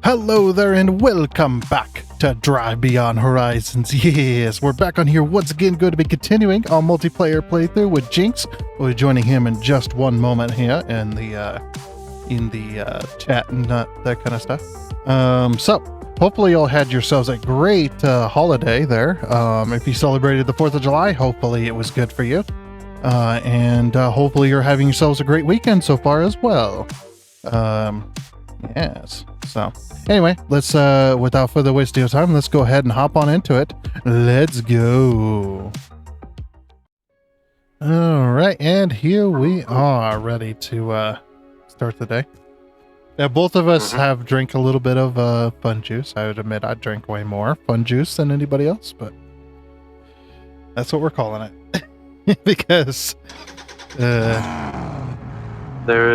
Hello there and welcome back to Drive Beyond Horizons. Yes, we're back on here once again, going to be continuing our multiplayer playthrough with Jinx. We'll be joining him in just one moment here in the chat and that kind of stuff. So hopefully you all had yourselves a great holiday there. If you celebrated the 4th of July, hopefully it was good for you. And hopefully you're having yourselves a great weekend so far as well. Yes. So anyway, let's without further wasting of time, let's go ahead and hop on into it. Let's go. All right, and here we are, ready to start the day. Yeah, both of us have drank a little bit of fun juice. I would admit I drank way more fun juice than anybody else, but that's what we're calling it. Because there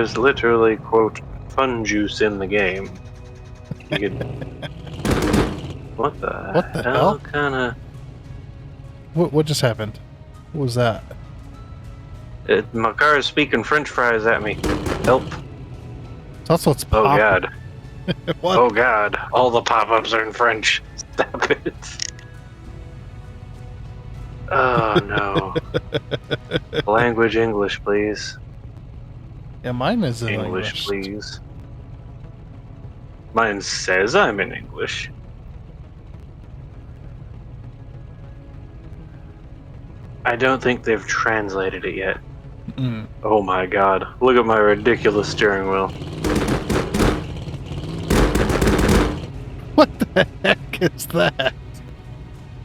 is literally, quote, fun juice in the game. You could... What the hell? Kinda... What just happened? What was that? My car is speaking French fries at me. Help. It's also it's Oh god. What? Oh god. All the pop-ups are in French. Stop it. Oh no. Language English, please. Yeah, mine is in English, please. Mine says I'm in English. I don't think they've translated it yet. Oh my god. Look at my ridiculous steering wheel. What the heck is that?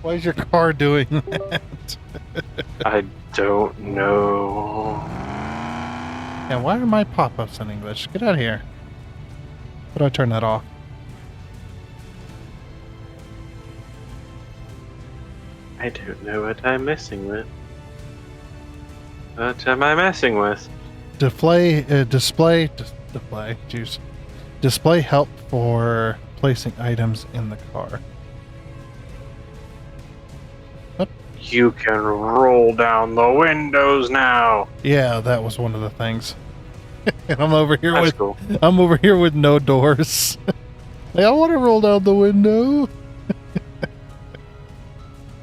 Why is your car doing that? I don't know. And why are my pop-ups in English? Get out of here. How do I turn that off? I don't know what I'm messing with. What am I messing with? Display help for placing items in the car. What? You can roll down the windows now. Yeah, that was one of the things. And I'm over here That's with cool. I'm over here with no doors. Like, I want to roll down the window.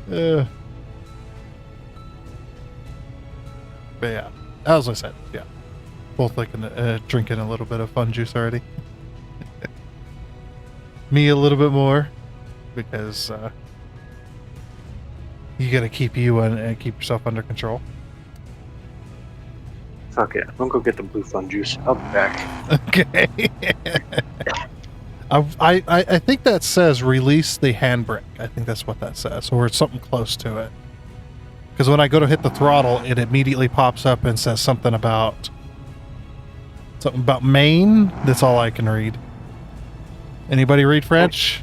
But yeah, as I said, yeah, both like drinking a little bit of fun juice already. Me a little bit more because you got to keep keep yourself under control. Fuck it. I'm gonna go get the blue fun juice. I'll be back. Okay. I think that says release the handbrake. I think that's what that says, or it's something close to it. Because when I go to hit the throttle, it immediately pops up and says something about Maine. That's all I can read. Anybody read French?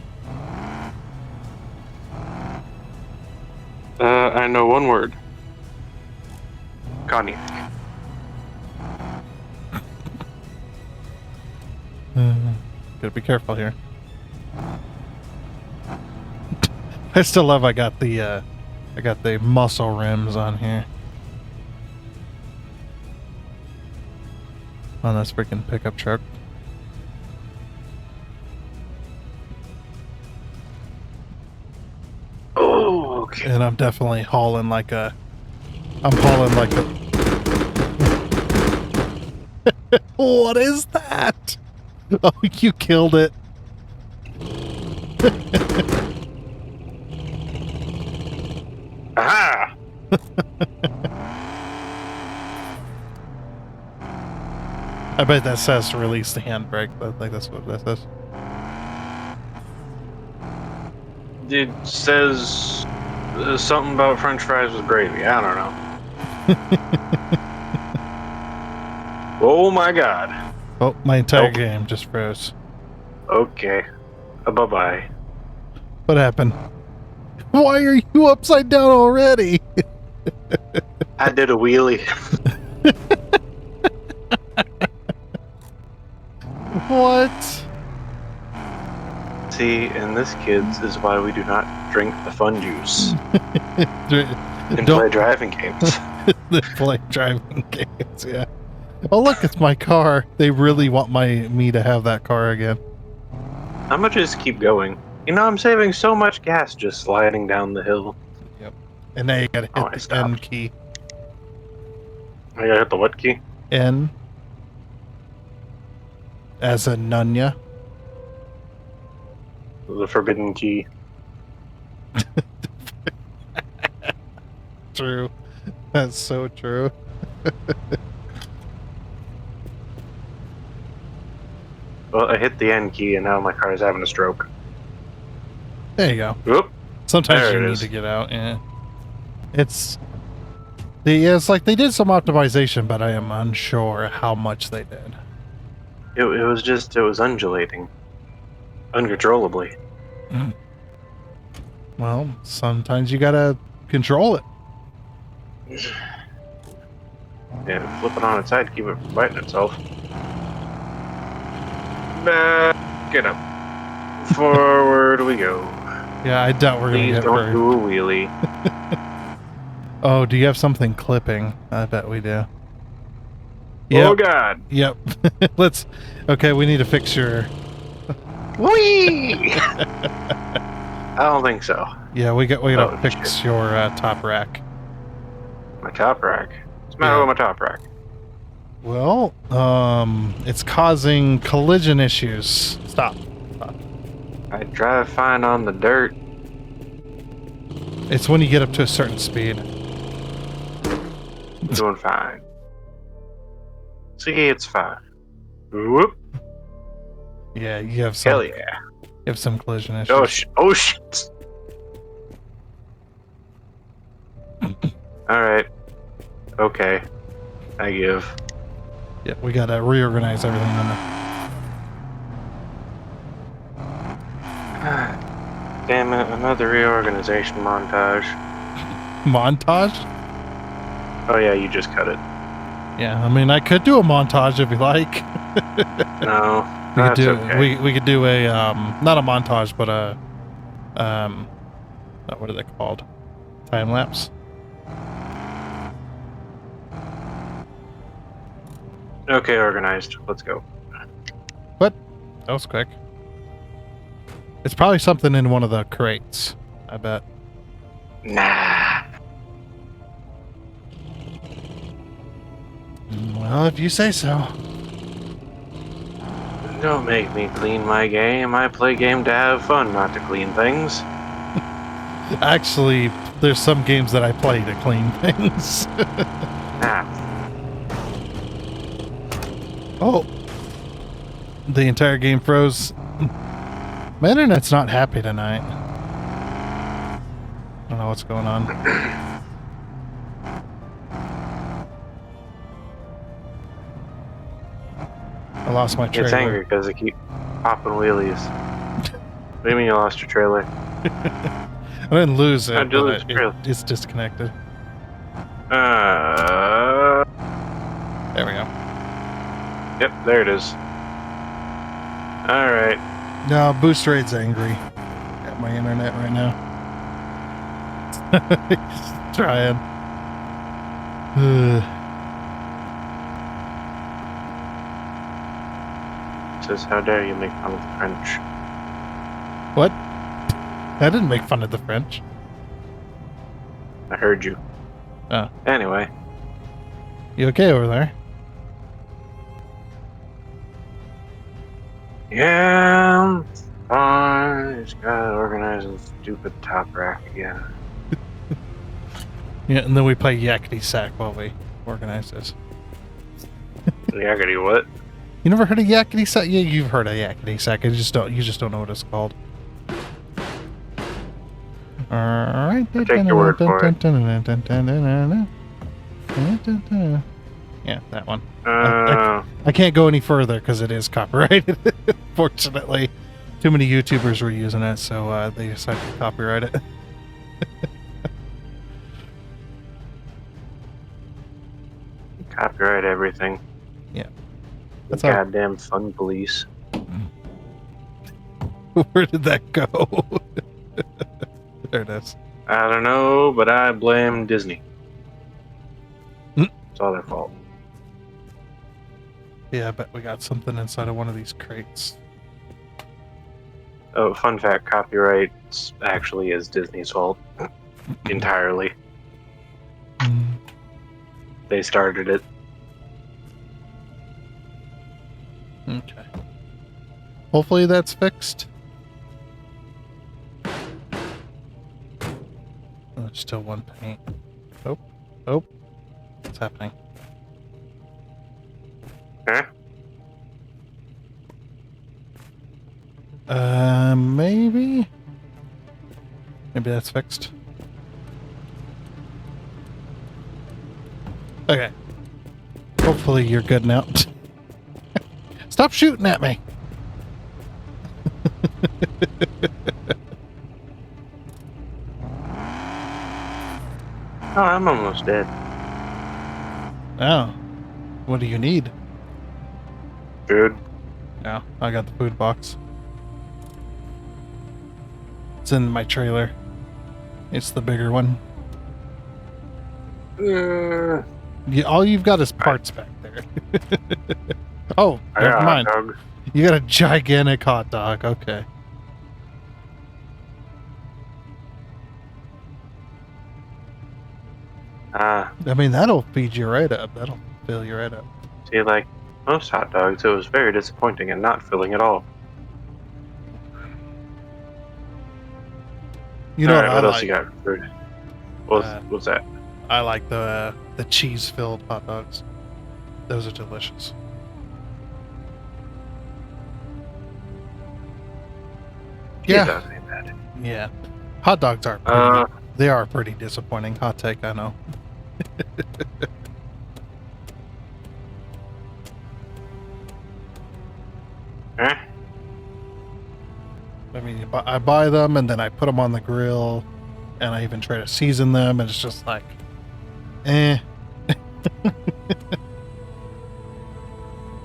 I know one word. Cognac. Gotta be careful here. I still love I got the muscle rims on here. On this freaking pickup truck. Oh, okay. And I'm definitely hauling like a What is that? Oh, you killed it. Aha! I bet that says to release the handbrake. I think that's what that says. It says something about French fries with gravy. I don't know. Oh my god. Oh, my entire game just froze. Okay. Bye-bye. What happened? Why are you upside down already? I did a wheelie. What? See, and this, kids, is why we do not drink the fun juice and play driving games. Play driving games, yeah. Oh look, it's my car. They really want me to have that car again. I'm gonna just keep going. You know, I'm saving so much gas just sliding down the hill. Yep. And now you gotta Oh, I hit the N stopped. key. I gotta hit the what key? N. As a Nunya. The forbidden key. True. That's so true. Well, I hit the N key and now my car is having a stroke. There you go. Whoop. Sometimes There you it need is. to get out. Yeah. It's like they did some optimization, but I am unsure how much they did. It was undulating. Uncontrollably. Well, sometimes you gotta control it. Yeah, flip it on its side, keep it from biting itself. Get up. Forward we go. Yeah, I doubt we're Please gonna get don't very. do a wheelie. Oh, do you have something clipping? I bet we do. Oh God. Yep. Let's. Okay, we need to fix your. Whee! I don't think so. Yeah, we gotta Oh, fix shit. your top rack. My top rack. What's the matter Yeah. with my top rack? Well, it's causing collision issues. Stop. I drive fine on the dirt. It's when you get up to a certain speed. I'm doing fine. See, it's fine. Whoop. Yeah, you have some. Hell yeah. You have some collision issues. Oh shit. Alright. Okay. I give. Yeah, we gotta reorganize everything on the. Damn it, another reorganization montage. Montage? Oh yeah, you just cut it. Yeah, I mean, I could do a montage if you like. No, We could that's do okay. we could do a not a montage, but a what are they called? Time lapse. Okay, organized. Let's go. What? That was quick. It's probably something in one of the crates. I bet. Nah. Well, if you say so. Don't make me clean my game. I play game to have fun, not to clean things. Actually, there's some games that I play to clean things. Ah. Oh. The entire game froze. My internet's not happy tonight. I don't know what's going on. I lost my trailer. It's angry because I keep popping wheelies. What do you mean you lost your trailer? I didn't lose it, How'd you but lose your trailer? it's disconnected. There we go. Yep, there it is. Alright. No, Boost Raid's angry at my internet right now. He's trying. Says, how dare you make fun of the French? What? I didn't make fun of the French. I heard you. Oh. Anyway. You okay over there? Yeah, I'm fine. Just gotta organize the stupid top rack again. Yeah, and then we play Yakety Sack while we organize this. Yakety what? You never heard of Yakety Sack? Yeah, you've heard of Yakety Sack. You just don't know what it's called. Alright. I'll take your word for it. Yeah, that one. Uh, I can't go any further because it is copyrighted. Fortunately, too many YouTubers were using it, so they decided to copyright it. copyright everything. Yeah. The That's all. goddamn fun police. Where did that go? There it is. I don't know, but I blame Disney. It's all their fault. Yeah, I bet we got something inside of one of these crates. Oh, fun fact, copyright actually is Disney's fault. Entirely. They started it. Okay. Hopefully that's fixed. Oh, still one paint. Oh. Oh. What's happening? Huh? Maybe? Maybe that's fixed. Okay. Hopefully you're good now. Stop shooting at me! Oh, I'm almost dead. Oh. What do you need? Food. Yeah, I got the food box. It's in my trailer. It's the bigger one. All you've got is parts back there. Oh, I never got a mind. hot dog. You got a gigantic hot dog. Okay. I mean, that'll feed you right up. That'll fill you right up. See, like most hot dogs, it was very disappointing in not filling at all. You know Alright, what what I else like? you got for food? What's that? I like the cheese-filled hot dogs. Those are delicious. Yeah. That ain't bad. Yeah. Hot dogs are pretty, they are pretty disappointing. Hot take, I know. Huh? I mean, I buy them and then I put them on the grill and I even try to season them and it's just like, eh.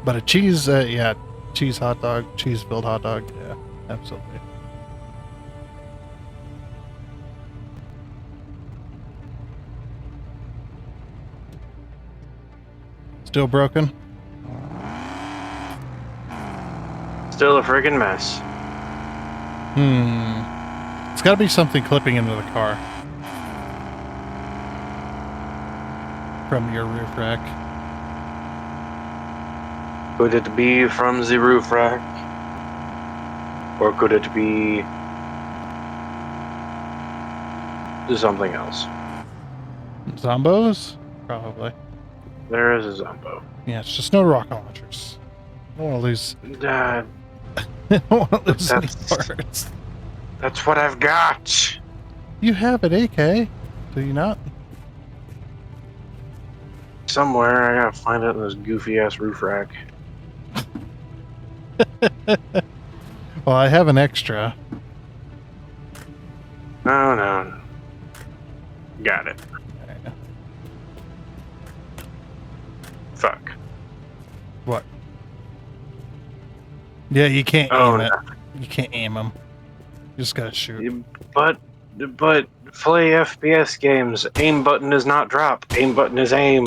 But a cheese, yeah, cheese hot dog, cheese-filled hot dog, yeah, absolutely. Still broken? Still a friggin' mess. It's gotta be something clipping into the car. From your roof rack. Could it be from the roof rack? Or could it be something else? Zombos? Probably. There is a Zombo. Yeah, it's just no rocket launchers. I don't want to lose. Uh, I don't want to lose any that's- parts. that's what I've got. You have an AK, do you not? Somewhere, I gotta find it in this goofy ass roof rack. Well, I have an extra. No. Got it. Fuck. What? Yeah, you can't Oh, aim no. it. You can't aim them. You just gotta shoot. But play FPS games. Aim button is not drop. Aim button is aim.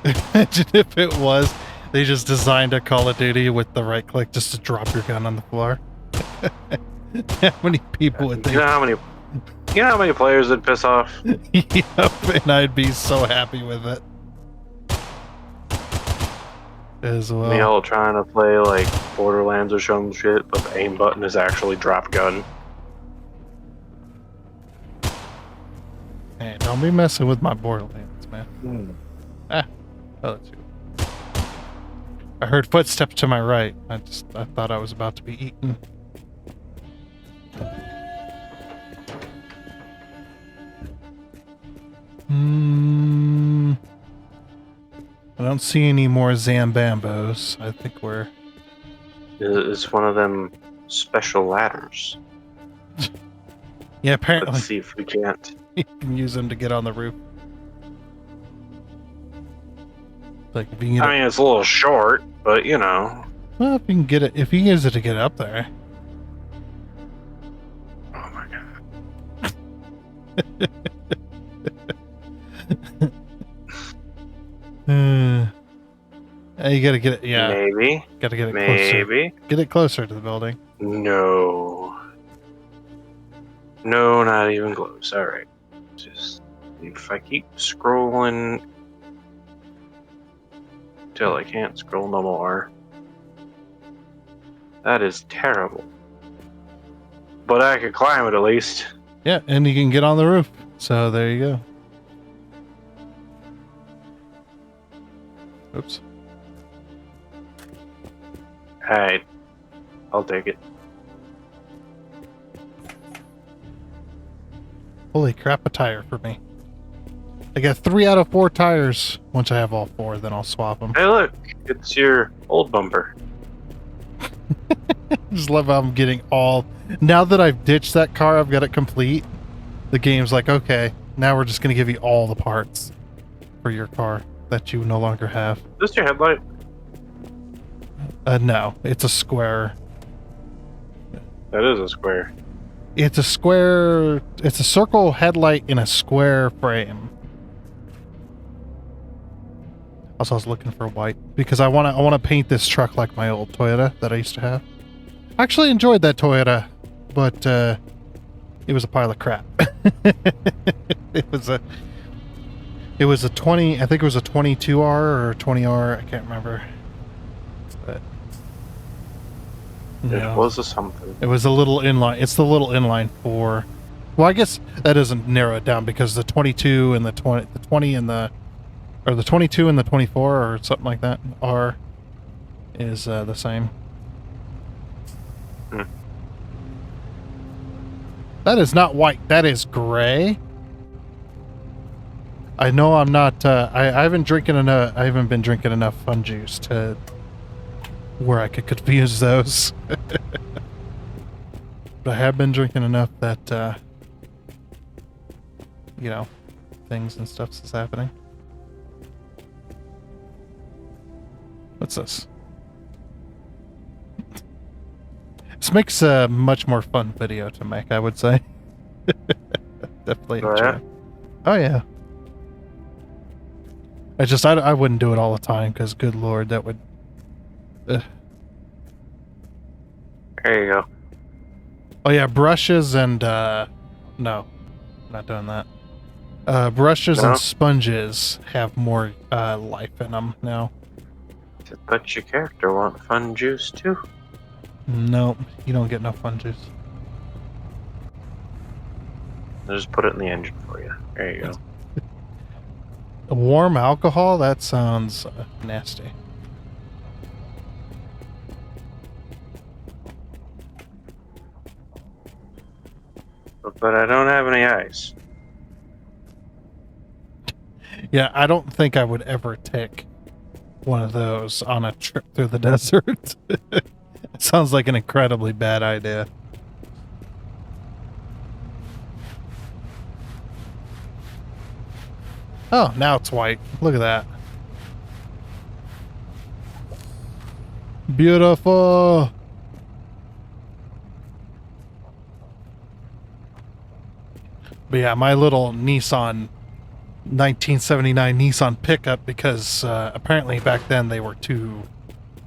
Imagine if it was. They just designed a Call of Duty with the right click just to drop your gun on the floor. How many people would think? You know how many players would piss off? Yep, and I'd be so happy with it. As well. Me all trying to play like Borderlands or some shit, but the aim button is actually drop gun. Hey, don't be messing with my Borderlands, man. Oh, that's you. I heard footsteps to my right. I thought I was about to be eaten. I don't see any more Zambambos. I think we're... It's one of them special ladders. Yeah, apparently Let's see if we can't. you can use them to get on the roof. Like if you can get I mean, it's a little short, but you know. well, if you can get it, if you use it to get up there. Oh my god. You gotta get it. Yeah. Maybe. Gotta get it Maybe. closer. Get it closer to the building. No. No, not even close. Alright. Just if I keep scrolling till I can't scroll no more. That is terrible. But I could climb it at least. Yeah, and you can get on the roof. So there you go. Oops. Alright. I'll take it. Holy crap, a tire for me. I got 3 out of 4 tires. Once I have all 4, then I'll swap them. Hey look, it's your old bumper. Just love how I'm getting all... Now that I've ditched that car, I've got it complete. The game's like, okay, now we're just going to give you all the parts for your car that you no longer have. Is this your headlight? No, it's a square. That is a square. It's a square... It's a circle headlight in a square frame. Also, I was looking for white because I want to paint this truck like my old Toyota that I used to have. I actually enjoyed that Toyota, but it was a pile of crap. It was a 20. I think it was a 22R or a 20R. I can't remember. But It was a something. It was a little inline. It's the little inline 4. Well, I guess that doesn't narrow it down because the 22 and the 20 and the. Or the 22 and the 24 or something like that R is the same. Hmm. That is not white. That is gray. I know I'm not. I haven't drinking enough. I haven't been drinking enough fun juice to where I could confuse those. But I have been drinking enough that you know, things and stuff is happening. What's this? This makes a much more fun video to make, I would say. Definitely. Oh, yeah? Oh, yeah. I wouldn't do it all the time, because good lord, that would... There you go. Oh, yeah, brushes and, no. Not doing that. Brushes and sponges have more, life in them now. But your character want fun juice too? Nope, you don't get enough fun juice. I'll just put it in the engine for you. There you go. Warm alcohol? That sounds nasty. But I don't have any ice. Yeah, I don't think I would ever take one of those on a trip through the desert. It sounds like an incredibly bad idea. Oh, now it's white. Look at that. Beautiful. But yeah, my little Nissan 1979 Nissan pickup, because apparently back then they were too...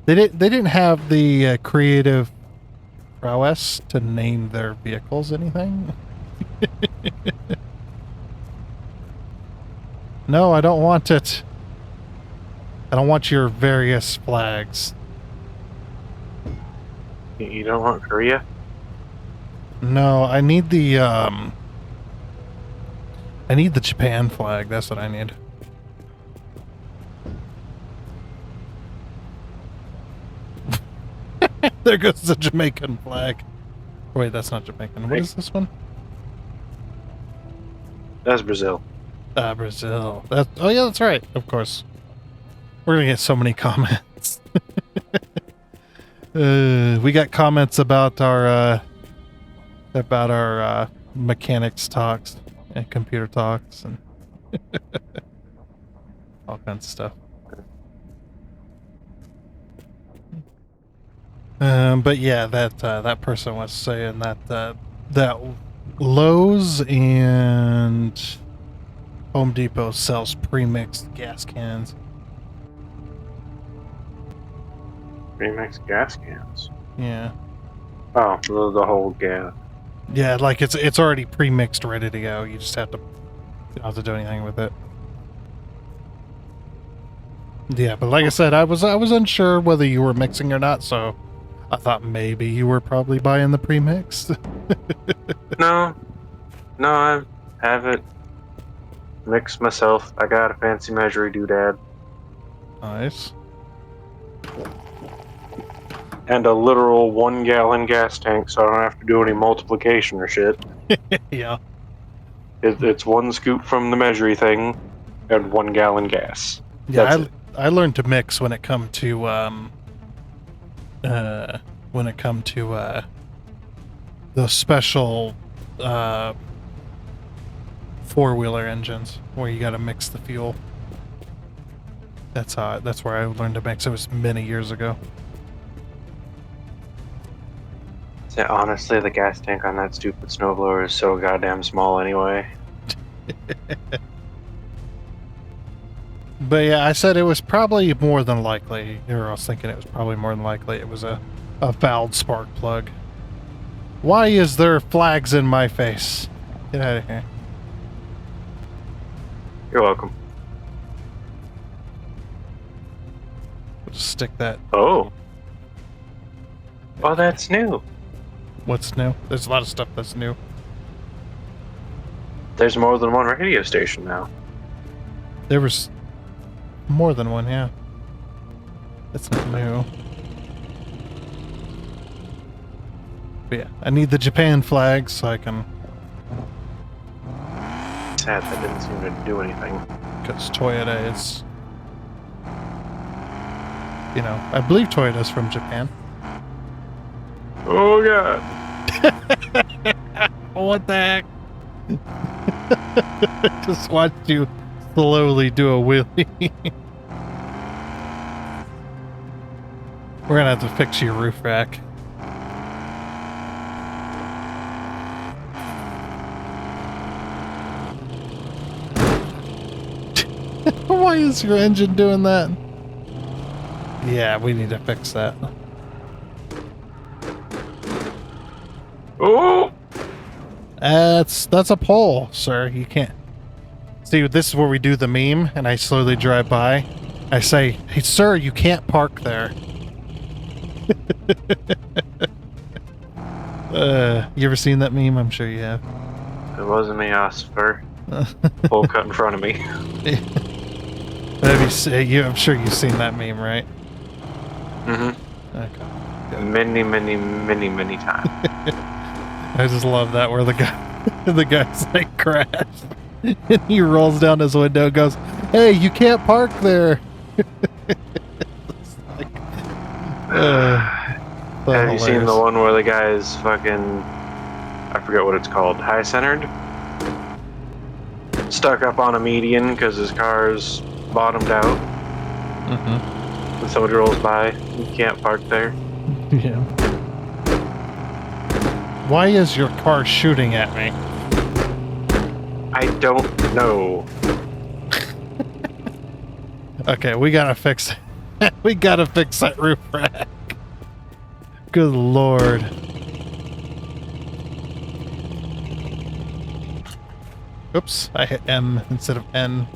They didn't have the creative prowess to name their vehicles anything. No, I don't want it. I don't want your various flags. You don't want Korea? No, I need the Japan flag. That's what I need. There goes the Jamaican flag. Wait, that's not Jamaican. What is this one? That's Brazil. Brazil. Oh yeah, that's right. Of course. We're gonna get so many comments. We got comments about our mechanics talks and computer talks and all kinds of stuff. But yeah, that person was saying that that Lowe's and Home Depot sells pre-mixed gas cans. Premix gas cans. Yeah. Oh, the whole gas. Yeah, like it's already pre-mixed, ready to go. You just have to, you don't have to do anything with it. Yeah, but like I said, I was unsure whether you were mixing or not, so I thought maybe you were probably buying the pre-mixed. No, I have it mixed myself. I got a fancy measuring doodad. Nice. And a literal 1 gallon gas tank, so I don't have to do any multiplication or shit. Yeah. It's 1 scoop from the measuring thing and 1 gallon gas. Yeah, I learned to mix when it come to the special 4-wheeler engines where you got to mix the fuel. That's where I learned to mix. It was many years ago. Yeah, honestly, the gas tank on that stupid snowblower is so goddamn small anyway. But yeah, I said it was probably more than likely, or I was thinking it was probably more than likely it was a fouled spark plug. Why is there flags in my face? Get out of here. You're welcome. We'll just stick that. Oh, that's new. What's new? There's a lot of stuff that's new. There's more than one radio station now. There was more than one, yeah. That's not new. But yeah, I need the Japan flag so I can... Sad that didn't seem to do anything. Because Toyota is... You know, I believe Toyota's from Japan. Oh god. What the heck? Just watch you slowly do a wheelie. We're gonna have to fix your roof rack. Why is your engine doing that? Yeah, we need to fix that. Oh! That's a pole, sir. You can't. See, this is where we do the meme, and I slowly drive by. I say, hey, sir, you can't park there. You ever seen that meme? I'm sure you have. It wasn't me, Oscar. Pole cut in front of me. I'm sure you've seen that meme, right? Mm-hmm. Okay. Many times. I just love that where the guy's like crashed and he rolls down his window and goes, hey, you can't park there. Like, have you seen the one where the guy is fucking, I forget what it's called, high-centered? Stuck up on a median because his car's bottomed out. Mm-hmm. When somebody rolls by, you can't park there. Yeah. Why is your car shooting at me? I don't know. Okay, we gotta fix it. We gotta fix that roof rack. Good lord. Oops, I hit M instead of N.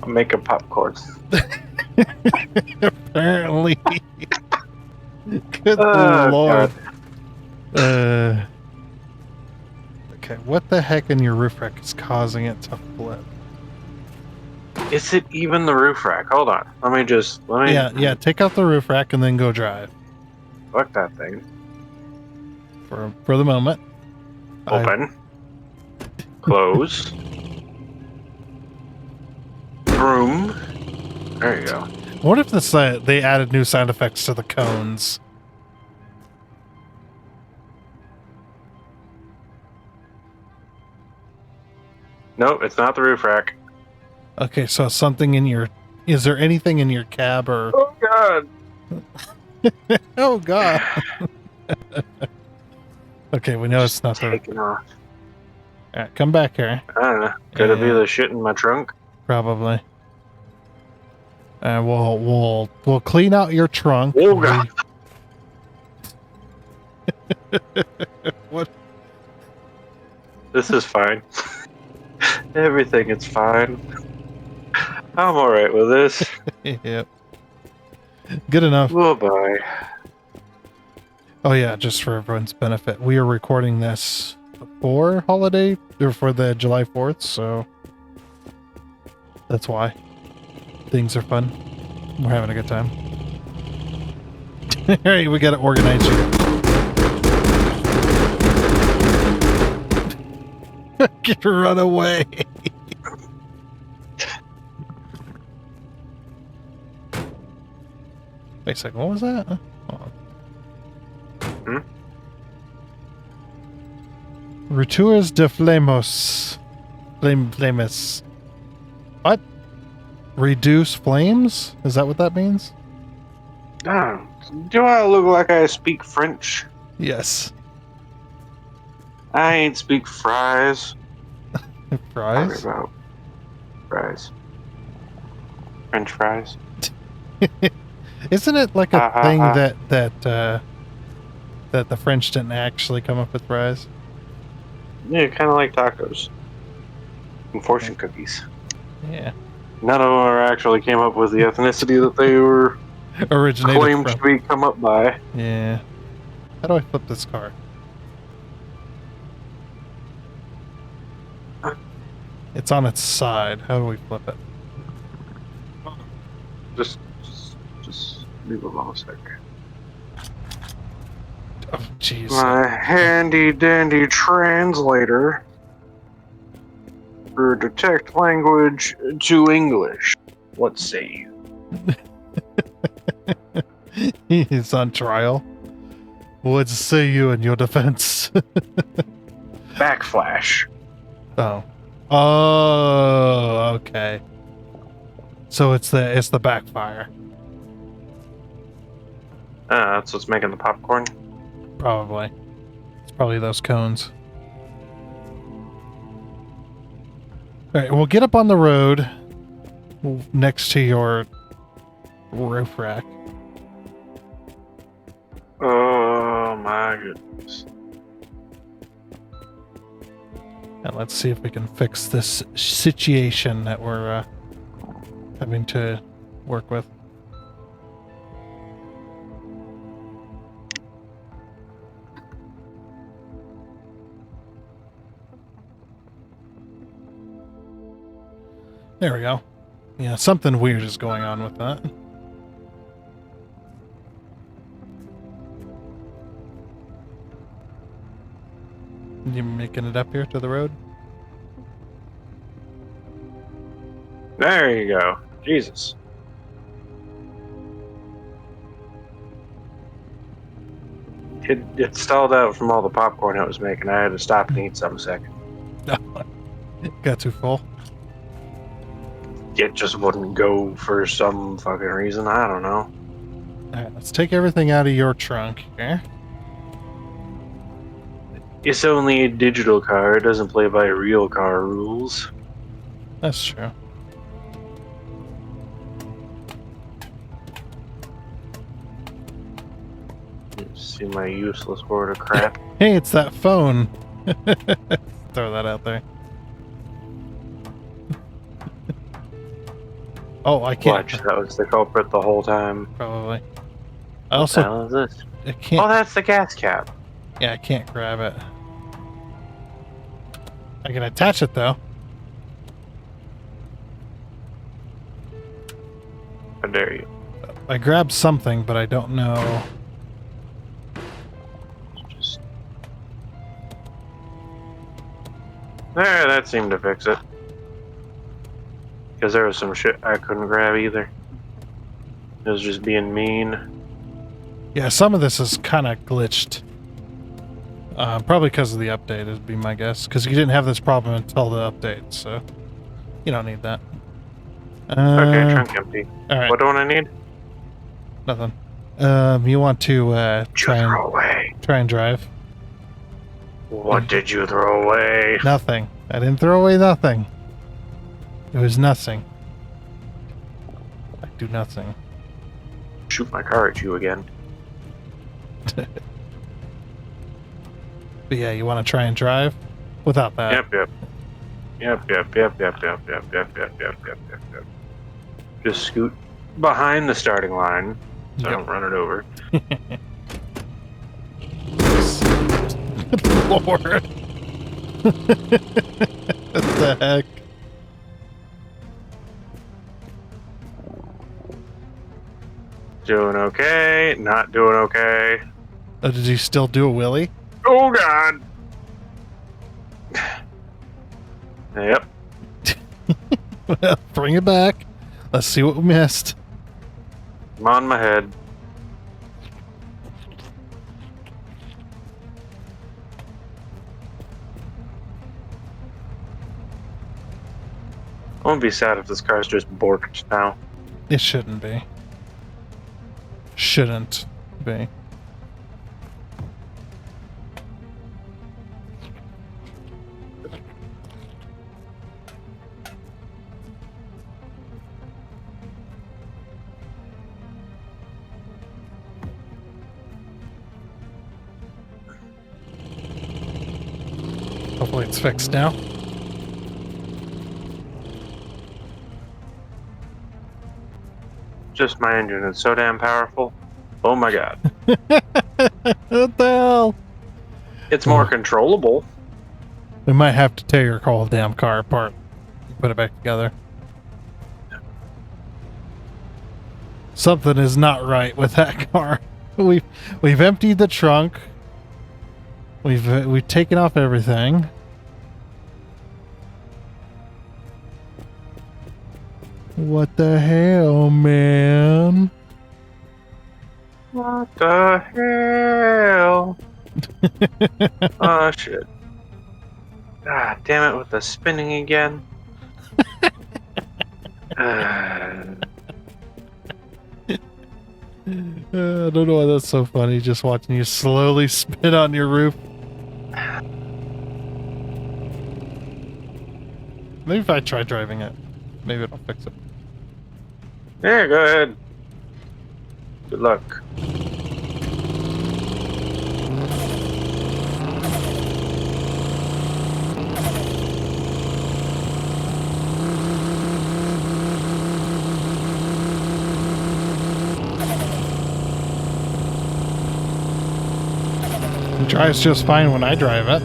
I'm making popcorn. Apparently. Good lord. Okay, what the heck in your roof rack is causing it to flip? Is it even the roof rack? Hold on. Let me. Yeah, take out the roof rack and then go drive. Fuck that thing. For the moment. Open. Close. Room. There you go. What if this they added new sound effects to the cones? Nope, it's not the roof rack. Okay, so something in your... Is there anything in your cab or... Oh god! Oh god! Okay, we know it's not the... Taking off. Alright, come back here. I don't know. Could it be the shit in my trunk? Probably. And we'll clean out your trunk. Oh god. What? This is fine. Everything is fine. I'm alright with this. Yep. Good enough. Bye-bye. Oh yeah, just for everyone's benefit, we are recording this before holiday, or for the July 4th, so that's why. Things are fun. We're having a good time. Alright, we gotta organize you. Get run away. Wait a second, what was that? Hold on. Retours de Flamos. Flamus. What? Reduce flames? Is that what that means? Do I look like I speak French? Yes. I ain't speak fries. Fries? Sorry about fries. French fries. Isn't it like a thing that the French didn't actually come up with fries? Yeah, kind of like tacos. And fortune cookies. Yeah. None of them actually came up with the ethnicity that they were Originated claimed from. to be come up by. Yeah. How do I flip this car? It's on its side. How do we flip it? Just leave it alone a sec. Oh, jeez. My handy dandy translator for detect language to English. What say you? He's on trial. What say you in your defense? Backflash. Oh. Oh, okay. So it's the backfire. That's what's making the popcorn. Probably. It's probably those cones. Alright, we'll get up on the road next to your roof rack. Oh my goodness. And let's see if we can fix this situation that we're having to work with. There we go. Yeah, something weird is going on with that. You making it up here to the road? There you go. Jesus. It stalled out from all the popcorn it was making. I had to stop and eat some a second. Got too full. It just wouldn't go for some fucking reason. I don't know. Alright, let's take everything out of your trunk here. It's only a digital car. It doesn't play by real car rules. That's true. See my useless hoard of crap. Hey, it's that phone. Throw that out there. Oh, I can't. Watch, that was the culprit the whole time. Probably. What I the also, hell is this? I can't. Oh, that's the gas cap. Yeah, I can't grab it. I can attach it though. How dare you? I grabbed something, but I don't know. Just... There, that seemed to fix it. Because there was some shit I couldn't grab either. It was just being mean. Yeah, some of this is kind of glitched. Probably because of the update, would be my guess. Because you didn't have this problem until the update, so you don't need that. Okay, trunk empty. All right. What don't I need? Nothing. You want to try and drive? What did you throw away? Nothing. I didn't throw away nothing. It was nothing. I do nothing. Shoot my car at you again. But yeah, you want to try and drive without that? Yep. Just scoot behind the starting line so I don't run it over. Good Lord. What the heck? Doing okay, not doing okay. Oh, did you still do a wheelie? Oh god! Yep. Well, bring it back. Let's see what we missed. I'm on my head. I won't be sad if this car's just borked now. It shouldn't be. Shouldn't be. Hopefully it's fixed now. Just my engine is so damn powerful. Oh my god. What the hell? It's more controllable. We might have to tear your whole damn car apart and put it back together. Something is not right with that car. We've emptied the trunk. We've taken off everything. What the hell, man? What the hell? Oh shit. Ah, damn it with the spinning again. I don't know why that's so funny, just watching you slowly spin on your roof. Maybe if I try driving it, maybe it'll fix it. Yeah, go ahead. Good luck. It drives just fine when I drive it.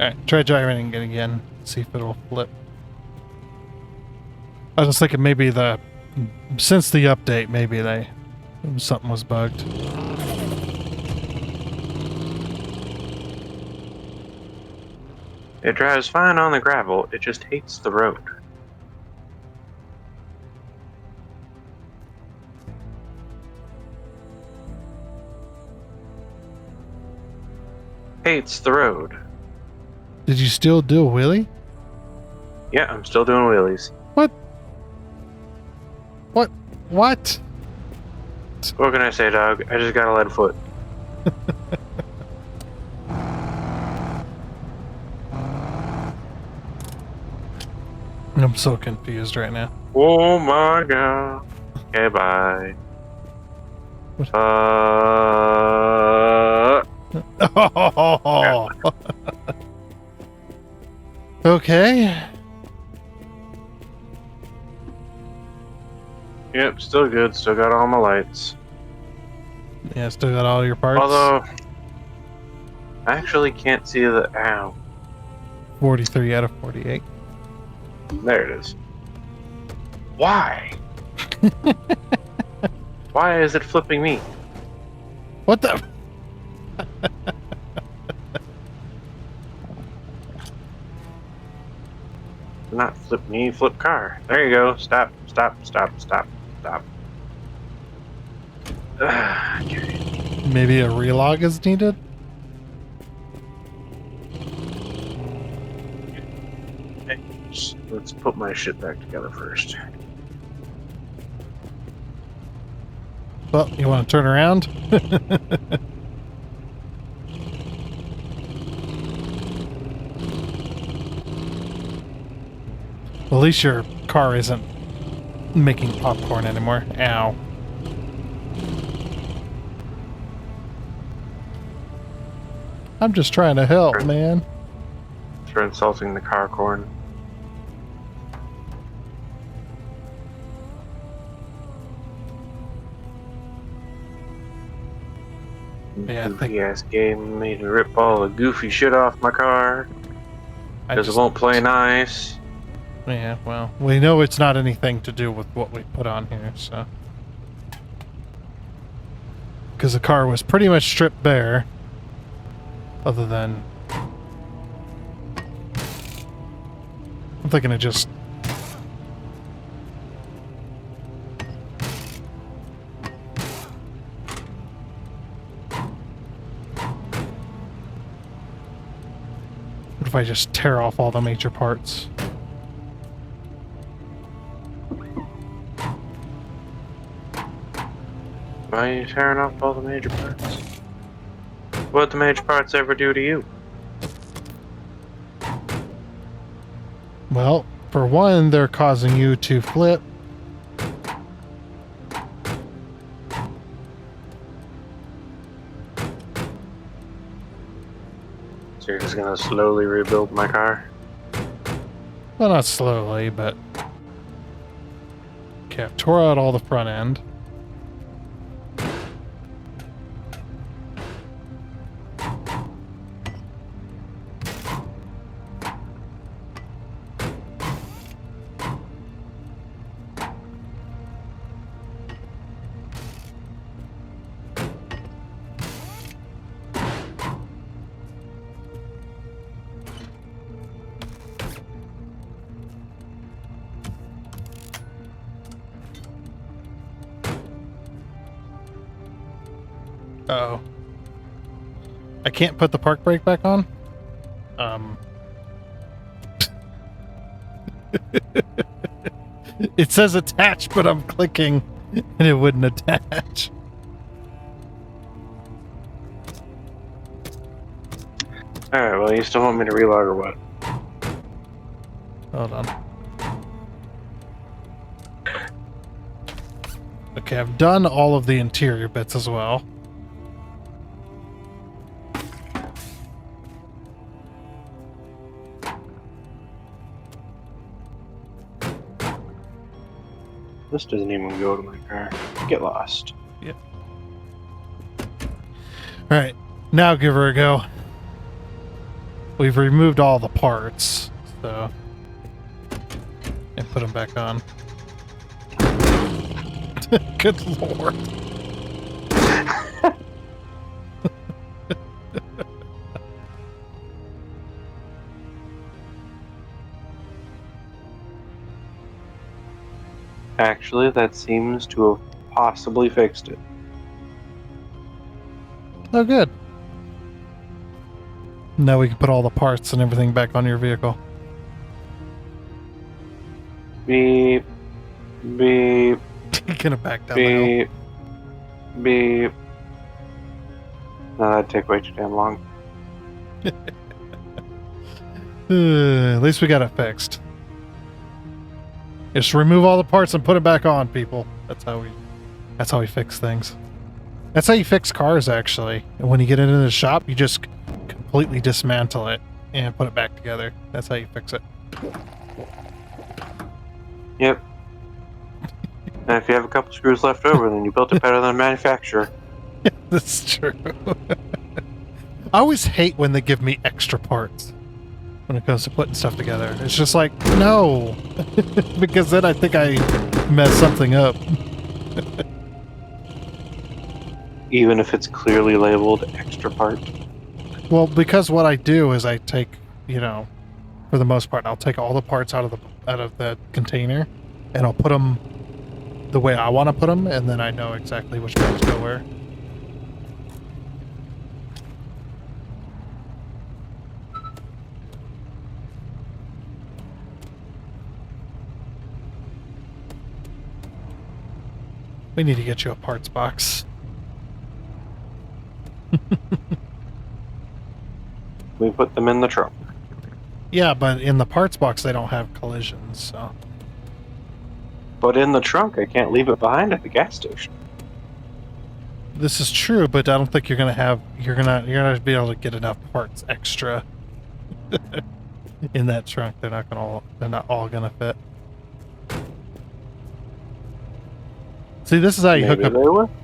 Alright, try driving it again. See if it'll flip. I was just thinking maybe since the update, maybe something was bugged. It drives fine on the gravel, it just hates the road. Hates the road. Did you still do a wheelie? Yeah, I'm still doing wheelies. What? What? What can I say, dog? I just got a lead foot. I'm so confused right now. Oh my god. Okay, bye. What? Yeah. Okay. Yep, still good. Still got all my lights. Yeah, still got all your parts. Although, I actually can't see the... Ow. 43 out of 48. There it is. Why? Why is it flipping me? What the? Not flip me, flip car. There you go. Stop, stop, stop, stop, stop. Okay. Maybe a relog is needed? Let's put my shit back together first. Well, you want to turn around? At least your car isn't making popcorn anymore. Ow. I'm just trying to help, man. For insulting the car corn. Yeah, Goofy ass game made me rip all the goofy shit off my car because it won't play nice. Yeah, well, we know it's not anything to do with what we put on here, so. Because the car was pretty much stripped bare, other than. I'm thinking of just. What if I just tear off all the major parts? Why are you tearing off all the major parts? What'd the major parts ever do to you? Well, for one, they're causing you to flip. So you're just gonna slowly rebuild my car? Well, not slowly, but... Okay, I've tore out all the front end. Uh-oh. I can't put the park brake back on? It says attach, but I'm clicking and it wouldn't attach. Alright, well, you still want me to relog or what? Hold on. Okay, I've done all of the interior bits as well. This doesn't even go to my car. Get lost. Yep. Alright, now give her a go. We've removed all the parts, so... And put them back on. Good lord. Actually, that seems to have possibly fixed it. Oh, good. Now we can put all the parts and everything back on your vehicle. Beep. Beep. You're gonna back down the hill. Beep. Beep. No, that'd take way too damn long. At least we got it fixed. Just remove all the parts and put it back on, people. That's how we fix things. That's how you fix cars, actually. And when you get into the shop, you just completely dismantle it and put it back together. That's how you fix it. Yep. And if you have a couple screws left over, then you built it better than a manufacturer. That's true. I always hate when they give me extra parts when it comes to putting stuff together. It's just like, no. Because then I think I mess something up. even if it's clearly labeled extra part? Well, because what I do is I take, for the most part, I'll take all the parts out of the container, and I'll put them the way I want to put them, and then I know exactly which parts go where. We need to get you a parts box. We put them in the trunk. Yeah, but in the parts box they don't have collisions, so. But in the trunk, I can't leave it behind at the gas station. This is true, but I don't think you're gonna be able to get enough parts extra in that trunk. They're not all gonna fit. See, this is how you hook up.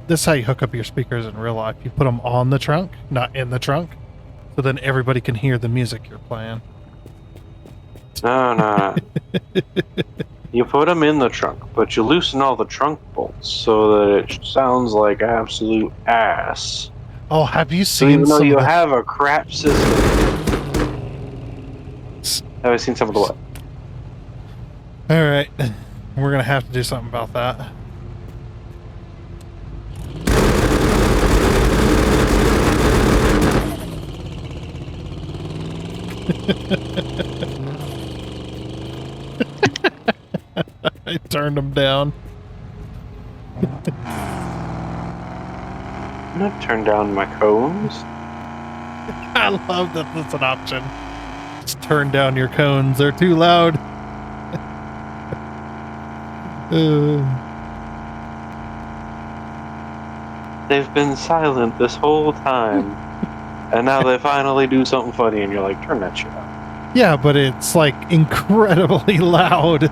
This is how you hook up your speakers in real life. You put them on the trunk, not in the trunk, so then everybody can hear the music you're playing. No. You put them in the trunk, but you loosen all the trunk bolts so that it sounds like absolute ass. Oh, have you So seen even though some you of the... have a crap system, have I seen some of the what? All right, we're gonna have to do something about that. I turned them down. I'm not turn down my cones. I love that that's an option. Just turn down your cones. They're too loud. They've been silent this whole time. And now they finally do something funny and you're like, turn that shit up. Yeah, but it's like incredibly loud.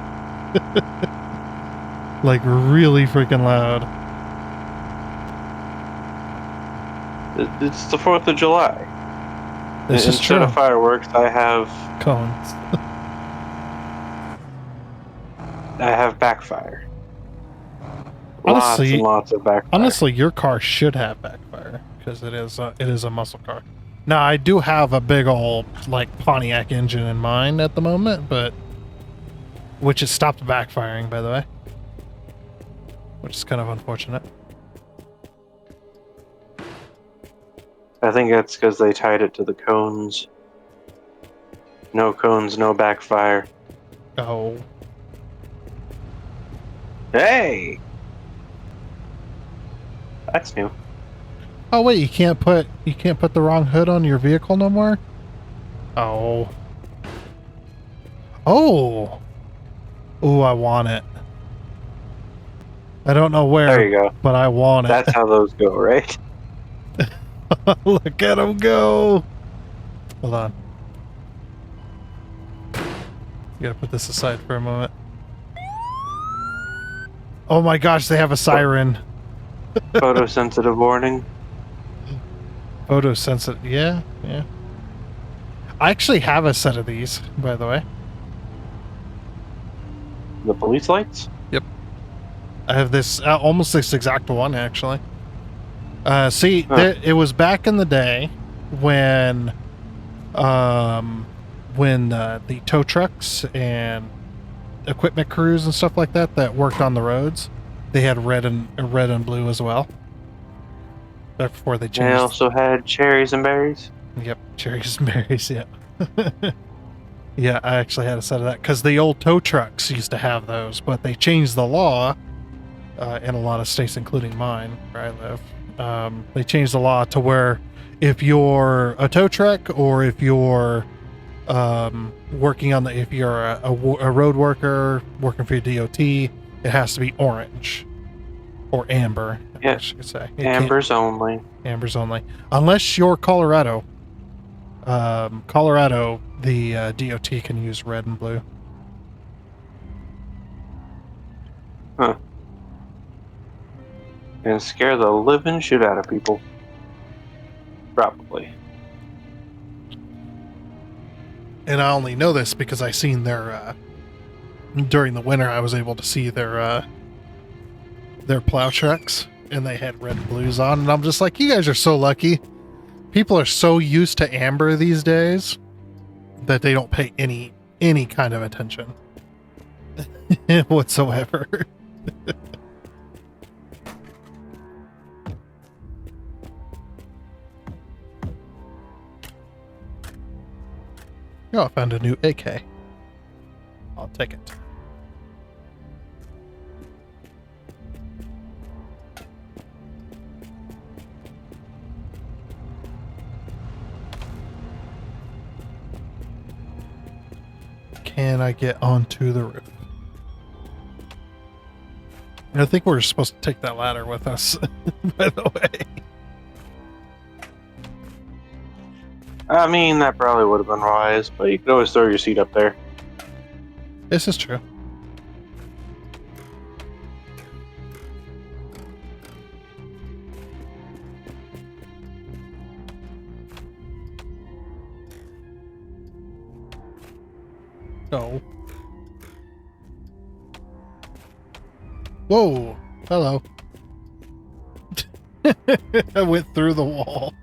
Like really freaking loud. It's the 4th of July. This is true. Instead of fireworks, I have cones. I have backfire. Honestly, lots and lots of backfire. Honestly, your car should have backfire because it is a muscle car. Now, I do have a big old like Pontiac engine in mind at the moment, but which has stopped backfiring, by the way, which is kind of unfortunate. I think that's because they tied it to the cones. No cones, no backfire. Oh. Hey! That's new. Oh wait, you can't put the wrong hood on your vehicle no more? Oh. Oh! Ooh, I want it. I don't know where, there you go. But I want it. That's how those go, right? Look at them go! Hold on. You gotta put this aside for a moment. Oh my gosh, they have a siren. Photosensitive warning. Photosensitive, yeah. I actually have a set of these, by the way. The police lights? Yep. I have this, almost this exact one, actually. It was back in the day when the tow trucks and equipment crews and stuff like that worked on the roads, they had red and blue as well. Back before they changed. They also had cherries and berries? Yep, cherries and berries, yeah. Yeah, I actually had a set of that because the old tow trucks used to have those, but they changed the law in a lot of states, including mine, where I live. They changed the law to where if you're a tow truck or if you're if you're a road worker working for your DOT, it has to be orange or amber. Yeah, I should say. Ambers only. Ambers only, unless you're Colorado. Colorado, the DOT can use red and blue. Huh. And scare the living shit out of people. Probably. And I only know this because I seen their during the winter I was able to see their plow trucks, and they had red and blues on, and I'm just like, you guys are so lucky. People are so used to amber these days that they don't pay any kind of attention whatsoever. Oh, I found a new AK. I'll take it. Can I get onto the roof? I think we're supposed to take that ladder with us, by the way. I mean, that probably would have been wise, but you could always throw your seat up there. This is true. Oh. Whoa. Hello. I went through the wall.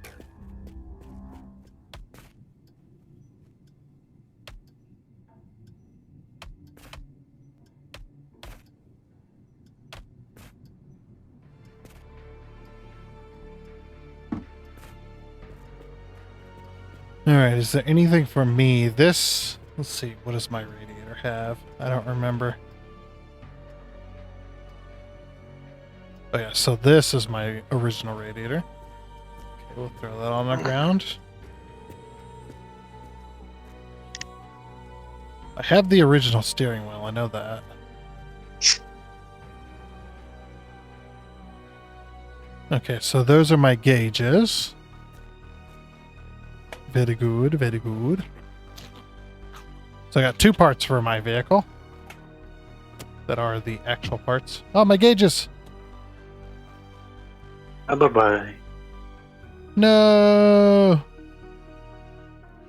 Alright, is there anything for me? This... Let's see, what does my radiator have? I don't remember. Oh yeah, so this is my original radiator. Okay, we'll throw that on the ground. I have the original steering wheel, I know that. Okay, so those are my gauges. Very good, very good. So I got 2 parts for my vehicle that are the actual parts. Oh, my gauges! Bye-bye. No!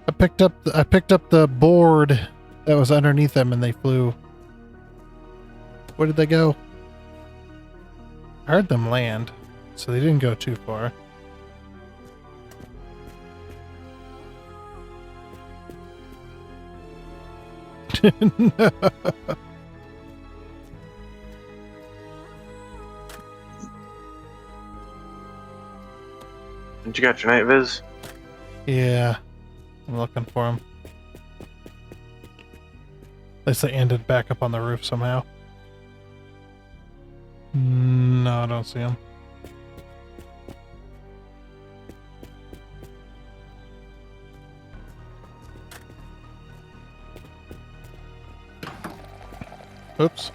I picked up the board that was underneath them and they flew. Where did they go? I heard them land, so they didn't go too far. No. Did you got your night viz? Yeah, I'm looking for him. At least they ended back up on the roof somehow. No, I don't see him. Oops.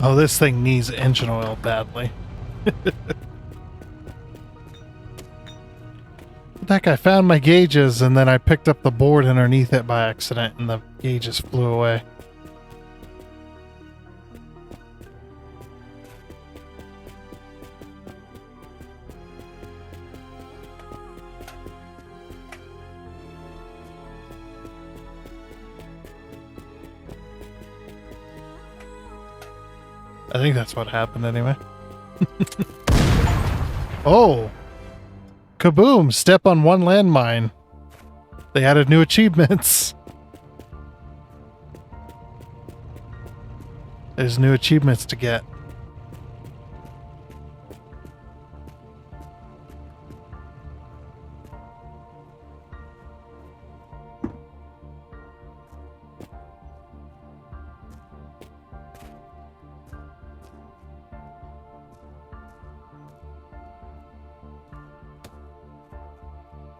Oh, this thing needs engine oil badly. Heck, I found my gauges and then I picked up the board underneath it by accident and the gauges flew away. I think that's what happened anyway. Oh! Kaboom! Step on one landmine. They added new achievements. There's new achievements to get.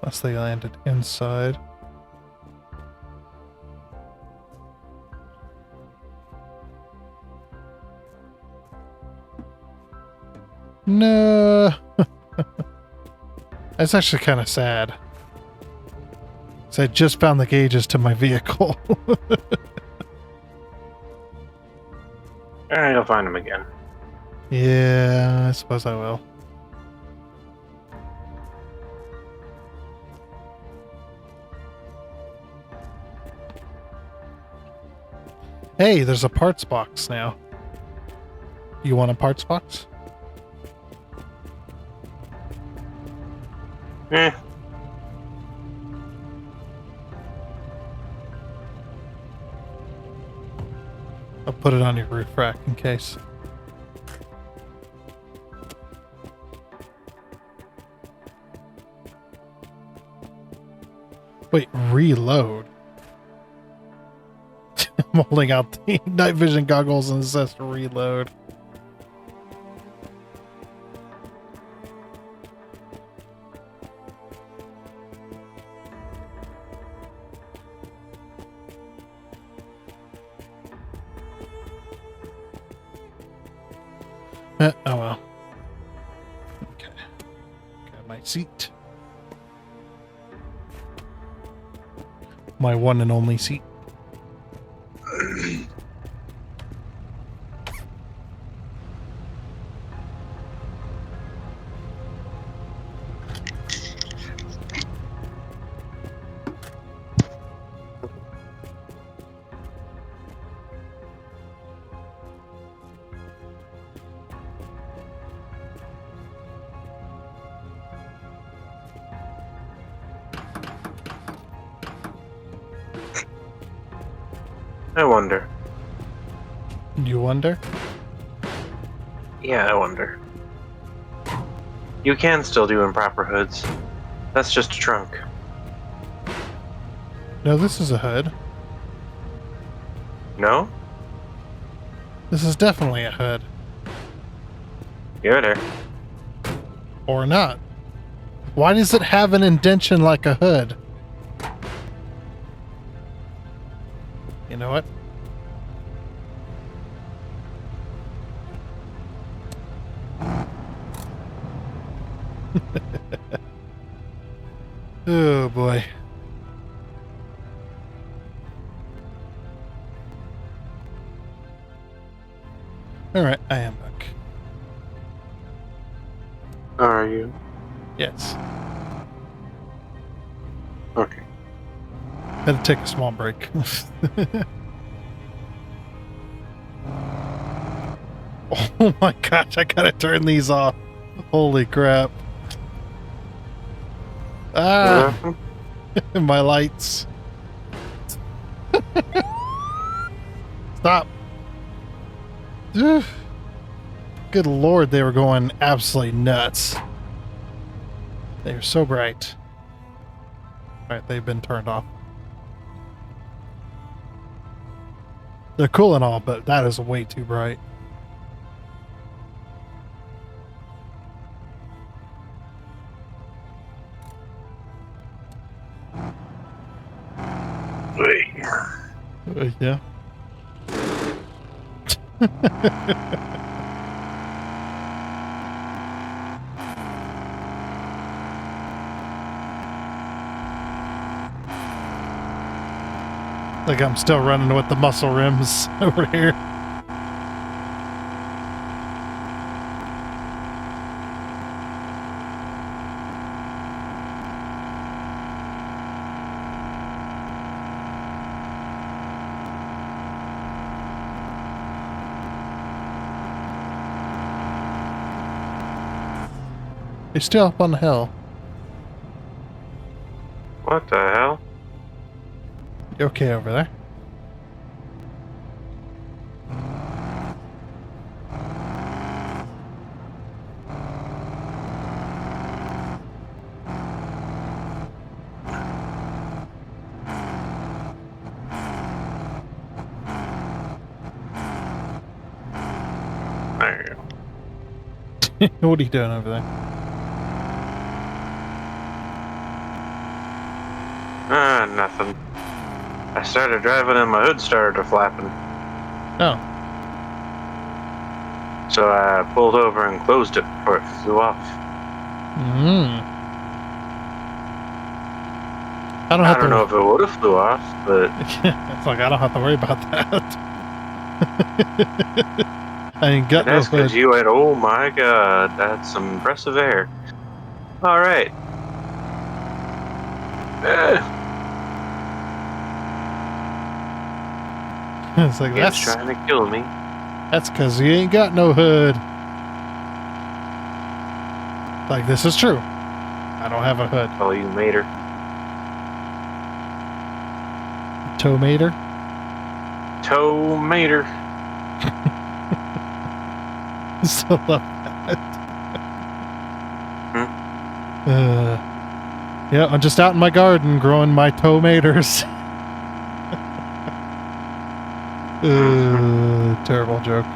Unless they landed inside. No. That's actually kind of sad. So I just found the gauges to my vehicle. Alright, I'll find him again. Yeah, I suppose I will. Hey, there's a parts box now. You want a parts box? Eh. I'll put it on your roof rack in case. Wait, reload? I'm holding out the night vision goggles and it says to reload. Oh well. Okay. Got my seat. My one and only seat. I wonder. You wonder? Yeah, I wonder. You can still do improper hoods. That's just a trunk. No, this is a hood. No? This is definitely a hood. You're there. Or not. Why does it have an indentation like a hood? You know what? Oh boy. Alright, I am back. Are you? Yes. Okay. Had to take a small break. Oh my gosh, I gotta turn these off. Holy crap. Ah! My lights. Stop. Ugh. Good lord, they were going absolutely nuts. They are so bright. Alright, they've been turned off. They're cool and all, but that is way too bright. Wait. Yeah. Like I'm still running with the muscle rims over here. You're still up on the hill. What the hell? You okay over there? There you go. What are you doing over there? Nothing. I started driving and my hood started flapping. Oh. So I pulled over and closed it before it flew off. I don't I have don't to. know if it would have flew off, but It's like I don't have to worry about that. I ain't got no that's because hood. you went, oh my god, that's some impressive air. Alright. It's like Game's trying to kill me. that's because you ain't got no hood. Like, this is true. I don't have a hood. Oh, you made her. Tomater. Tomater. Still love that. Yeah, I'm just out in my garden growing my tomatoes. Terrible joke.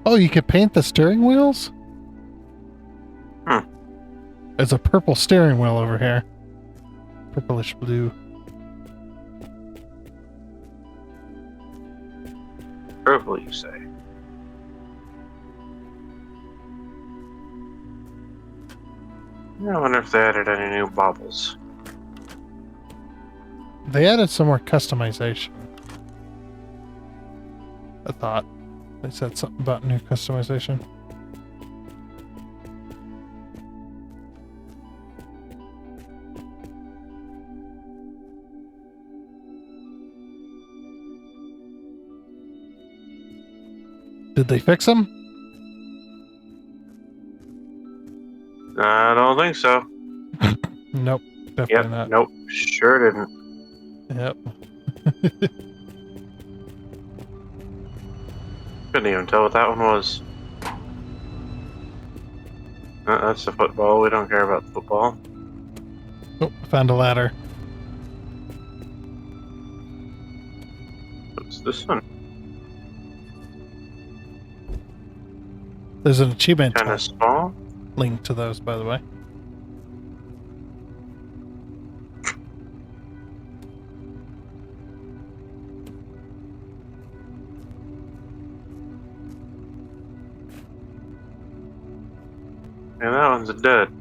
Oh, you can paint the steering wheels? There's a purple steering wheel over here. Purplish blue. Purple, you say? I wonder if they added any new baubles. They added some more customization. I thought. They said something about new customization. Did they fix them? I don't think so. Nope. Definitely not. Nope. Sure didn't. Yep. Couldn't even tell what that one was. That's the football. We don't care about the football. Oh, I found a ladder. What's this one? There's an achievement Kind of small. link to those, by the way. And that one's a dud.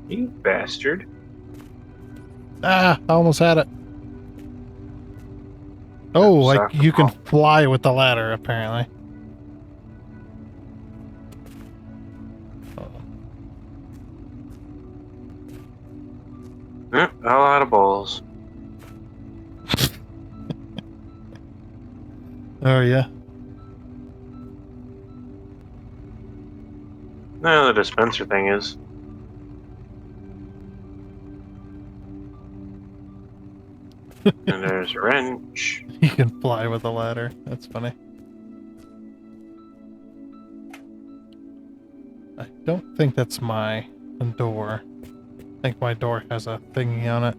You bastard. Ah, I almost had it. Oh, like Soccer you can ball. fly with the ladder, apparently. Yep, a lot of balls. Oh, yeah. No, the dispenser thing is. And there's a wrench. You can fly with a ladder. That's funny. I don't think that's my door. I think my door has a thingy on it.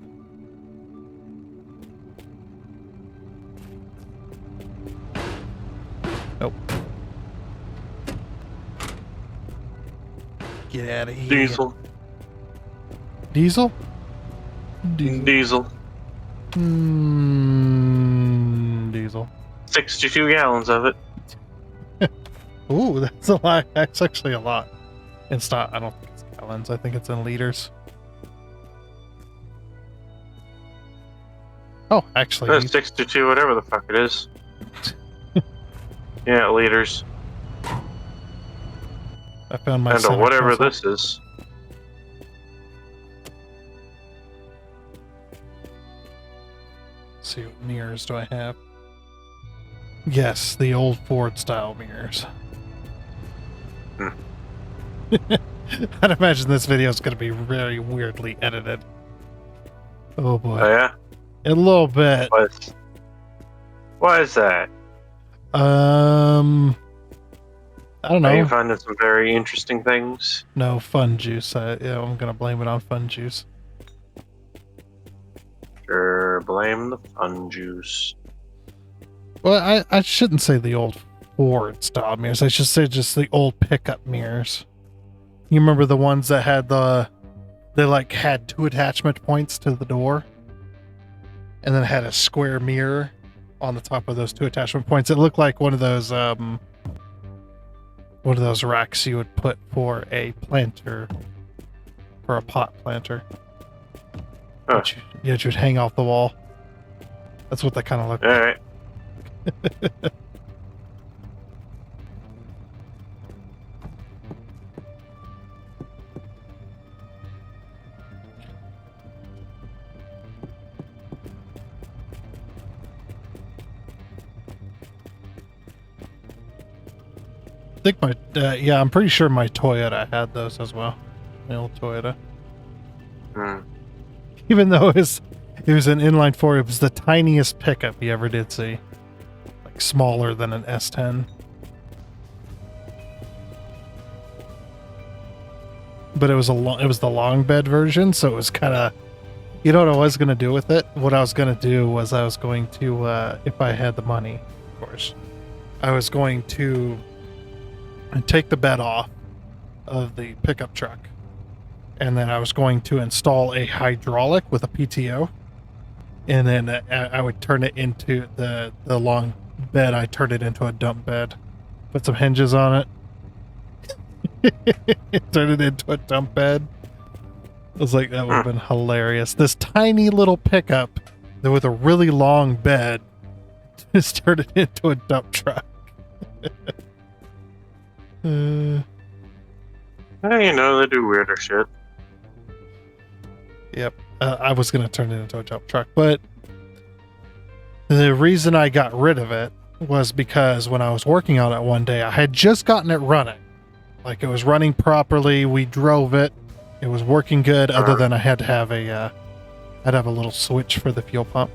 Nope. Get out of here. Diesel. Diesel? Diesel. Diesel. 62 gallons of it. Ooh, that's a lot. That's actually a lot. It's not, I don't think it's gallons. I think it's in liters. Oh, actually. That's 62, whatever the fuck it is. Yeah, liters. I found my And center whatever console. this is. Let's see, what mirrors do I have? Yes, the old Ford style mirrors. I'd imagine this video is going to be very weirdly edited. Oh boy. Oh yeah? A little bit. Why is that? I don't Are you know. finding some very interesting things? No, fun juice. Yeah, I'm going to blame it on fun juice. Sure, blame the fun juice. Well, I shouldn't say the old Ford style mirrors. I should say just the old pickup mirrors. You remember the ones that had they like had 2 attachment points to the door, and then had a square mirror on the top of those 2 attachment points. It looked like one of those racks you would put for a planter, for a pot planter. Huh. That you'd hang off the wall. That's what they kind of look All like. right. I think my yeah, I'm pretty sure my Toyota had those as well. My old Toyota. Even though it was an inline 4, it was the tiniest pickup you ever did see. Like smaller than an S10. But it was the long bed version, so it was kind of, you know what I was going to do with it? What I was going to do was I was going to, if I had the money, of course, I was going to take the bed off of the pickup truck. And then I was going to install a hydraulic with a PTO. And then I would turn it into the long bed. I turned it into a dump bed. Put some hinges on it. Turn it into a dump bed. I was like, that would have been hilarious. This tiny little pickup with a really long bed just turned it into a dump truck. Well, you know, they do weirder shit. Yep. I was going to turn it into a dump truck, but the reason I got rid of it was because when I was working on it one day, I had just gotten it running. Like, it was running properly. We drove it. It was working good, other than I had to have a little switch for the fuel pump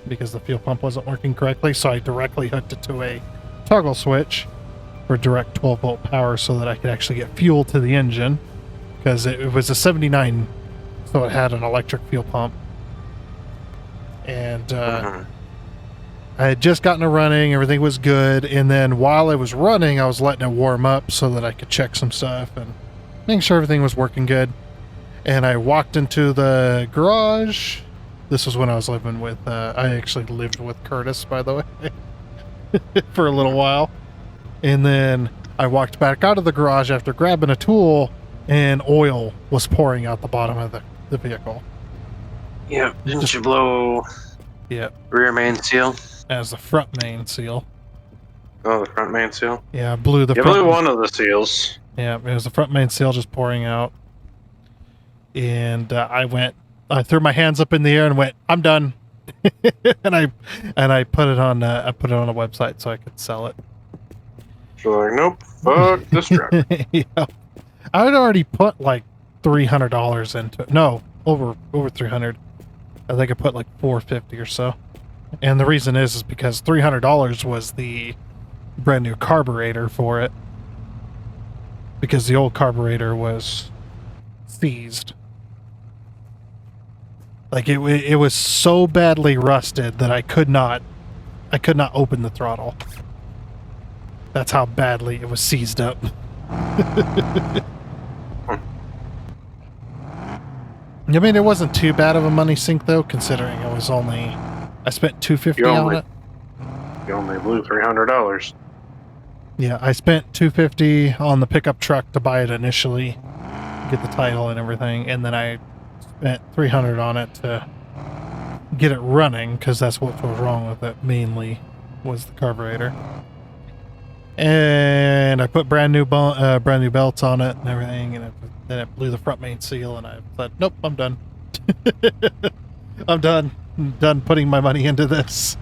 because the fuel pump wasn't working correctly. So I directly hooked it to a toggle switch for direct 12-volt power so that I could actually get fuel to the engine, because it was a 79, so it had an electric fuel pump. And I had just gotten it running, everything was good, and then while it was running, I was letting it warm up so that I could check some stuff and make sure everything was working good. And I walked into the garage. This was when I was living with, I actually lived with Curtis, by the way, for a little while. And then I walked back out of the garage after grabbing a tool, and oil was pouring out the bottom of the vehicle. Yep. Didn't you blow rear main seal? As the front main seal. Oh, the front main seal? Yeah, blew the you front. blew one of the seals. Yeah, it was the front main seal just pouring out. And I threw my hands up in the air and went, I'm done. and I put it on a website so I could sell it. So like, nope, fuck this truck. Yeah. I had already put like $300 into it. No, over 300. I think I put like $450 or so. And the reason is because $300 was the brand new carburetor for it, because the old carburetor was seized. Like it was so badly rusted that I could not open the throttle. That's how badly it was seized up. I mean, it wasn't too bad of a money sink though, considering I spent $250 on it. You only blew $300. Yeah, I spent $250 on the pickup truck to buy it initially, get the title and everything, and then I spent $300 on it to get it running, because that's what was wrong with it mainly, was the carburetor. And I put brand new belts on it and everything, and then it blew the front main seal, and I thought, nope, I'm done. I'm done putting my money into this.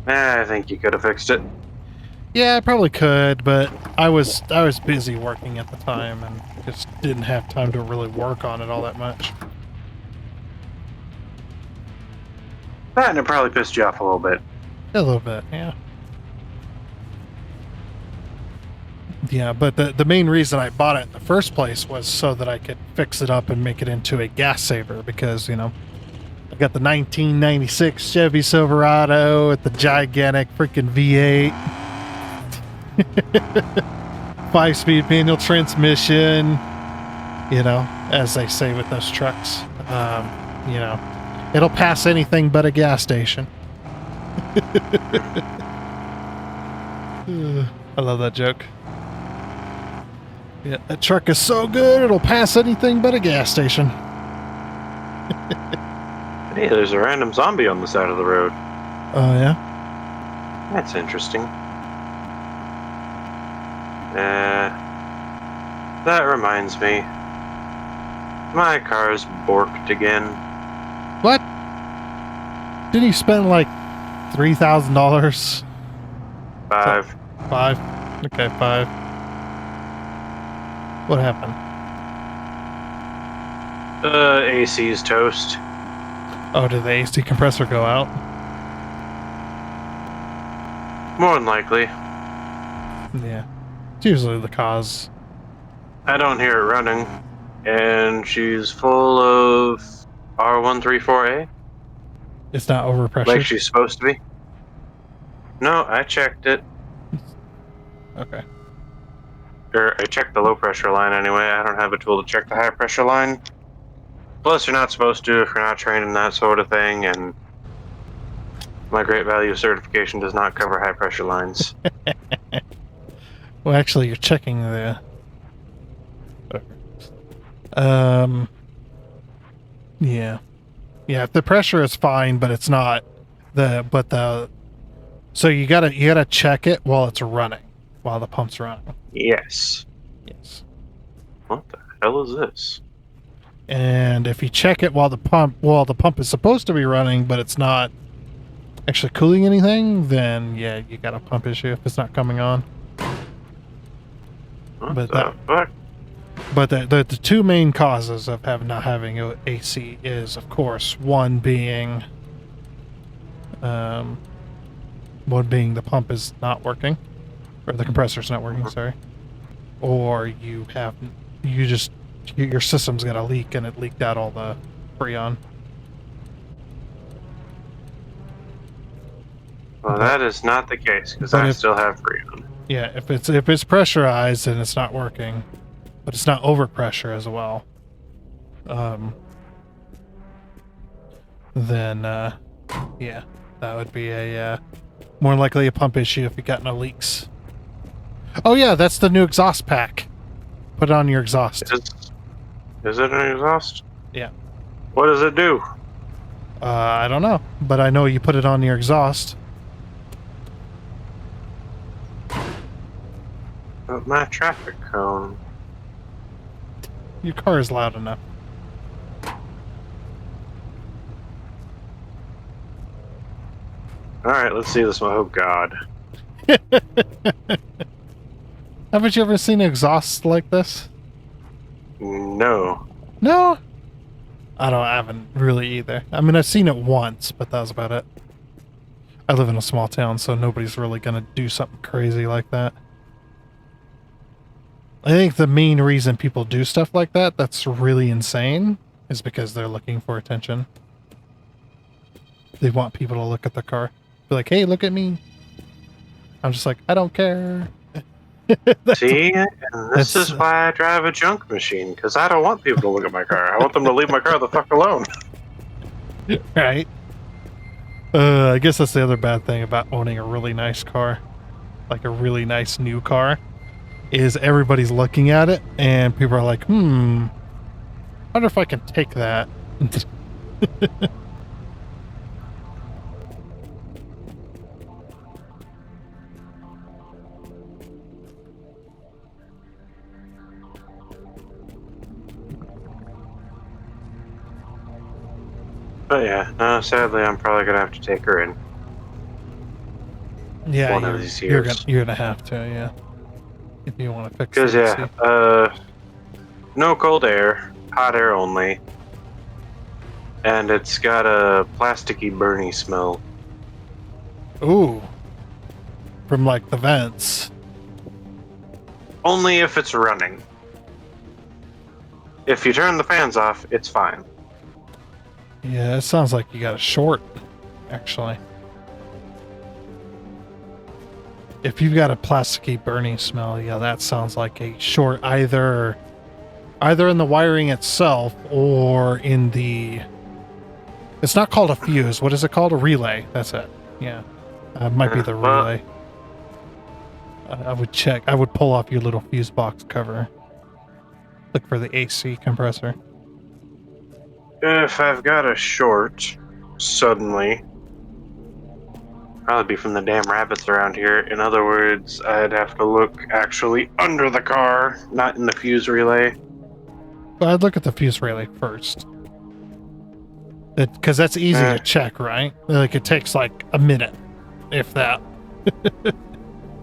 I think you could have fixed it. Yeah, I probably could, but I was busy working at the time and just didn't have time to really work on it all that much. And it probably pissed you off a little bit. A little bit, yeah. Yeah, but the main reason I bought it in the first place was so that I could fix it up and make it into a gas saver because, you know, I got the 1996 Chevy Silverado with the gigantic freaking V8, 5-speed manual transmission, you know, as they say with those trucks. You know, it'll pass anything but a gas station. I love that joke. Yeah, that truck is so good, it'll pass anything but a gas station. Hey, there's a random zombie on the side of the road. Oh, yeah? That's interesting. That reminds me. My car's borked again. What? Didn't you spend like $3,000? 5. 5? Okay, 5. What happened? AC's toast. Oh, did the AC compressor go out? More than likely. Yeah. It's usually the cause. I don't hear it running. And she's full of R134A. It's not overpressured? Like she's supposed to be. No, I checked it. Okay. Or I checked the low pressure line anyway. I don't have a tool to check the high pressure line. Plus, you're not supposed to if you're not trained in that sort of thing, and my great value certification does not cover high pressure lines. Well, actually, you're checking the... Yeah. Yeah, if the pressure is fine, but it's not so you gotta check it while it's running, while the pump's running. Yes. Yes. What the hell is this? And if you check it while the pump is supposed to be running, but it's not actually cooling anything, then yeah, you got a pump issue if it's not coming on. What the fuck? But the two main causes of not having AC is, of course, one being the pump is not working, or the compressor's not working. Sorry, or your system's got a leak and it leaked out all the Freon. Well, that is not the case because I still have Freon. Yeah, if it's pressurized and it's not working, but it's not overpressure as well, then yeah, that would be a more likely a pump issue if you got no leaks. Oh yeah, that's the new exhaust pack. Put it on your exhaust. Is it an exhaust? Yeah. What does it do? I don't know, but I know you put it on your exhaust. But my traffic cone. Your car is loud enough. Alright, let's see this one. Oh god. Haven't you ever seen exhausts like this? No. No? I haven't really either. I mean, I've seen it once, but that was about it. I live in a small town, so nobody's really gonna do something crazy like that. I think the main reason people do stuff like that that's really insane is because they're looking for attention. They want people to look at the car. Be like, hey, look at me. I'm just like, I don't care. See? And this is why I drive a junk machine, because I don't want people to look at my car. I want them to leave my car the fuck alone. Right? I guess that's the other bad thing about owning a really nice car. Like a really nice new car. Is everybody's looking at it, and people are like, I wonder if I can take that. But yeah, no, sadly, I'm probably gonna have to take her in. Yeah, one of these years. You're gonna have to, yeah. If you want to fix it. Because yeah, no cold air, hot air only, and it's got a plasticky, burny smell. Ooh, from like the vents. Only if it's running. If you turn the fans off, it's fine. Yeah, it sounds like you got a short, actually. If you've got a plasticky burning smell, yeah, that sounds like a short either in the wiring itself or in the... It's not called a fuse. What is it called? A relay. That's it. Yeah. Might be the relay. I would check. I would pull off your little fuse box cover. Look for the AC compressor. If I've got a short, suddenly, probably be from the damn rabbits around here. In other words, I'd have to look actually under the car, not in the fuse relay. Well, I'd look at the fuse relay first. Because that's easy to check, right? Like, it takes like a minute, if that,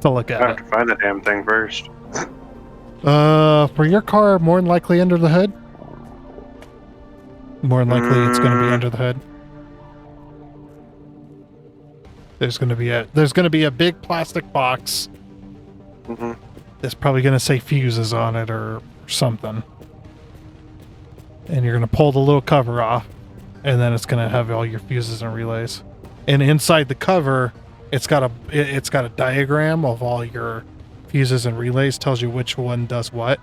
to look at I have to find the damn thing first. For your car, more than likely under the hood? More than likely it's going to be under the hood. There's going to be a big plastic box. Mm-hmm. That's probably going to say fuses on it or something. And you're going to pull the little cover off, and then it's going to have all your fuses and relays. And inside the cover, it's got a diagram of all your fuses and relays, tells you which one does what.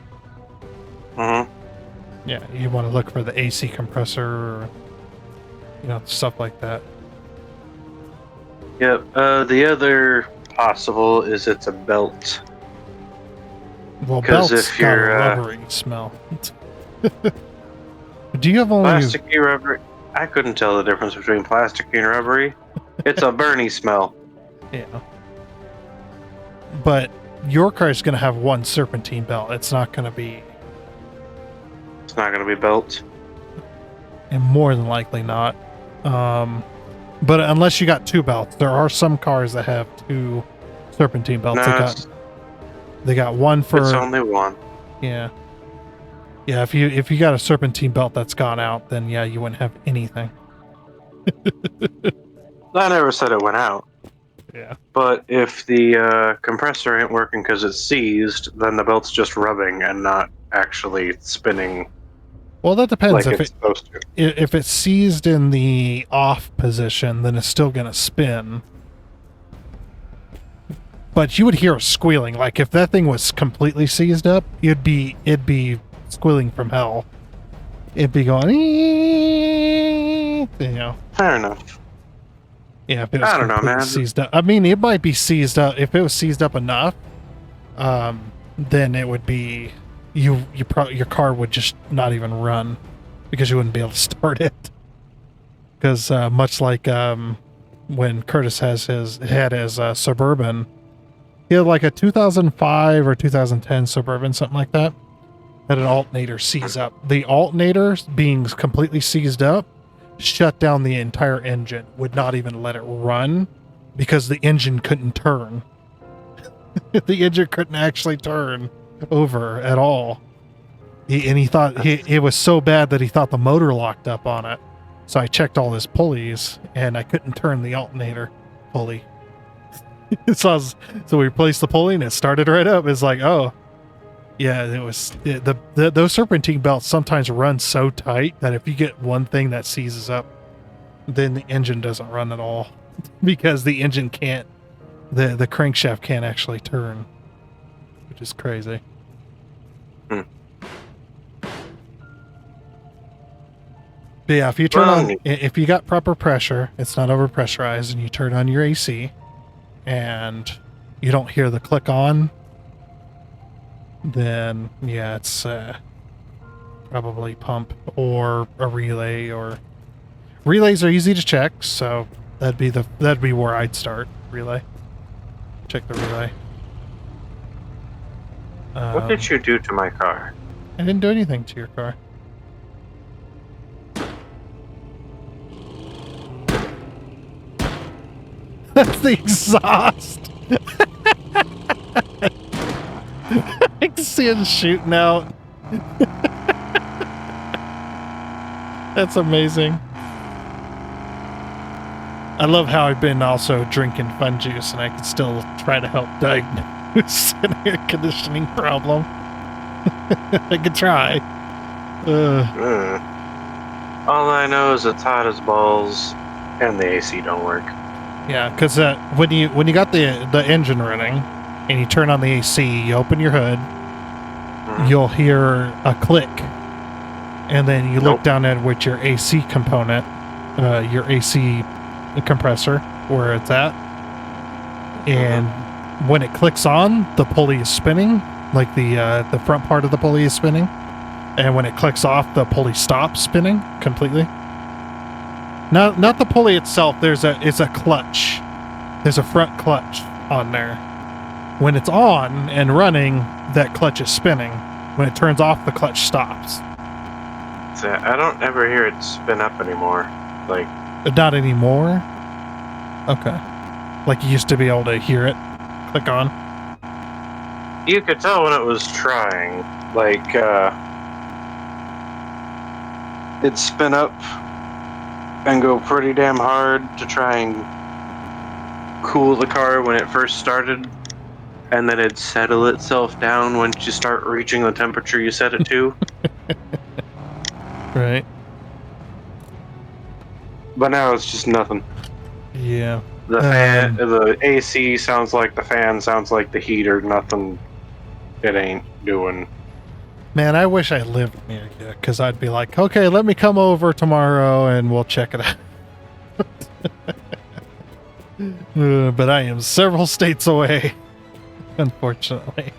Mm-hmm. Yeah, you want to look for the AC compressor or, stuff like that. Yep. The other possible is it's a belt. Well, belt's got a rubbery smell. Do you have only... Plasticky, rubbery? I couldn't tell the difference between plasticky and rubbery. It's a burny smell. Yeah. But your car is going to have one serpentine belt. It's not going to be... It's not going to be belt. And more than likely not. But unless you got two belts, there are some cars that have two serpentine belts. No, they got one for... It's only one. Yeah. Yeah, if you got a serpentine belt that's gone out, then yeah, you wouldn't have anything. I never said it went out. Yeah. But if the compressor ain't working because it's seized, then the belt's just rubbing and not actually spinning. Well, that depends. Like it's supposed to. If it's seized in the off position, then it's still going to spin. But you would hear a squealing. Like if that thing was completely seized up, it'd be squealing from hell. It'd be going, Fair enough. Yeah, if it was I don't know, man. Seized up. I mean, it might be seized up. If it was seized up enough, then it would be your car would just not even run because you wouldn't be able to start it. Because much like when Curtis had his Suburban, he had like a 2005 or 2010 Suburban, something like that. Had an alternator seize up. The alternator being completely seized up shut down the entire engine, would not even let it run because the engine couldn't turn. The engine couldn't actually turn over at all. He thought it was so bad that he thought the motor locked up on it. So I checked all his pulleys and I couldn't turn the alternator pulley. So we replaced the pulley and it started right up. It's like, oh, yeah, those serpentine belts sometimes run so tight that if you get one thing that seizes up, then the engine doesn't run at all because the engine can't, the crankshaft can't actually turn, which is crazy. But yeah, if you turn on, if you got proper pressure, it's not overpressurized, and you turn on your AC, and you don't hear the click on, then yeah, it's probably pump or a relay. Or relays are easy to check, so that'd be where I'd start. Relay, check the relay. What did you do to my car? I didn't do anything to your car. That's the exhaust. I can see it shooting out. That's amazing. I love how I've been also drinking fun juice and I can still try to help It's an air conditioning problem. I could try. All I know is it's hot as balls, and the AC don't work. Yeah, because when you got the engine running, and you turn on the AC, you open your hood, you'll hear a click, and then you look down at which your AC component, your AC compressor, where it's at, and when it clicks on, the pulley is spinning, like the front part of the pulley is spinning, and when it clicks off, the pulley stops spinning completely. Not the pulley itself. It's a clutch. There's a front clutch on there. When it's on and running, that clutch is spinning. When it turns off, the clutch stops. So I don't ever hear it spin up anymore. Like, not anymore. Okay. Like you used to be able to hear it click on. You could tell when it was trying. Like, it'd spin up and go pretty damn hard to try and cool the car when it first started, and then it'd settle itself down once you start reaching the temperature you set it to. Right. But now it's just nothing. Yeah. The fan, the AC sounds like the fan, sounds like the heater. Nothing. It ain't doing. Man, I wish I lived near you, because I'd be like, okay, let me come over tomorrow and we'll check it out. But I am several states away, unfortunately.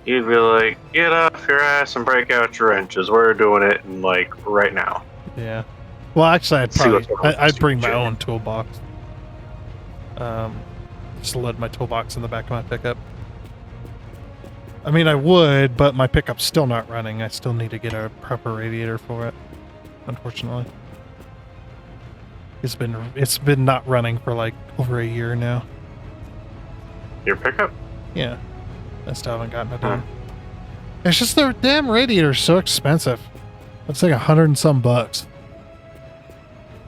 You'd be like, get off your ass and break out your wrenches. We're doing it, and like right now. Yeah. Well, actually, I'd bring my own toolbox. Just load my toolbox in the back of my pickup. I mean, I would, but my pickup's still not running. I still need to get a proper radiator for it, unfortunately. It's been not running for like over a year now. Your pickup? Yeah. I still haven't gotten it done. It's just the damn radiator's so expensive. It's like $100 and some bucks.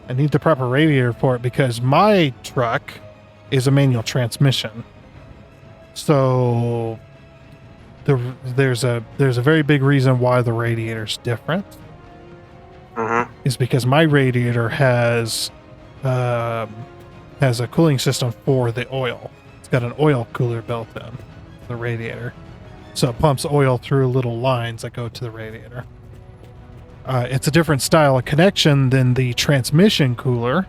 I need the proper radiator for it because my truck is a manual transmission. So there's a very big reason why the radiator's different. Is because my radiator has a cooling system for the oil. It's got an oil cooler built in the radiator, so it pumps oil through little lines that go to the radiator. It's a different style of connection than the transmission cooler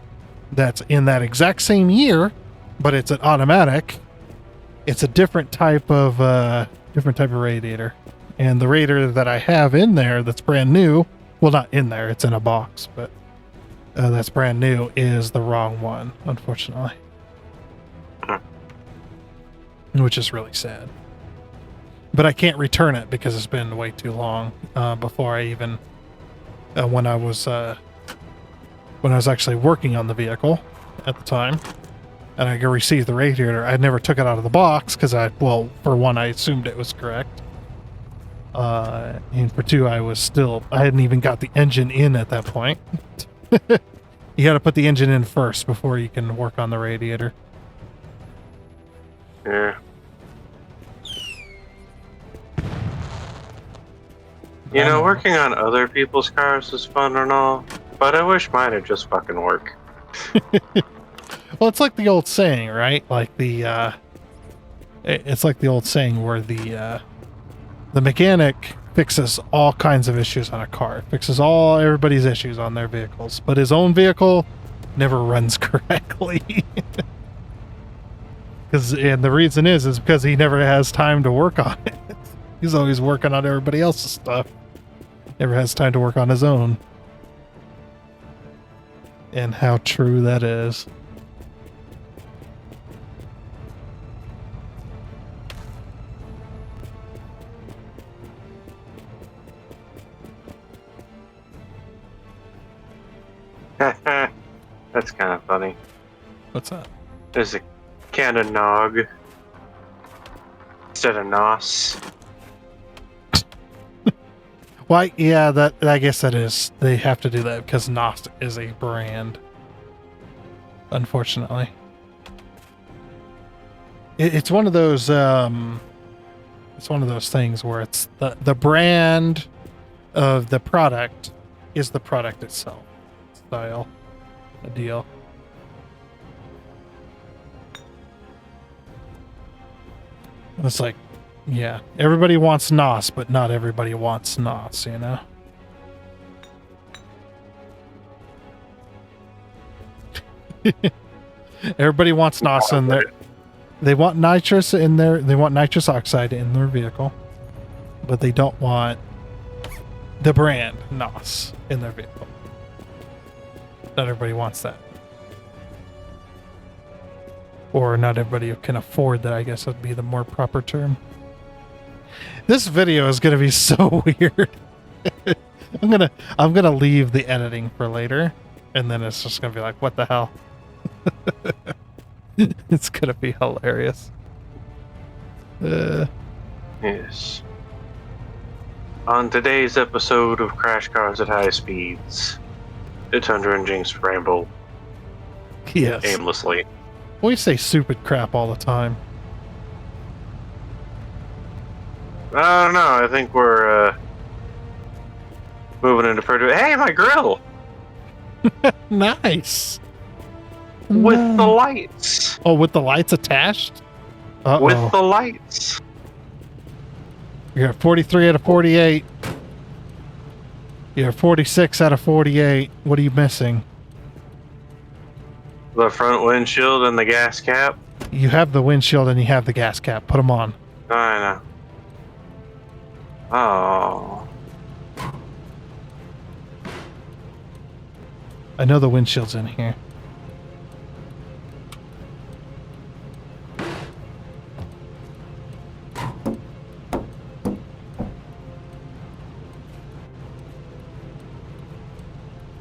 that's in that exact same year, but it's an automatic. It's a different type of radiator, and the radiator that I have in there that's brand new, well, not in there, it's in a box, but that's brand new, is the wrong one, unfortunately. Which is really sad. But I can't return it because it's been way too long before I even when I was actually working on the vehicle at the time, and I received the radiator. I never took it out of the box because for one, I assumed it was correct, and for two, I hadn't even got the engine in at that point. You got to put the engine in first before you can work on the radiator. Yeah. You know, working on other people's cars is fun and all, but I wish mine would just fucking work. Well, it's like the old saying, right? Like it's like the old saying where the mechanic fixes all kinds of issues on a car, fixes everybody's issues on their vehicles, but his own vehicle never runs correctly. And the reason is because he never has time to work on it. He's always working on everybody else's stuff. Never has time to work on his own. And how true that is. That's kind of funny. What's that? There's a can of nog instead of nos. Well, yeah, I guess that is. They have to do that because Nos is a brand. Unfortunately. It's one of those. It's one of those things where it's the brand of the product is the product itself. Style, a deal. It's like, yeah, everybody wants NOS, but not everybody wants NOS, you know? Everybody wants NOS in their... They want nitrous in their... They want nitrous oxide in their vehicle, but they don't want the brand NOS in their vehicle. Not everybody wants that. Or not everybody can afford that, I guess would be the more proper term. This video is gonna be so weird. I'm gonna leave the editing for later, and then it's just gonna be like, what the hell? It's gonna be hilarious. Yes. On today's episode of Crash Cars at High Speeds, it's Hunter and Jinx ramble Yes. aimlessly. We say stupid crap all the time. I don't know. I think we're moving into pretty. Hey, my grill Nice. with the lights. Oh, with the lights attached? Uh-oh. With the lights. You're at 43 out of 48. You're 46 out of 48. What are you missing? The front windshield and the gas cap. You have the windshield and you have the gas cap. Put them on. I know. Oh. I know the windshield's in here.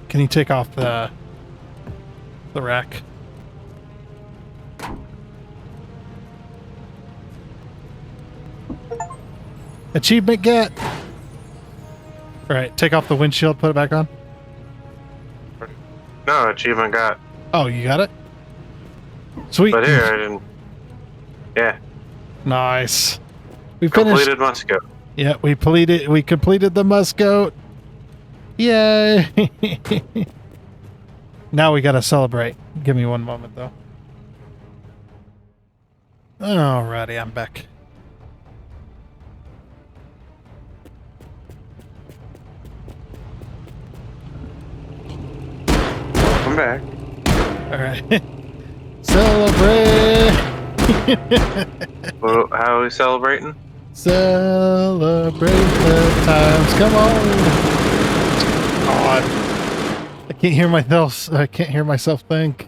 Can you take off the rack? Achievement get. All right, take off the windshield, put it back on. No, achievement got. Oh, you got it? Sweet. But here, I didn't. Yeah. Nice. We finished. Completed Musco. Yeah, we completed the Muscoat. Yay! Now we gotta celebrate. Give me one moment though. Alrighty, I'm back. I'm back. Alright. Celebrate! Well, how are we celebrating? Celebrate the times. Come on! I can't hear myself. I can't hear myself think.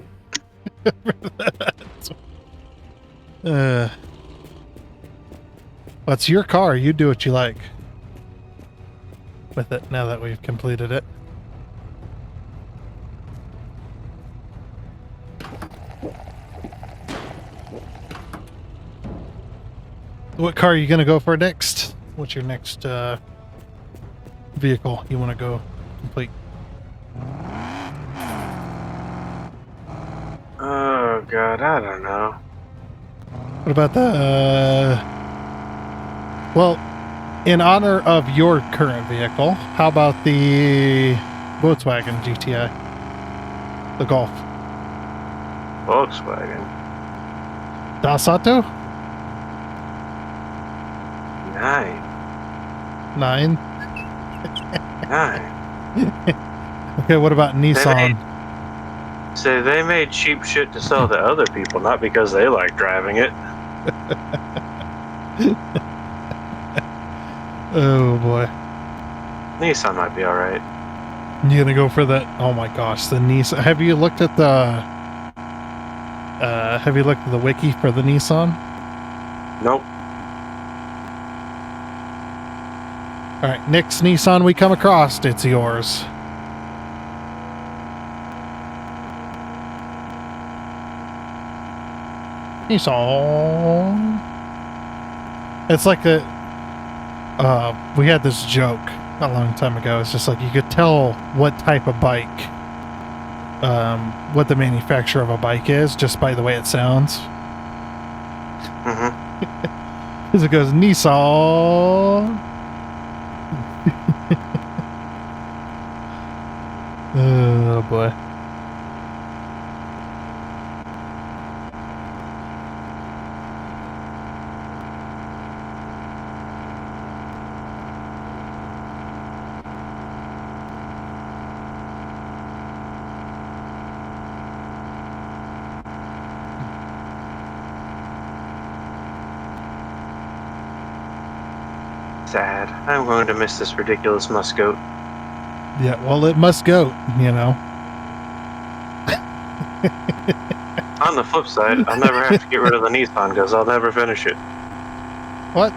What's your car? You do what you like with it. Now that we've completed it. What car are you gonna go for next? What's your next vehicle you want to go complete? Oh god, I don't know. What about the well, in honor of your current vehicle, how about the Volkswagen GTI? The Golf. Volkswagen. Das Auto? 9. 9. 9. Okay, what about Nissan? So they made cheap shit to sell to other people, not because they like driving it. Oh boy. Nissan might be alright. You gonna go for the, oh my gosh, the Nissan. Have you looked at the wiki for the Nissan? Nope. Alright, next Nissan we come across, it's yours. Nissan. It's like a, we had this joke a long time ago. It's just like you could tell what type of bike, what the manufacturer of a bike is just by the way it sounds. As it goes, Nissan. Oh boy. Sad. I'm going to miss this ridiculous muscoat. Yeah, well, it must go, you know. On the flip side, I'll never have to get rid of the Nissan because I'll never finish it. What?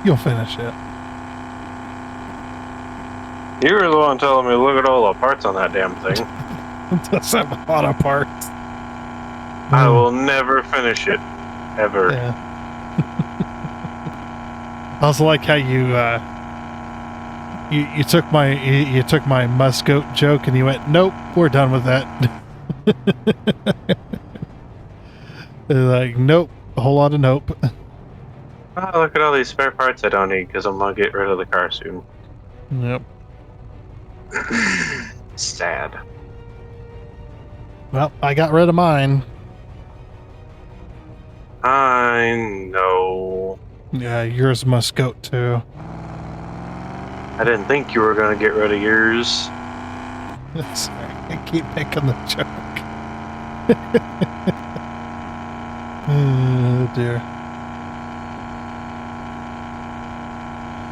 You'll finish it. You were the one telling me, look at all the parts on that damn thing. It does have a lot of parts. I will never finish it. Ever. Yeah. I also like how you took my muscoat joke and you went, nope, we're done with that. Like, nope, a whole lot of nope. Oh, look at all these spare parts I don't need because I'm gonna get rid of the car soon. Yep. Sad. Well, I got rid of mine. I know. Yeah, yours must go too. I didn't think you were gonna get rid of yours. Sorry, I keep making the joke. Oh dear.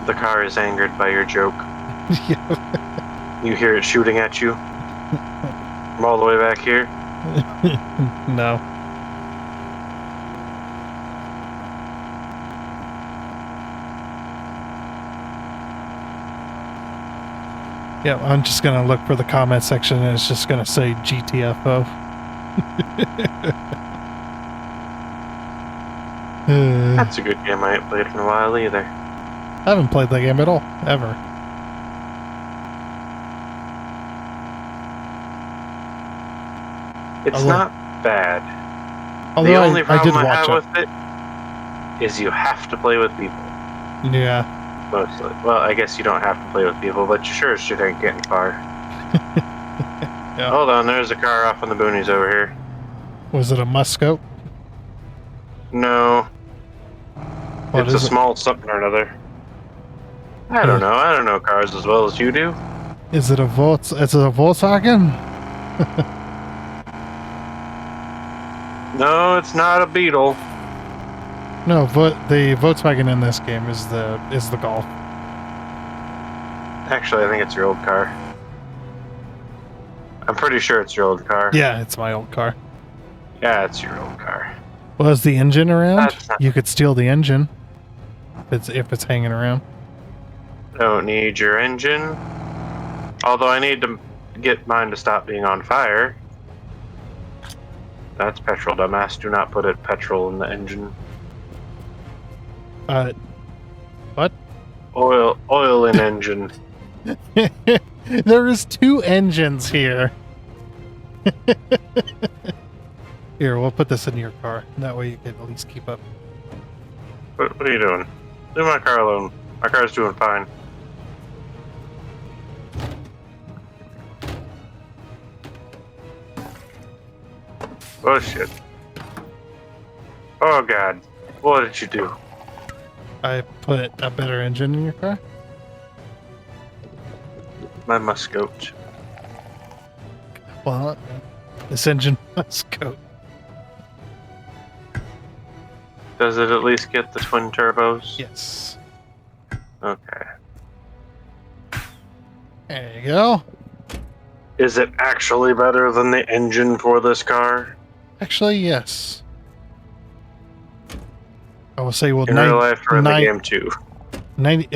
The car is angered by your joke. Yeah. You hear it shooting at you from all the way back here. No. Yeah, I'm just gonna look for the comment section and it's just gonna say GTFO. That's a good game. I ain't played in a while either. I haven't played that game at all, ever. It's not bad. Although The only I did problem I watch have it. with it is you have to play with people. Yeah. Mostly. Well, I guess you don't have to play with people, but you sure as shit ain't getting far. Yeah. Hold on, there's a car off in the boonies over here. Was it a muscoat? No. What It's a is it? small something or another. I don't know. I don't know cars as well as you do. Is it a Volkswagen? No, it's not a Beetle. No, the Volkswagen in this game is the Golf. Actually, I think it's your old car. I'm pretty sure it's your old car. Yeah, it's my old car. Yeah, it's your old car. Well, is the engine around? That's not- You could steal the engine if it's hanging around. Don't need your engine. Although I need to get mine to stop being on fire. That's petrol, dumbass. Do not put petrol in the engine. What? Oil in engine. There is 2 engines here. Here, we'll put this in your car. That way you can at least keep up. What are you doing? Leave my car alone. My car's doing fine. Oh shit. Oh god. What did you do? I put a better engine in your car? My muscoat. Well, this engine must go. Does it at least get the twin turbos? Yes. Okay. There you go. Is it actually better than the engine for this car? Actually, yes. I will say, well, In real life or in the game too? 90,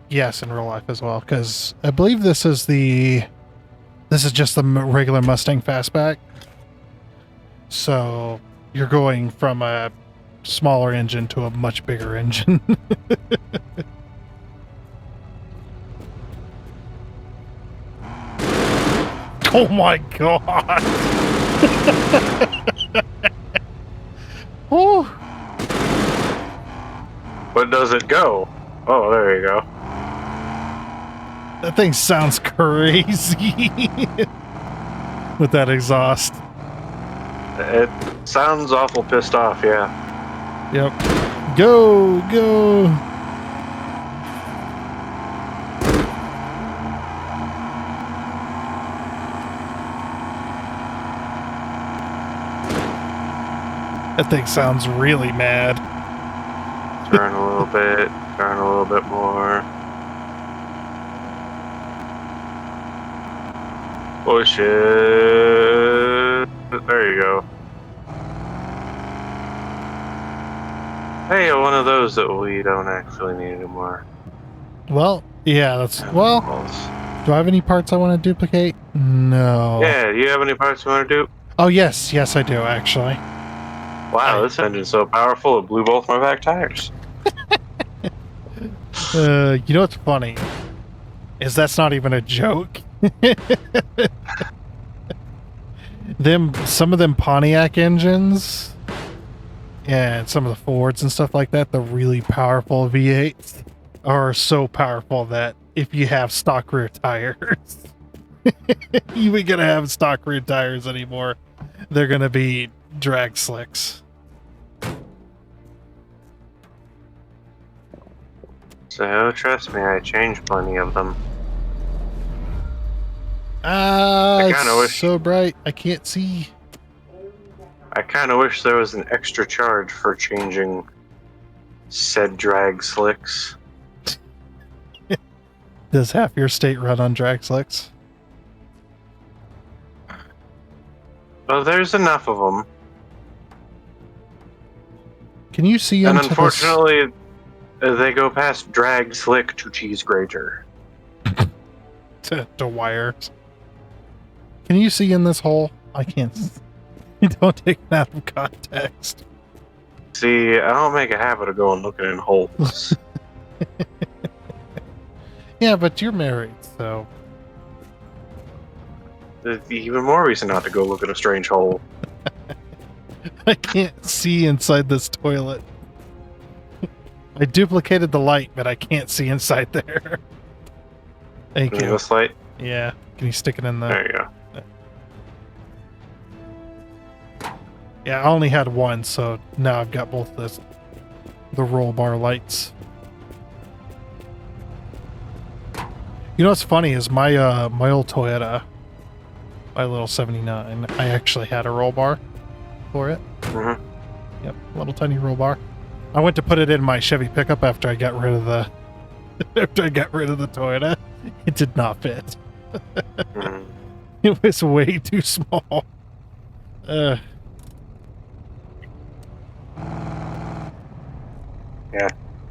yes, in real life as well, because I believe this is just the regular Mustang Fastback. So you're going from a smaller engine to a much bigger engine. Oh my god! But does it go? Oh, there you go. That thing sounds crazy with that exhaust. It sounds awful pissed off, yeah. Yep. Go, go. That thing sounds really mad. Turn a little bit, turn a little bit more. Push it. There you go. Hey, one of those that we don't actually need anymore. Well, yeah, that's... Well, do I have any parts I want to duplicate? No. Yeah, do you have any parts you want to do? Oh, yes. Yes, I do, actually. Wow, this engine's so powerful it blew both my back tires. You know what's funny? Is that's not even a joke. Some of them Pontiac engines and some of the Fords and stuff like that, the really powerful V8s are so powerful that if you have stock rear tires, you ain't gonna have stock rear tires anymore. They're gonna be drag slicks. So, trust me, I changed plenty of them. It's so bright, I can't see. I kind of wish there was an extra charge for changing said drag slicks. Does half your state run on drag slicks? Well, there's enough of them. Can you see And into unfortunately, they go past drag slick to cheese grater. to wires? Can you see in this hole? I can't. Don't take that out of context. See, I don't make a habit of going looking in holes. Yeah, but you're married, so... It's even more reason not to go look in a strange hole. I can't see inside this toilet. I duplicated the light, but I can't see inside there. Thank you. This light? Yeah. Can you stick it in there? There you go. Yeah, I only had one, so now I've got both the roll bar lights. You know what's funny is my old Toyota, my little 79, I actually had a roll bar for it. Mm-hmm. Yep, little tiny roll bar. I went to put it in my Chevy pickup after I got rid of the Toyota. It did not fit. Mm-hmm. It was way too small. Yeah.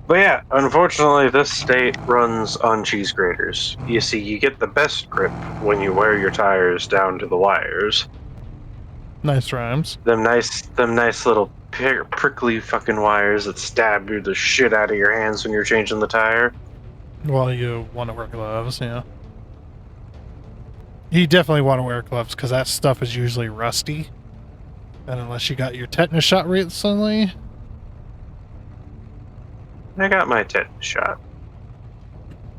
But yeah, unfortunately, this state runs on cheese graters. You see, you get the best grip when you wear your tires down to the wires. Nice rhymes. Them nice little prickly fucking wires that stab the shit out of your hands when you're changing the tire. Well, you want to wear gloves, yeah. You definitely want to wear gloves because that stuff is usually rusty. And unless you got your tetanus shot recently... I got my tetanus shot.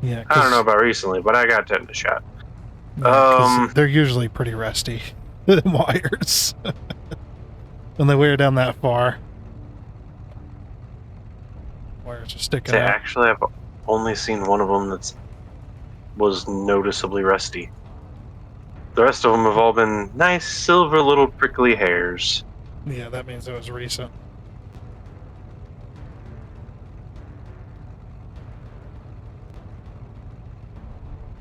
Yeah, I don't know about recently, but I got tetanus shot. Yeah, they're usually pretty rusty. The wires. When they wear down that far. Wires are sticking out. Actually, I've only seen one of them was noticeably rusty. The rest of them have all been nice silver little prickly hairs. Yeah, that means it was recent.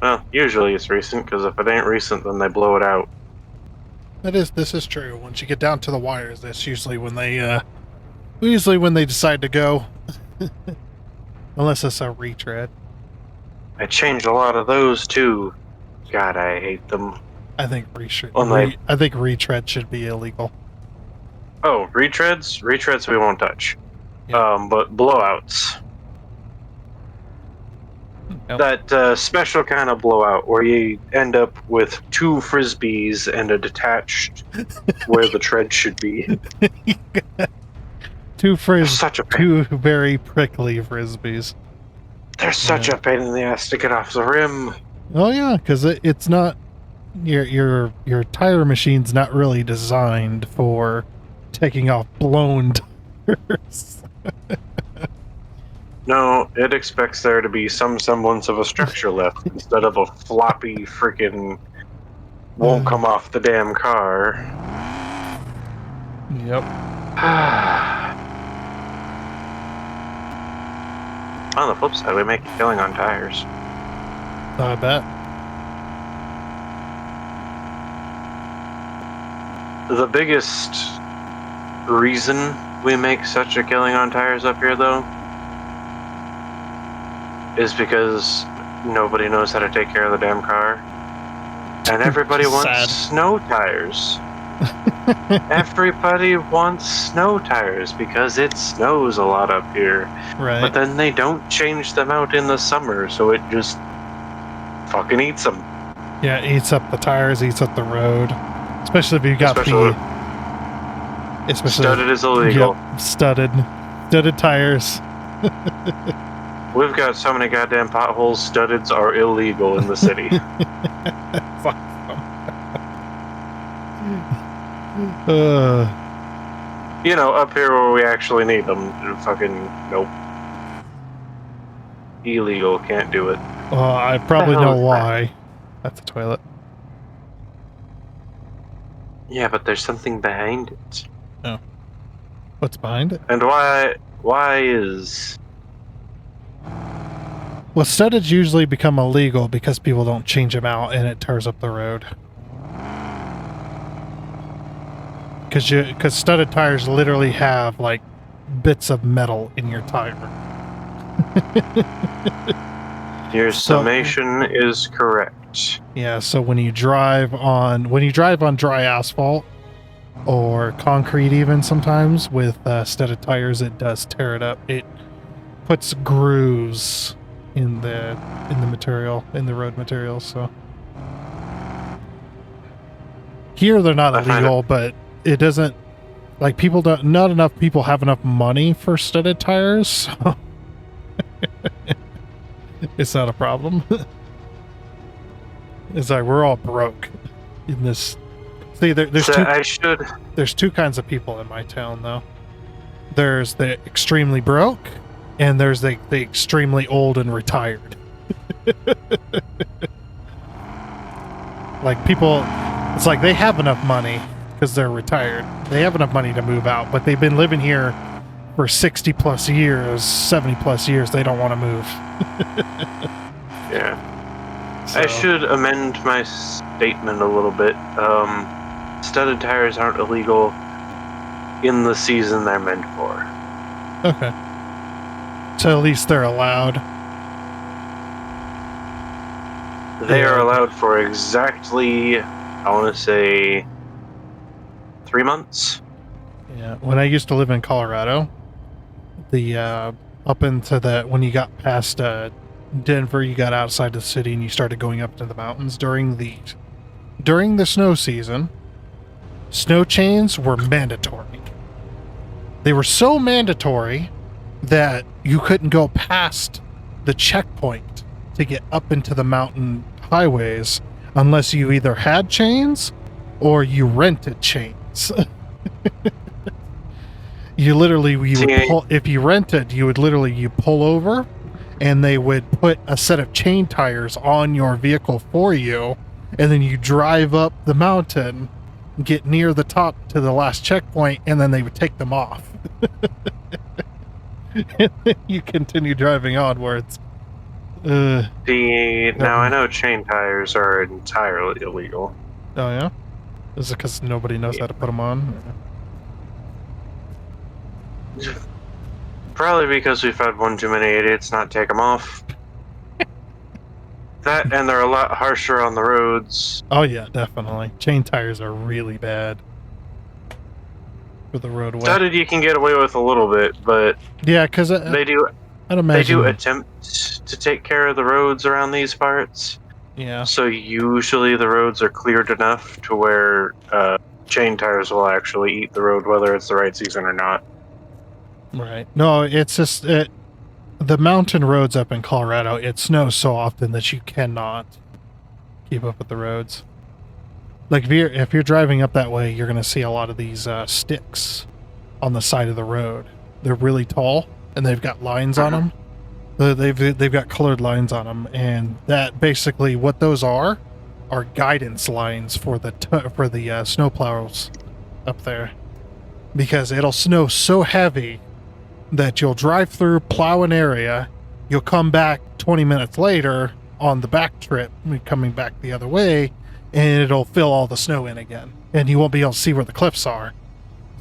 Well, usually it's recent, because if it ain't recent, then they blow it out. This is true. Once you get down to the wires, that's usually when they decide to go. Unless it's a retread. I changed a lot of those too. God, I hate them. I think retread should be illegal. Oh, retreads? Retreads we won't touch. Yeah. But blowouts. Nope. That special kind of blowout where you end up with two frisbees and a detached where the tread should be. Such a pain. two very prickly frisbees. They're such a pain in the ass to get off the rim. Oh yeah, because it's not your tire machine's not really designed for taking off blown tires. No, it expects there to be some semblance of a structure left instead of a floppy freaking won't come off the damn car. Yep. On the flip side, we make a killing on tires. I bet. The biggest reason we make such a killing on tires up here, though, is because nobody knows how to take care of the damn car. And everybody wants snow tires. Everybody wants snow tires because it snows a lot up here. Right. But then they don't change them out in the summer, so it just fucking eats them. Yeah, it eats up the tires, eats up the road. Especially if you got especially studded is illegal. Yep, studded tires. We've got so many goddamn potholes. Studdeds are illegal in the city. Fuck You know, up here where we actually need them, fucking nope. Illegal, can't do it. I probably know why. That's a toilet. Yeah, but there's something behind it. Oh. What's behind it? And why is... Well, studdeds usually become illegal because people don't change them out and it tears up the road. Because studded tires literally have, like, bits of metal in your tire. Your summation is correct. Yeah, so when you drive on dry asphalt or concrete even sometimes with studded tires, it does tear it up. It puts grooves in the material, in the road material, so here they're not illegal, but it doesn't, like, not enough people have enough money for studded tires, so it's not a problem. It's like we're all broke in this. See, there's two kinds of people in my town, though. There's the extremely broke, and there's the extremely old and retired. Like, people, it's like they have enough money because they're retired. They have enough money to move out, but they've been living here for 60 plus years, 70 plus years. They don't want to move. Yeah. So. I should amend my statement a little bit. Studded tires aren't illegal in the season they're meant for. Okay. So at least they're allowed. They are allowed for exactly, I want to say, 3 months. Yeah. When I used to live in Colorado, up into when you got past Denver, you got outside the city and you started going up to the mountains during the snow season. Snow chains were mandatory. They were so mandatory that you couldn't go past the checkpoint to get up into the mountain highways unless you either had chains or you rented chains. If you rented, you would pull over and they would put a set of chain tires on your vehicle for you, and then you drive up the mountain, get near the top to the last checkpoint, and then they would take them off. And then you continue driving onwards. Now I know chain tires are entirely illegal. Oh yeah? Is it because nobody knows how to put them on? Probably because we've had one too many idiots not take them off. That, and they're a lot harsher on the roads. Oh yeah, definitely. Chain tires are really bad for the roadway. Studded you can get away with a little bit, but yeah, because they do attempt to take care of the roads around these parts. Yeah. So usually the roads are cleared enough to where chain tires will actually eat the road, whether it's the right season or not. Right. No, it's just the mountain roads up in Colorado, it snows so often that you cannot keep up with the roads. Like if you're driving up that way, you're going to see a lot of these sticks on the side of the road. They're really tall and they've got lines on them. They've got colored lines on them, and that basically what those are guidance lines for the snowplows up there, because it'll snow so heavy that you'll drive through, plow an area, you'll come back 20 minutes later on the back trip, coming back the other way, and it'll fill all the snow in again, and you won't be able to see where the cliffs are.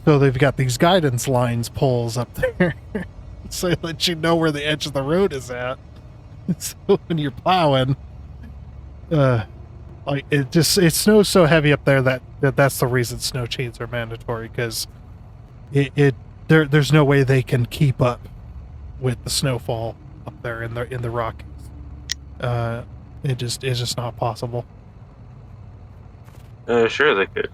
So they've got these guidance lines poles up there so that you know where the edge of the road is at. So when you're plowing, like it snows so heavy up there that's the reason snow chains are mandatory, because there's no way they can keep up with the snowfall up there in the Rockies. It's just not possible. Sure they could.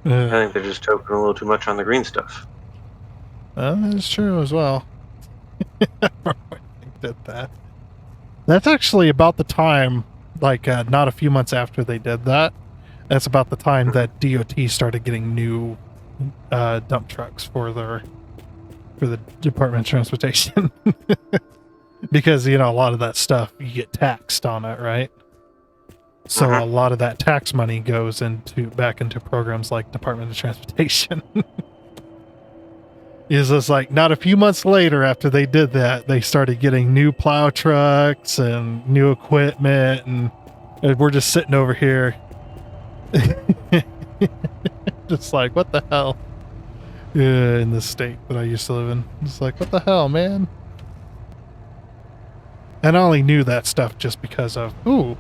I think they're just toking a little too much on the green stuff. That's true as well. I did that. That's actually about the time, like not a few months after they did that. That's about the time that DOT started getting new dump trucks for the Department of Transportation. Because, a lot of that stuff, you get taxed on it, right? So a lot of that tax money goes back into programs like Department of Transportation. It's just like not a few months later after they did that, they started getting new plow trucks and new equipment, and we're just sitting over here just like, what the hell? Yeah, in the state that I used to live in. It's like, what the hell, man? And I only knew that stuff just because of, ooh,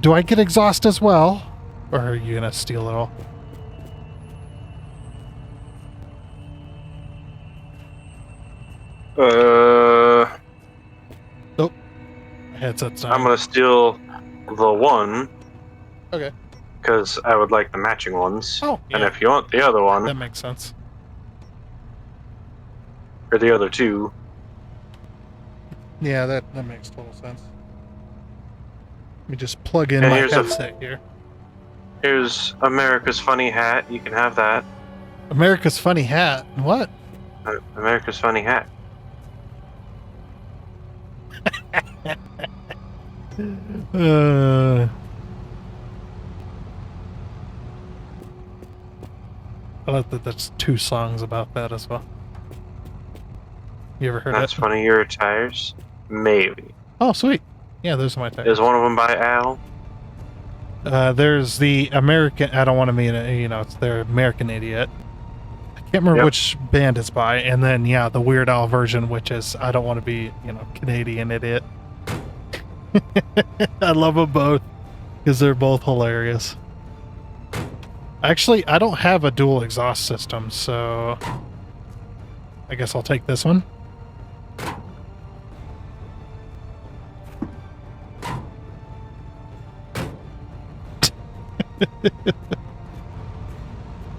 do I get exhaust as well? Or are you going to steal it all? Oh, headset's down. I'm going to steal the one. Okay. Because I would like the matching ones. Oh, yeah. And if you want the other one, that makes sense. Or the other two. Yeah, that makes total sense. Let me just plug in my headset here. Here's America's Funny Hat. You can have that. America's Funny Hat? What? America's Funny Hat. I like that there's 2 songs about that as well. You ever heard That's it? funny, your tires? Maybe. Oh, sweet. Yeah, those are my tires. Is one of them by Al? There's the American... I don't want to mean it, it's their American Idiot. I can't remember which band it's by. And then, yeah, the Weird Al version, which is I Don't Want to Be, Canadian Idiot. I love them both because they're both hilarious. Actually, I don't have a dual exhaust system, so I guess I'll take this one.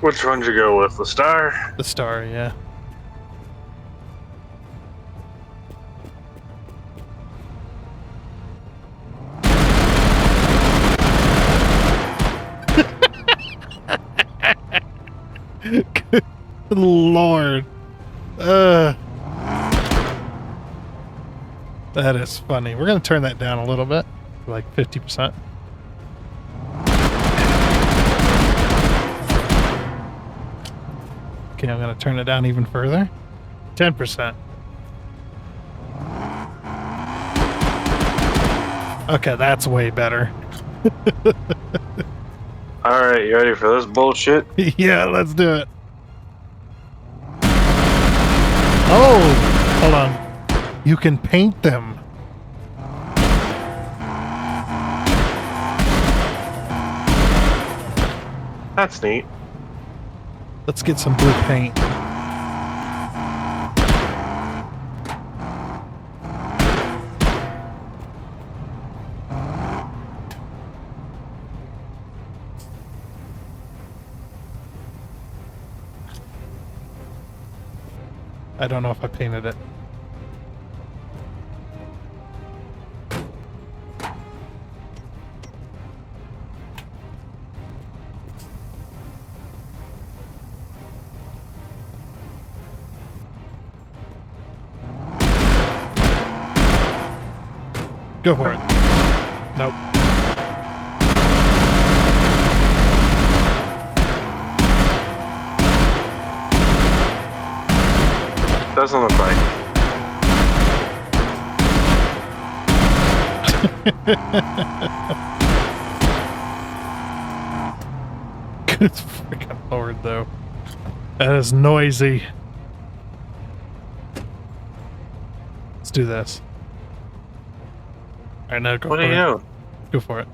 Which one you go with? The Star? The Star, yeah. Good Lord. That is funny. We're going to turn that down a little bit, like 50%. Okay, I'm going to turn it down even further. 10%. Okay, that's way better. Alright, you ready for this bullshit? Yeah, let's do it. Oh, hold on. You can paint them. That's neat. Let's get some blue paint. I don't know if I painted it. Go for it. Nope. Doesn't look like. Good freaking lord, though. That is noisy. Let's do this. Alright, now go What for do you it. know? Go for it.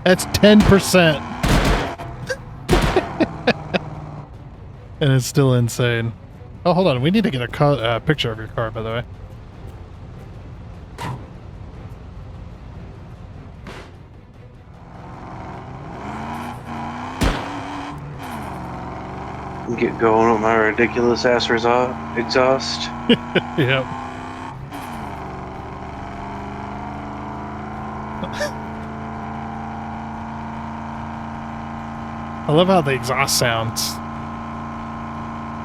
That's 10%. And it's still insane. Oh, hold on. We need to get a picture of your car, by the way. Get going with my ridiculous ass exhaust. Yep. I love how the exhaust sounds.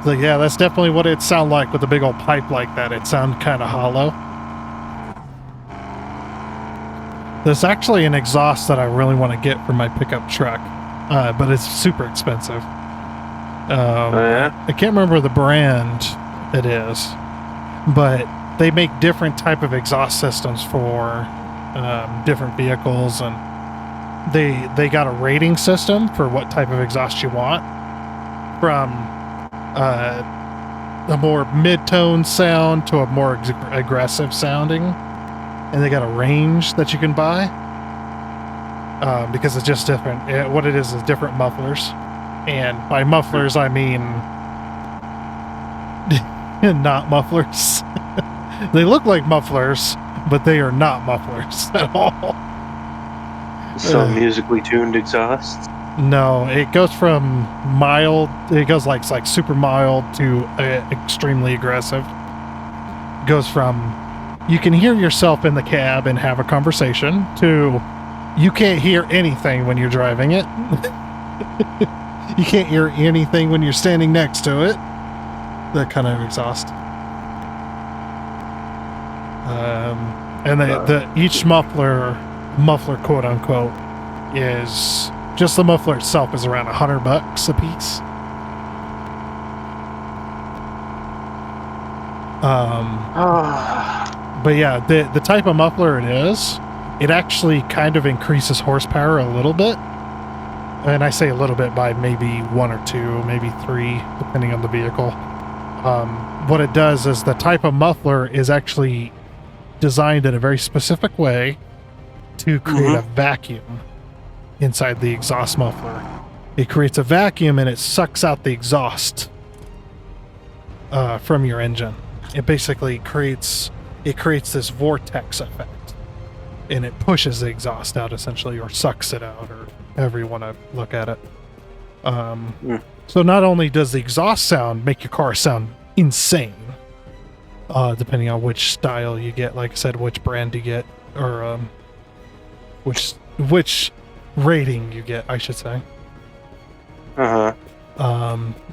Like, yeah, that's definitely what it sound like with a big old pipe like that. It sound kind of hollow. There's actually an exhaust that I really want to get for my pickup truck, but it's super expensive. Oh, yeah? I can't remember the brand it is, but they make different type of exhaust systems for different vehicles, and they got a rating system for what type of exhaust you want, from a more mid-tone sound to a more aggressive sounding, and they got a range that you can buy because it's just different. What it is different mufflers. And by mufflers, I mean not mufflers. They look like mufflers, but they are not mufflers at all. Some musically tuned exhausts. No, it goes from mild, it goes like super mild to extremely aggressive. It goes from you can hear yourself in the cab and have a conversation to you can't hear anything when you're driving it. You can't hear anything when you're standing next to it. That kind of exhaust. And each muffler quote unquote is just the muffler itself is around $100 a piece. But yeah, the type of muffler it is, it actually kind of increases horsepower a little bit. And I say a little bit by maybe 1 or 2, maybe 3, depending on the vehicle. What it does is the type of muffler is actually designed in a very specific way to create a vacuum inside the exhaust muffler. It creates a vacuum and it sucks out the exhaust from your engine. It basically creates this vortex effect, and it pushes the exhaust out essentially, or sucks it out, or however you want to look at it. So not only does the exhaust sound make your car sound insane, depending on which style you get, like I said, which brand you get, or which rating you get, I should say.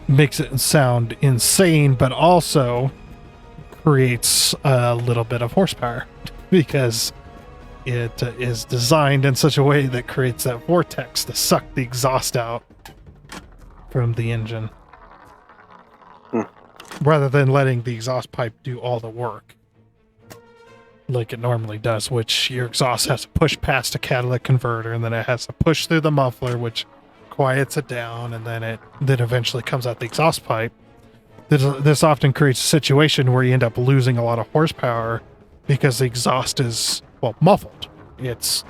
Makes it sound insane, but also creates a little bit of horsepower because it is designed in such a way that creates that vortex to suck the exhaust out from the engine, rather than letting the exhaust pipe do all the work like it normally does, which your exhaust has to push past a catalytic converter, and then it has to push through the muffler, which quiets it down, and then eventually comes out the exhaust pipe. This often creates a situation where you end up losing a lot of horsepower because the exhaust is, well, muffled. It's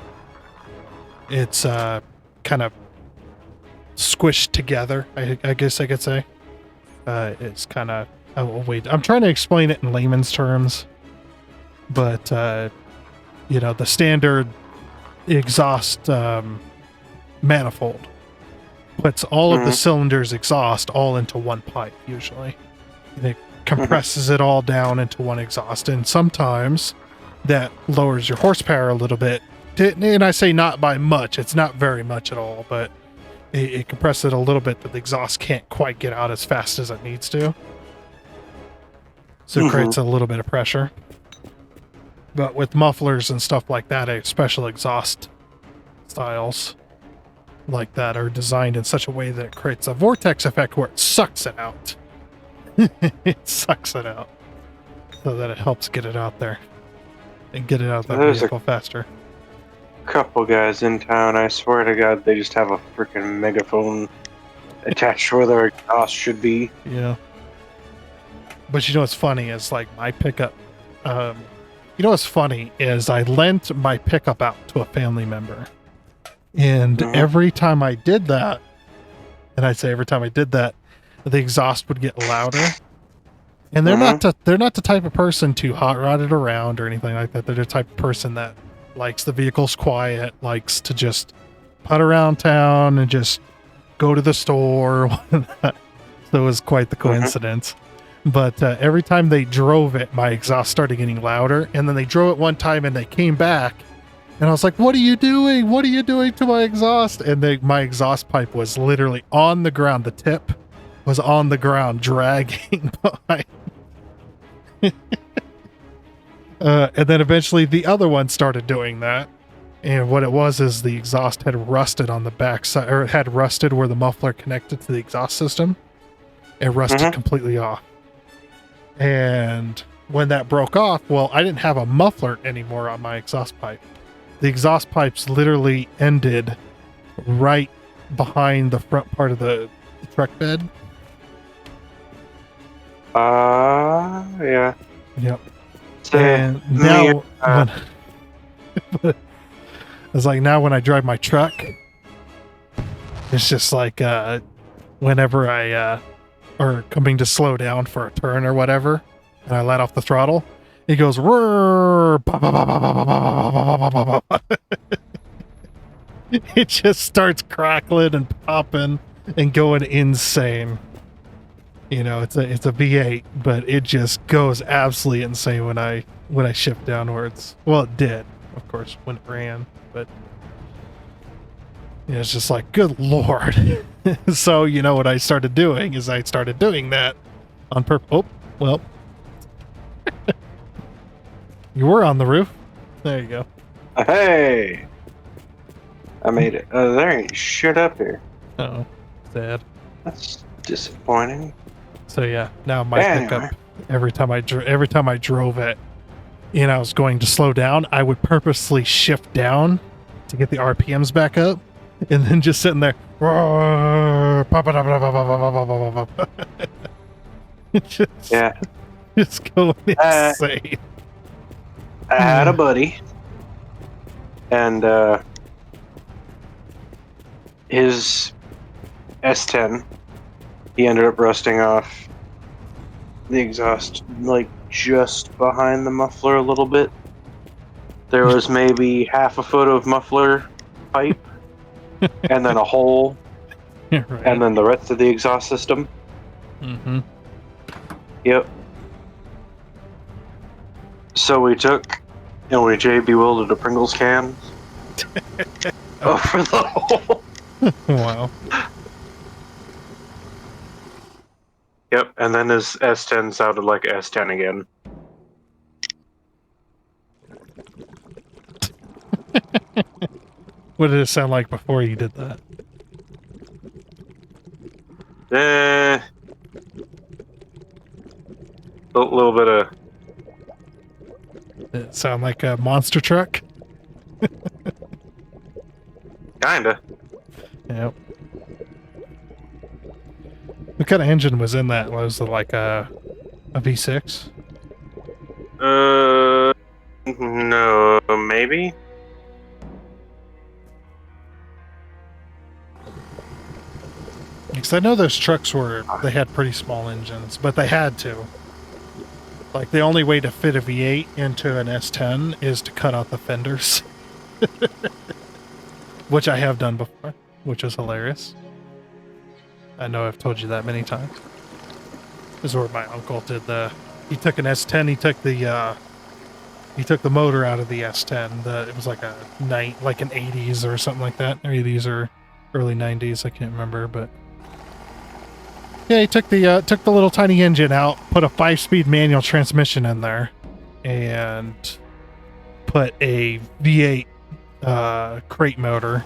kind of squished together, I guess I could say. It's kind of, oh wait, I'm trying to explain it in layman's terms, but the standard exhaust manifold puts all of the Mhm. cylinder's exhaust all into one pipe, usually. And it compresses it all down into one exhaust. And sometimes that lowers your horsepower a little bit. And I say not by much. It's not very much at all, but it compresses it a little bit that the exhaust can't quite get out as fast as it needs to. So it creates a little bit of pressure. But with mufflers and stuff like that, special exhaust styles like that are designed in such a way that it creates a vortex effect where it sucks it out. It sucks it out so that it helps get it out there and get it out of the vehicle faster. Couple guys in town, I swear to God, they just have a freaking megaphone attached where their exhaust should be. Yeah. But you know what's funny is like my pickup. You know what's funny is I lent my pickup out to a family member. And every time I did that, and I'd say every time I did that, the exhaust would get louder. And they're not the type of person to hot rod it around or anything like that. They're the type of person that likes the vehicles quiet, likes to just putt around town and just go to the store. So it was quite the coincidence. But every time they drove it, my exhaust started getting louder. And then they drove it one time and they came back. And I was like, what are you doing? What are you doing to my exhaust? And my exhaust pipe was literally on the ground. The tip was on the ground, dragging behind. And then eventually the other one started doing that. And what it was is the exhaust had rusted on the backside, or it had rusted where the muffler connected to the exhaust system. It rusted completely off. And when that broke off, well, I didn't have a muffler anymore on my exhaust pipe. The exhaust pipes literally ended right behind the front part of the truck bed. Yeah. Yep. And now, it's like now when I drive my truck, it's just like whenever I or coming to slow down for a turn or whatever, and I let off the throttle, it goes roar. It just starts crackling and popping and going insane. You know, it's a V8, but it just goes absolutely insane when I shift downwards. Well, it did, of course, when it ran, but yeah, it's just like, good Lord. So, you know, what I started doing is I started doing that on purpose. Oh, well, you were on the roof. There you go. Hey, I made it. There ain't shit up here. Oh, sad. That's disappointing. So yeah, now my pickup, every time I drove it, and I was going to slow down, I would purposely shift down to get the RPMs back up, and then just sitting there, just going insane. I had a buddy, and his S10, he ended up rusting off the exhaust, like just behind the muffler a little bit. There was maybe half a foot of muffler pipe, and then a hole, Right. and then the rest of the exhaust system. Mm-hmm. Yep. So we took and we JB welded a Pringles can over the hole. Wow. Yep, and then his S10 sounded like S10 again. What did it sound like before you did that? A little bit of... Did it sound like a monster truck? Kinda. Yep. What kind of engine was in that? Was it like a V6? No, maybe? Because I know those trucks they had pretty small engines, but they had to. Like, the only way to fit a V8 into an S10 is to cut out the fenders. Which I have done before, which is hilarious. I know I've told you that many times. This is where my uncle did he took an S10, he took the motor out of the S10. It was like like an 80s or something like that. 80s or early 90s, I can't remember, but yeah, he took the little tiny engine out, put a 5-speed manual transmission in there, and put a V8 crate motor,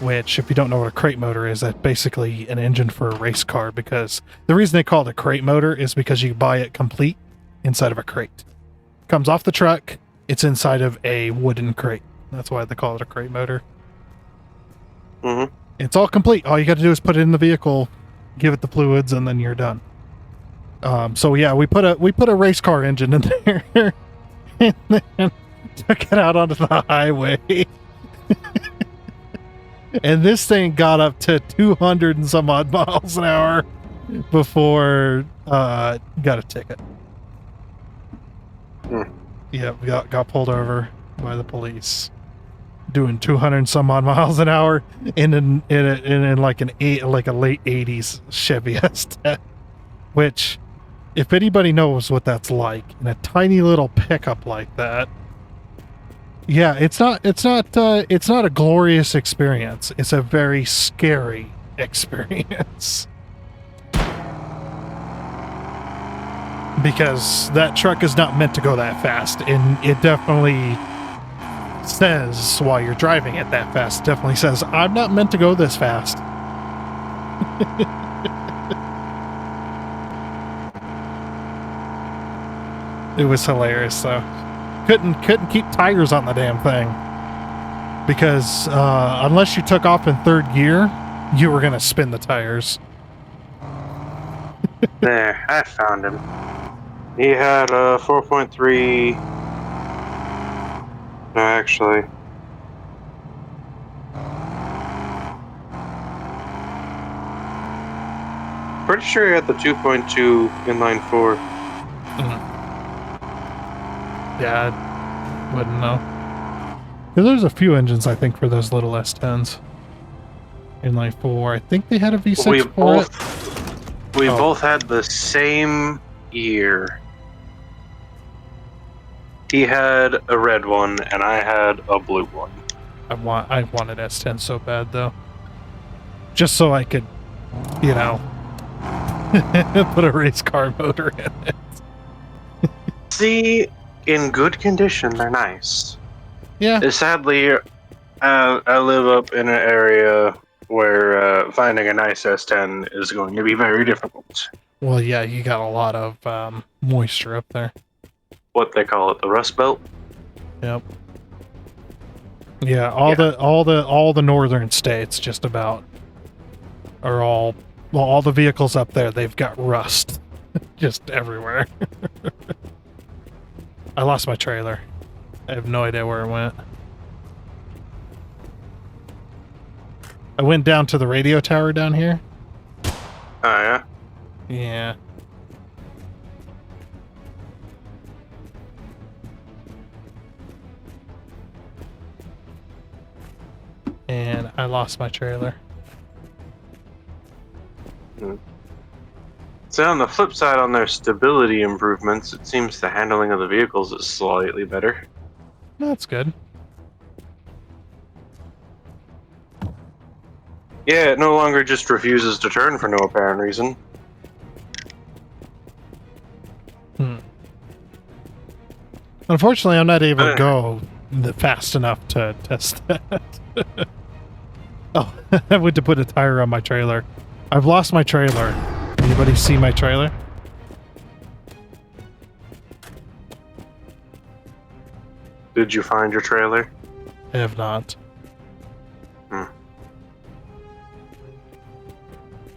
which, if you don't know what a crate motor is, that's basically an engine for a race car, because the reason they call it a crate motor is because you buy it complete inside of a crate. Comes off the truck, it's inside of a wooden crate. That's why they call it a crate motor. Mm-hmm. It's all complete. All you got to do is put it in the vehicle, give it the fluids, and then you're done. So yeah, we put a race car engine in there and then took it out onto the highway. And this thing got up to 200 and some odd miles an hour before got a ticket. Yeah, we got pulled over by the police doing 200 and some odd miles an hour in like a late 80s Chevy S10, which, if anybody knows what that's like in a tiny little pickup like that, yeah, it's not a glorious experience. It's a very scary experience. Because that truck is not meant to go that fast, and it definitely says while you're driving it that fast, definitely says, I'm not meant to go this fast. It was hilarious though. Couldn't keep tires on the damn thing, because unless you took off in third gear, you were gonna spin the tires. There, I found him. He had a 4.3. No, actually. Pretty sure he had the 2.2 inline 4. Yeah, I wouldn't know. There's a few engines, I think, for those little S10s. Inline 4. I think they had a V6 We both had the same year. He had a red one, and I had a blue one. I wanted S10 so bad, though. Just so I could, put a race car motor in it. See, in good condition, they're nice. Yeah. Sadly, I live up in an area where finding a nice S10 is going to be very difficult. Well, yeah, you got a lot of moisture up there. What they call it, the Rust Belt. Yep. Yeah, all the northern states just about are all the vehicles up there, they've got rust just everywhere. I lost my trailer. I have no idea where it went. I went down to the radio tower down here. Oh, yeah? Yeah. And I lost my trailer. So on the flip side, on their stability improvements, it seems the handling of the vehicles is slightly better. That's good. Yeah, it no longer just refuses to turn for no apparent reason. Unfortunately, I'm not able to go fast enough to test that. Oh, I went to put a tire on my trailer. I've lost my trailer. Anybody see my trailer? Did you find your trailer? I have not.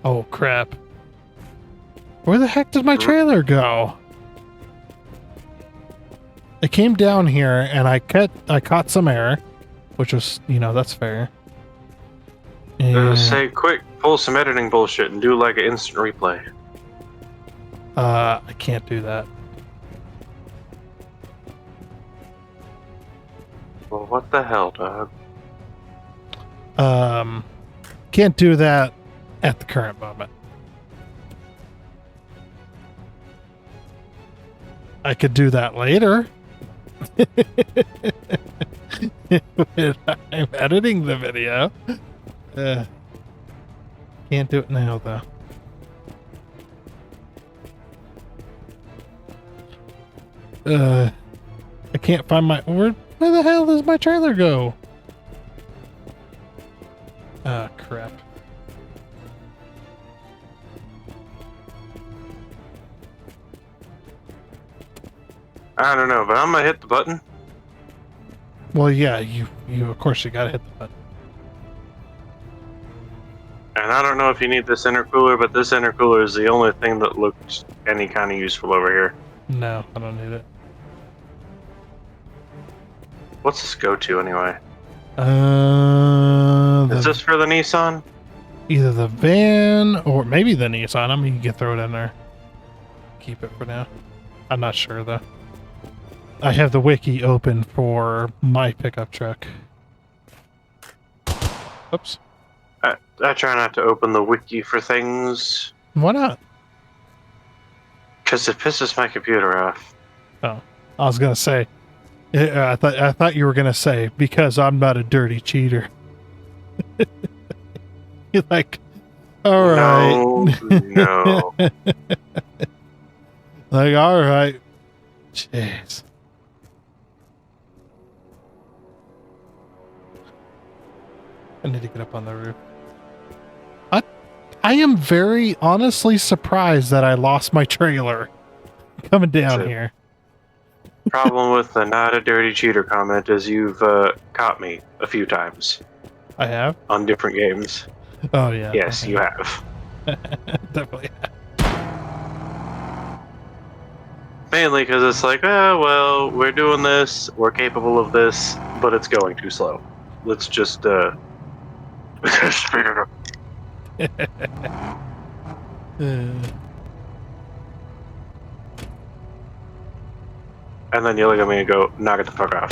Oh, crap. Where the heck did my trailer go? I came down here and I caught some air, which was, that's fair. And, say, quick, pull some editing bullshit and do like an instant replay. I can't do that. Well, what the hell, dog? Can't do that at the current moment. I could do that later. When I'm editing the video. Can't do it now, though. I can't find my... Where the hell does my trailer go? Ah, crap. I don't know, but I'm gonna hit the button. Well, yeah, you of course you gotta hit the button. And I don't know if you need this intercooler, but this intercooler is the only thing that looks any kind of useful over here. No, I don't need it. What's this go to anyway? Is Is this for the Nissan? either the van or maybe the Nissan? I mean, you can throw it in there. Keep it for now. I'm not sure though. I have the wiki open for my pickup truck. Oops. I try not to open the wiki for things Why not? because it pisses my computer off. Oh, I was gonna say. I thought you were gonna say because I'm not a dirty cheater. You're like, all right. No. Like, all right. Jeez. I need to get up on the roof. I am very honestly surprised that I lost my trailer coming down here. Problem with the not a dirty cheater comment is you've caught me a few times I have? on different games. Oh, yeah. Yes, you have. Definitely. Mainly because it's like, oh, well, we're doing this, we're capable of this, but it's going too slow. Let's just speed it up. And then you look at me and go, knock it the fuck off.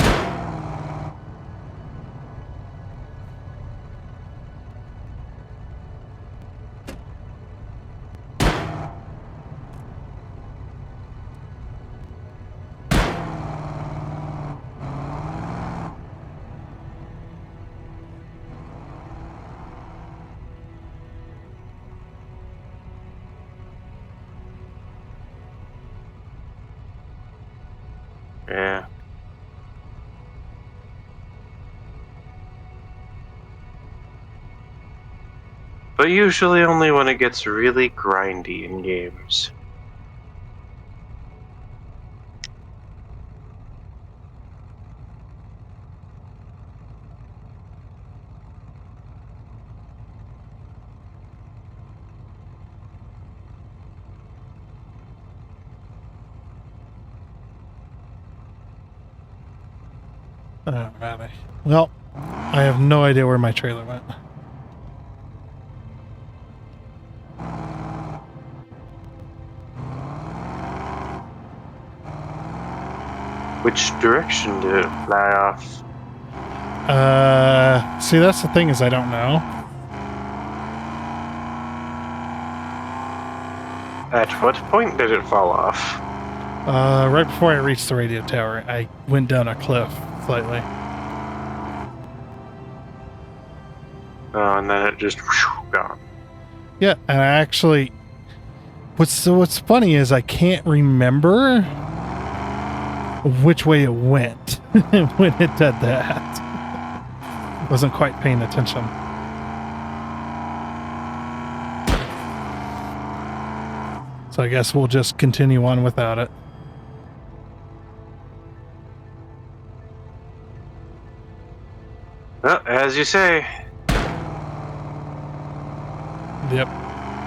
Yeah. But usually only when it gets really grindy in games. Alrighty. Well, I have no idea where my trailer went. Which direction did it fly off? See, that's the thing is I don't know. At what point did it fall off? Right before I reached the radio tower, I went down a cliff slightly. Oh, and then it just gone. Yeah, and I actually... What's funny is I can't remember which way it went when it did that. Wasn't quite paying attention. So I guess we'll just continue on without it. Well, as you say. Yep.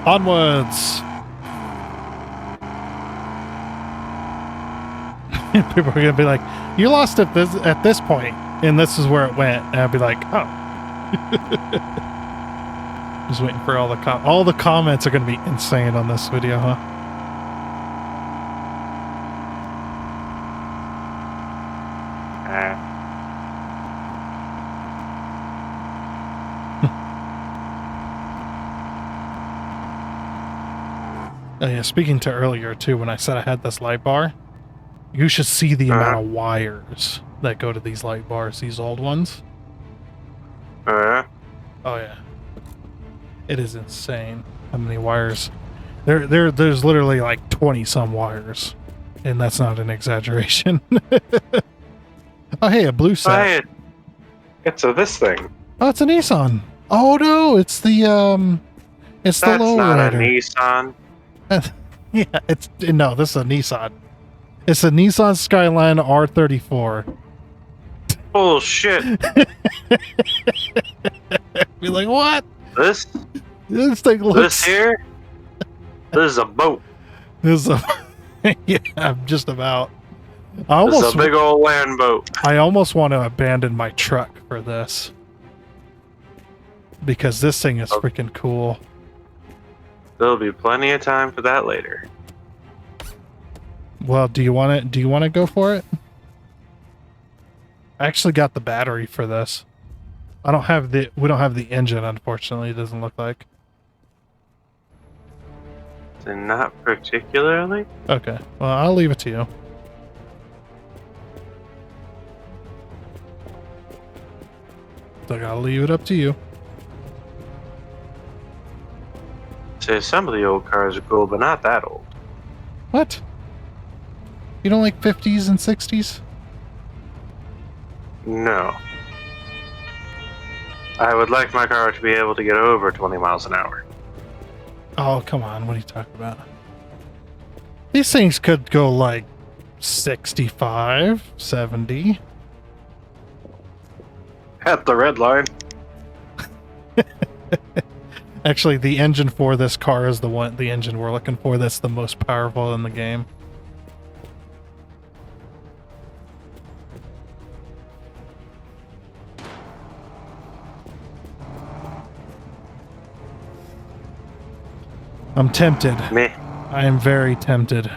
Onwards! People are going to be like, you lost it at this point, and this is where it went. And I'll be like, oh. Just waiting for all the comments are going to be insane on this video, huh? Oh, yeah, speaking to earlier, too, when I said I had this light bar, you should see the amount of wires that go to these light bars, these old ones. Oh, yeah. It is insane how many wires. There's literally like 20-some wires, and that's not an exaggeration. Oh, hey, a blue set. Hey, it's this thing. Oh, it's a Nissan. Oh, no, it's the lowrider. That's not a Nissan. Yeah, no, this is a Nissan. It's a Nissan Skyline R34. Bullshit. Be like, what? This thing looks... This here? This is a boat. This is a... Yeah, just about. This is a big old land boat. I almost want to abandon my truck for this. Because this thing is freaking cool. There'll be plenty of time for that later. Well, do you want to go for it? I actually got the battery for this. We don't have the engine, unfortunately, it doesn't look like. Not particularly. Okay. Well, I'll leave it to you. So I gotta leave it up to you. Say some of the old cars are cool, but not that old. What? You don't like 50s and 60s? No. I would like my car to be able to get over 20 miles an hour. Oh, come on. What are you talking about? These things could go like 65, 70. At the red line. Actually, the engine for this car is the engine we're looking for that's the most powerful in the game. I'm tempted. Me. I am very tempted.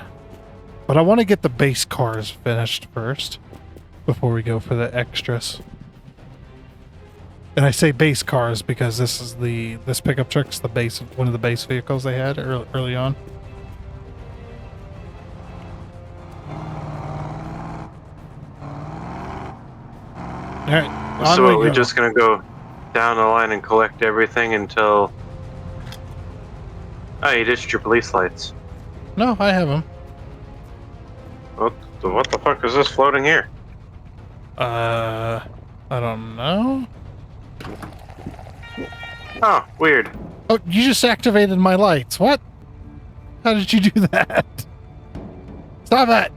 But I want to get the base cars finished first before we go for the extras. And I say base cars because this pickup truck's one of the base vehicles they had early on. All right. So we're just gonna go down the line and collect everything until. Oh, you ditched your police lights. No, I have them. What the fuck is this floating here? I don't know. Oh, weird. Oh, you just activated my lights. What? How did you do that? Stop it!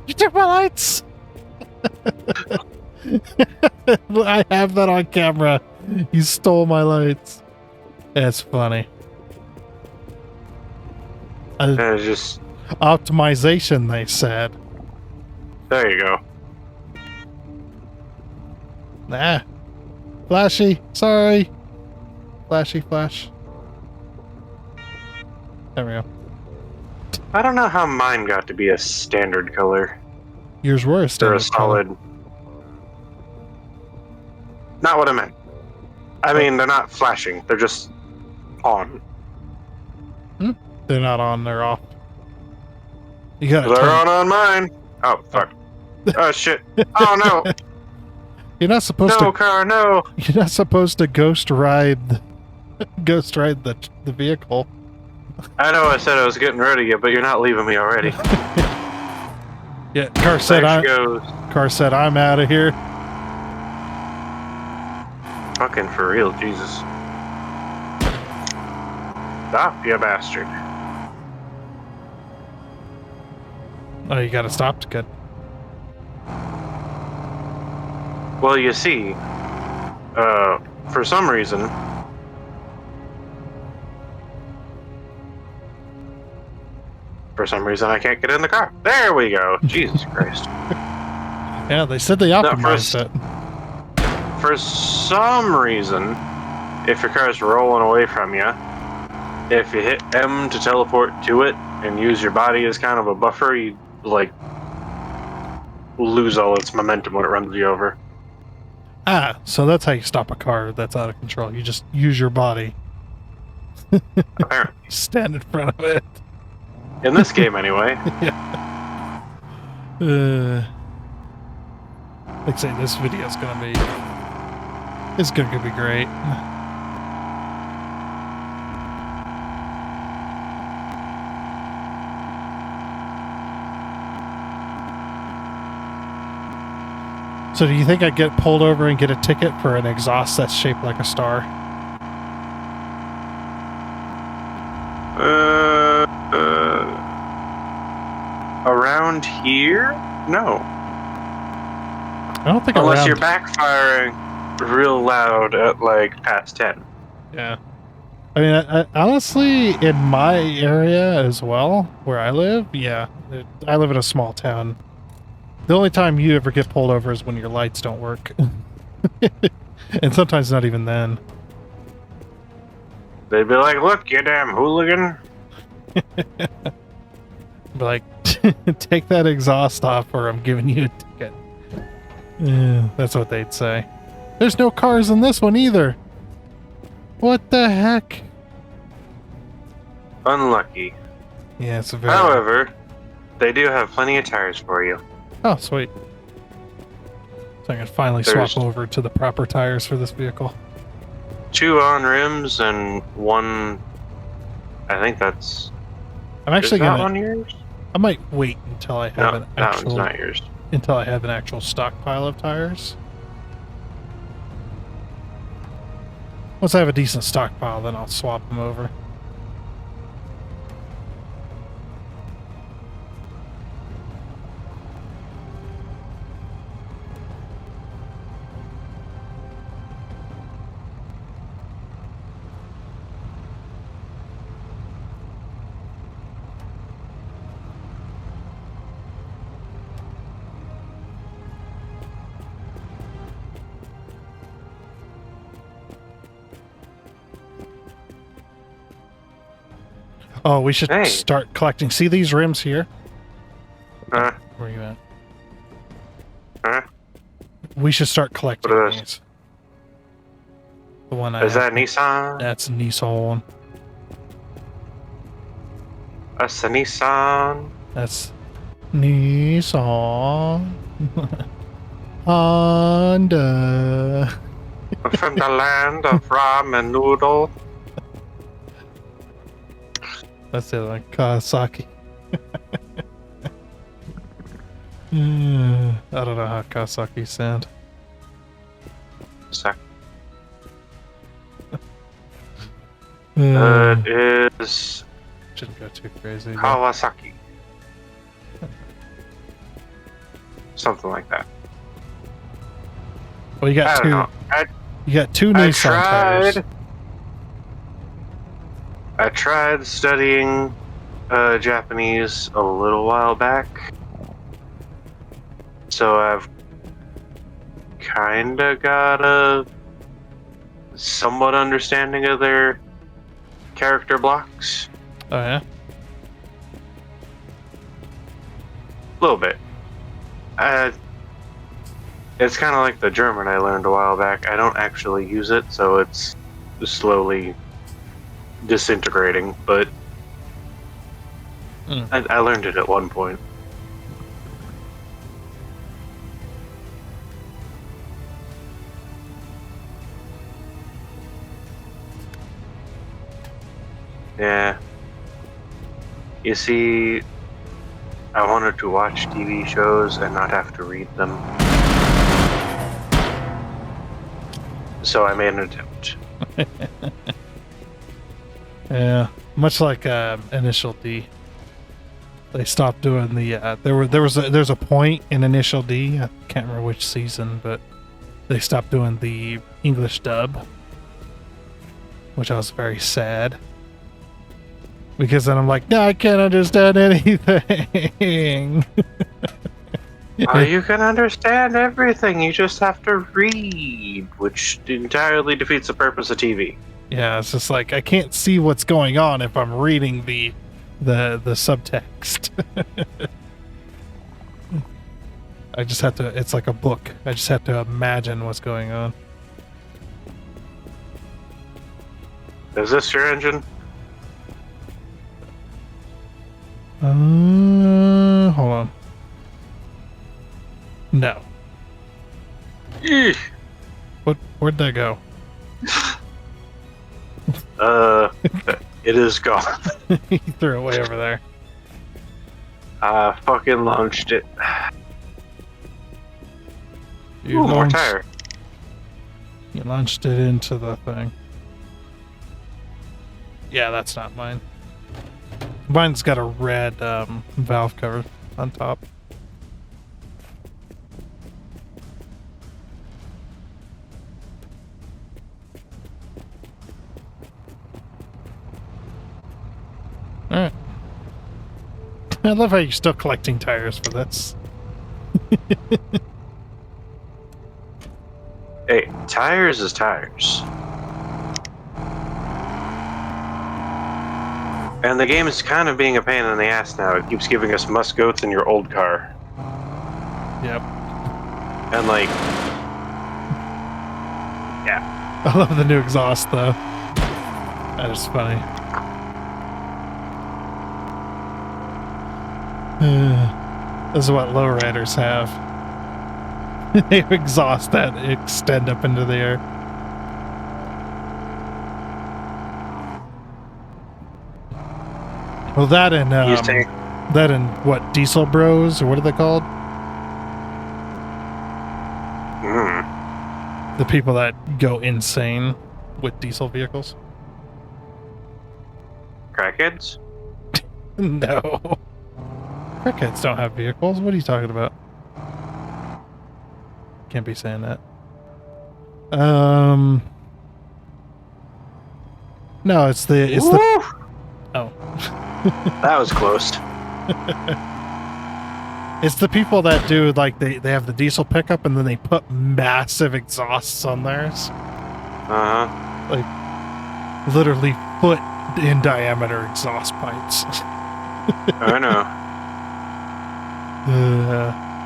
You took my lights! I have that on camera. You stole my lights. That's funny. Just optimization, they said. There you go. Nah. Flashy. Sorry. Flashy flash. There we go. I don't know how mine got to be a standard color. Yours were a standard or a solid. color. Not what I meant. I mean, they're not flashing. They're just on. They're not on. They're off. You gotta. They're on mine. Oh fuck. Oh shit. Oh no. You're not supposed to. No car. No. You're not supposed to ghost ride the vehicle. I know I said I was getting rid of you, but you're not leaving me already. Yeah, car said I'm out of here. Fucking for real, Jesus. Stop, you bastard. Oh, you gotta stop to get. Well, you see, for some reason, I can't get in the car. There we go. Jesus Christ. Yeah, they said they optimized it. For some reason, if your car is rolling away from you, if you hit M to teleport to it and use your body as kind of a buffer, you, like, lose all its momentum when it runs you over. Ah, so that's how you stop a car that's out of control. You just use your body. Apparently. Stand in front of it. In this game, anyway. Yeah. Like I say, this video's gonna be... It's gonna be great. So do you think I'd get pulled over and get a ticket for an exhaust that's shaped like a star? Around here? No. I don't think Unless around... you're backfiring real loud at like past 10. Yeah. I mean, I, honestly, in my area as well, where I live, yeah. I live in a small town. The only time you ever get pulled over is when your lights don't work. And sometimes not even then. They'd be like, look, you damn hooligan. Be like, take that exhaust off or I'm giving you a ticket. Yeah, that's what they'd say. There's no cars in this one either. What the heck? Unlucky. Yeah, it's a very... However, they do have plenty of tires for you. Oh, sweet. So I can finally swap over to the proper tires for this vehicle. 2 on rims and 1... I think that's... I'm actually gonna... gonna... one yours? I might wait until I have an that actual... one's not yours. Until I have an actual stockpile of tires. Once I have a decent stockpile, then I'll swap them over. Oh, we should start collecting. See these rims here? Where are you at? We should start collecting these. The one I Is that Nissan? That's a Nissan. That's a Nissan. That's Nissan. Honda. From the land of ramen noodle. That's it, like Kawasaki. I don't know how Kawasaki sound. It is... Shouldn't go too crazy. Kawasaki. Something like that. Well, you got two. You got 2 Nissan tires. I tried studying Japanese a little while back, so I've kinda got a somewhat understanding of their character blocks. Oh yeah? A little bit. It's kind of like the German I learned a while back. I don't actually use it, so it's slowly disintegrating, but I learned it at one point. Yeah. You see, I wanted to watch TV shows and not have to read them. So I made an attempt. Yeah, much like Initial D. They stopped doing the there's a point in Initial D, I can't remember which season, but they stopped doing the English dub, which I was very sad. Because then I'm like, no, I can't understand anything. Oh, you can understand everything, you just have to read, which entirely defeats the purpose of TV. Yeah, it's just like I can't see what's going on if I'm reading the subtext. I just have to, it's like a book. I just have to imagine what's going on. Is this your engine? Hold on. No. Eesh. Where'd that go? It is gone. He threw it way over there. I fucking launched it. You Ooh, more tire. You launched it into the thing. Yeah, that's not mine. Mine's got a red valve cover on top. Alright. I love how you're still collecting tires for this. Hey, tires is tires. And the game is kind of being a pain in the ass now. It keeps giving us musgoats in your old car. Yep. And like... Yeah. I love the new exhaust though. That is funny. This is what lowriders have. They have exhaust that extend up into the air. Well, that and what, Diesel Bros, or what are they called? The people that go insane with diesel vehicles. Crackheads? No. Crackheads don't have vehicles. What are you talking about? Can't be saying that. No, it's the oh. That was close. It's the people that do, like, they have the diesel pickup and then they put massive exhausts on theirs. Like, literally foot in diameter exhaust pipes. I know.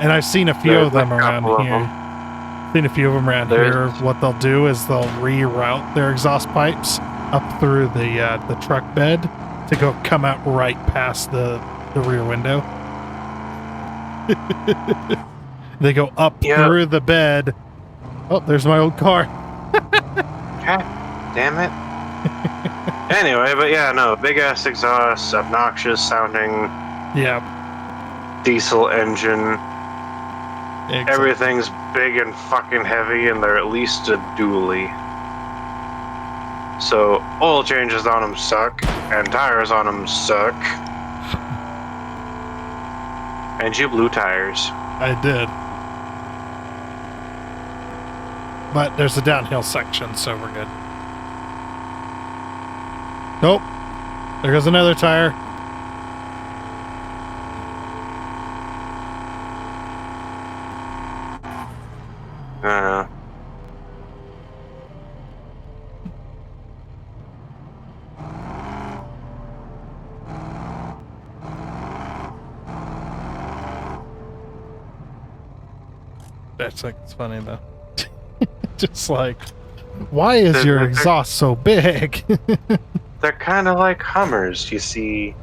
And I've seen a few of them around here. Seen a few of them around here. What they'll do is they'll reroute their exhaust pipes up through the truck bed to come out right past the rear window. They go up through the bed. Oh, there's my old car. God damn it. Anyway, but yeah, no, big ass exhaust, obnoxious sounding. Yeah. Diesel engine. Exactly. Everything's big and fucking heavy, and they're at least a dually. So oil changes on them suck, and tires on them suck. And you blew tires. I did. But there's a downhill section, so we're good. Nope. There goes another tire. That's like, it's funny though. Just like, why is your exhaust so big? They're kind of like Hummers, you see.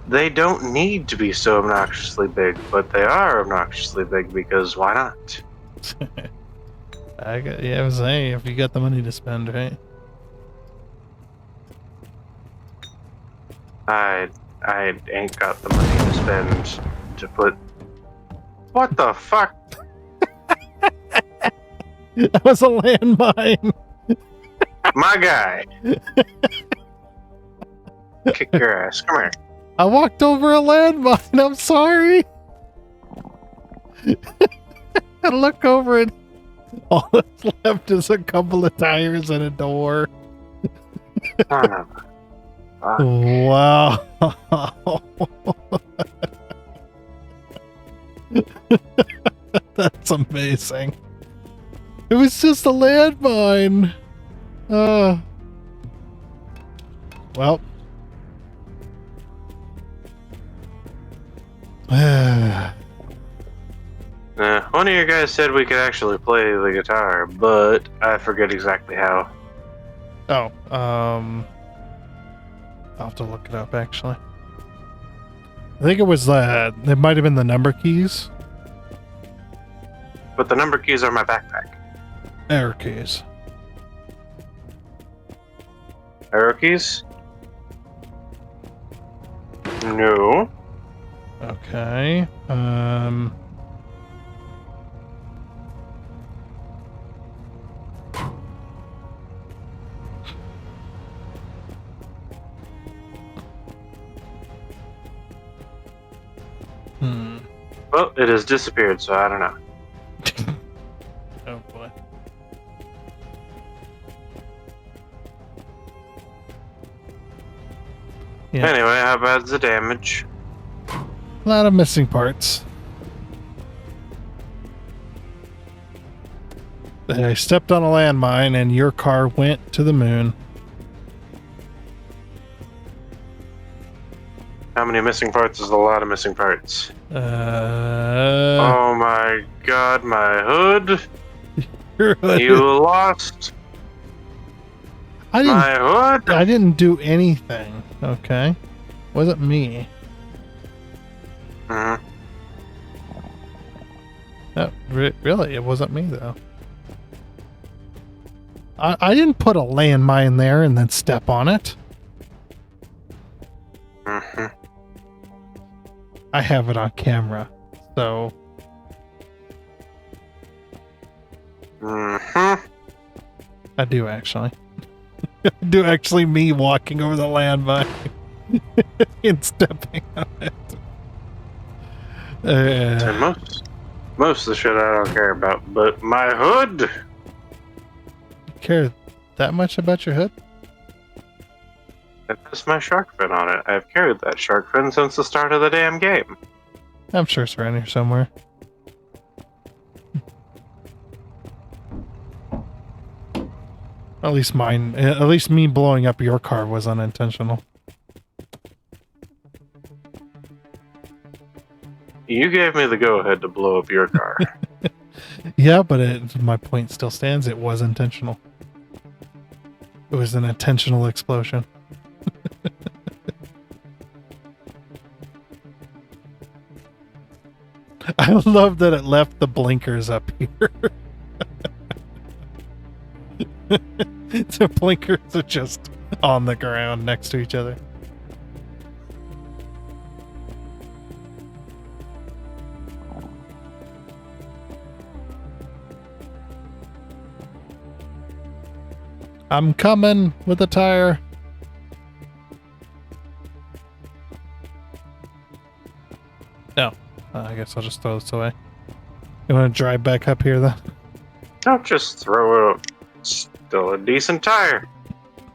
They don't need to be so obnoxiously big, but they are obnoxiously big because why not? I was saying, if you got the money to spend, right? I ain't got the money to spend to put... What the fuck? That was a landmine. My guy. Kick your ass. Come here. I walked over a landmine. I'm sorry. I look over and all that's left is a couple of tires and a door. Wow. That's amazing. It was just a landmine. Well. One of you guys said we could actually play the guitar, but I forget exactly how. Oh, I'll have to look it up, actually. I think it was, it might have been the number keys. But the number keys are my backpack. Arrow keys. Arrow keys? No. Okay, Well, it has disappeared, so I don't know. Oh boy. Yeah. Anyway, how bad's the damage? A lot of missing parts. I stepped on a landmine and your car went to the moon. How many missing parts is a lot of missing parts? Oh my god, my hood! your hood. You lost my hood! I didn't do anything. Okay. Wasn't me. Mhm. No, really, it wasn't me though. I didn't put a landmine there and then step on it. Mhm. I have it on camera, so Mhm. I do actually. I do actually me walking over the landmine and stepping on it. And most of the shit I don't care about, but my hood! You care that much about your hood? It has my shark fin on it. I've carried that shark fin since the start of the damn game. I'm sure it's around here somewhere. At least mine, at least me blowing up your car was unintentional. You gave me the go-ahead to blow up your car. Yeah, but my point still stands. It was intentional. It was an intentional explosion. I love that it left the blinkers up here. The blinkers are just on the ground next to each other. I'm coming with a tire. No, I guess I'll just throw this away. You want to drive back up here then? Don't just throw it. Still a decent tire.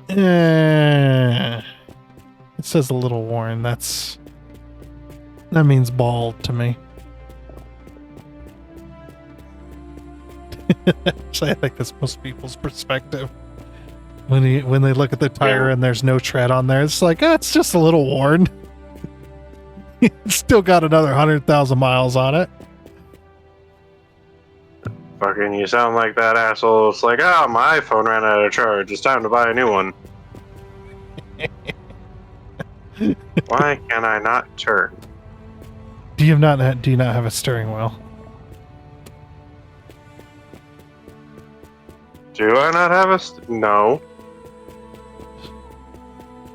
It says a little worn. That means bald to me. Actually, I think that's most people's perspective. When they look at the tire and there's no tread on there, it's like, oh, it's just a little worn. It's still got another 100,000 miles on it. Fucking, you sound like that asshole. It's like, oh, my iPhone ran out of charge. It's time to buy a new one. Why can I not turn? Do you not have a steering wheel? Do I not have a... No.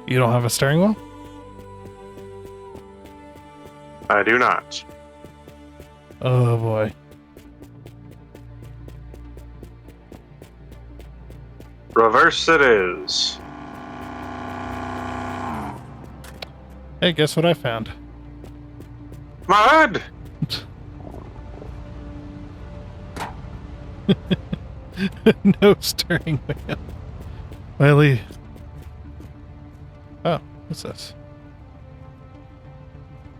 You don't have a steering wheel? I do not. Oh boy. Reverse it is. Hey, guess what I found? My hood! No steering wheel. Wiley. Oh, what's this?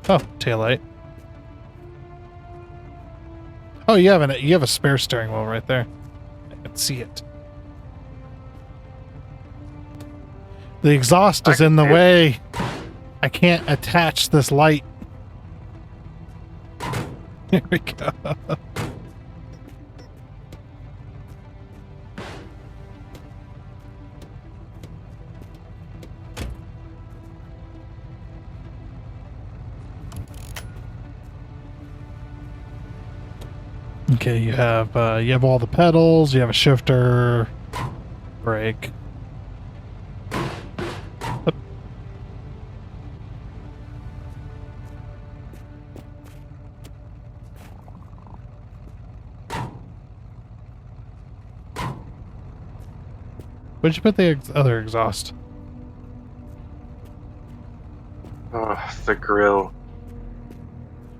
Oh, taillight. Oh, you have a spare steering wheel right there. I can see it. The exhaust is in the way. I can't attach this light. Here we go. Okay, you have all the pedals, you have a shifter, brake. Oop. Where'd you put the other exhaust? Oh, the grill.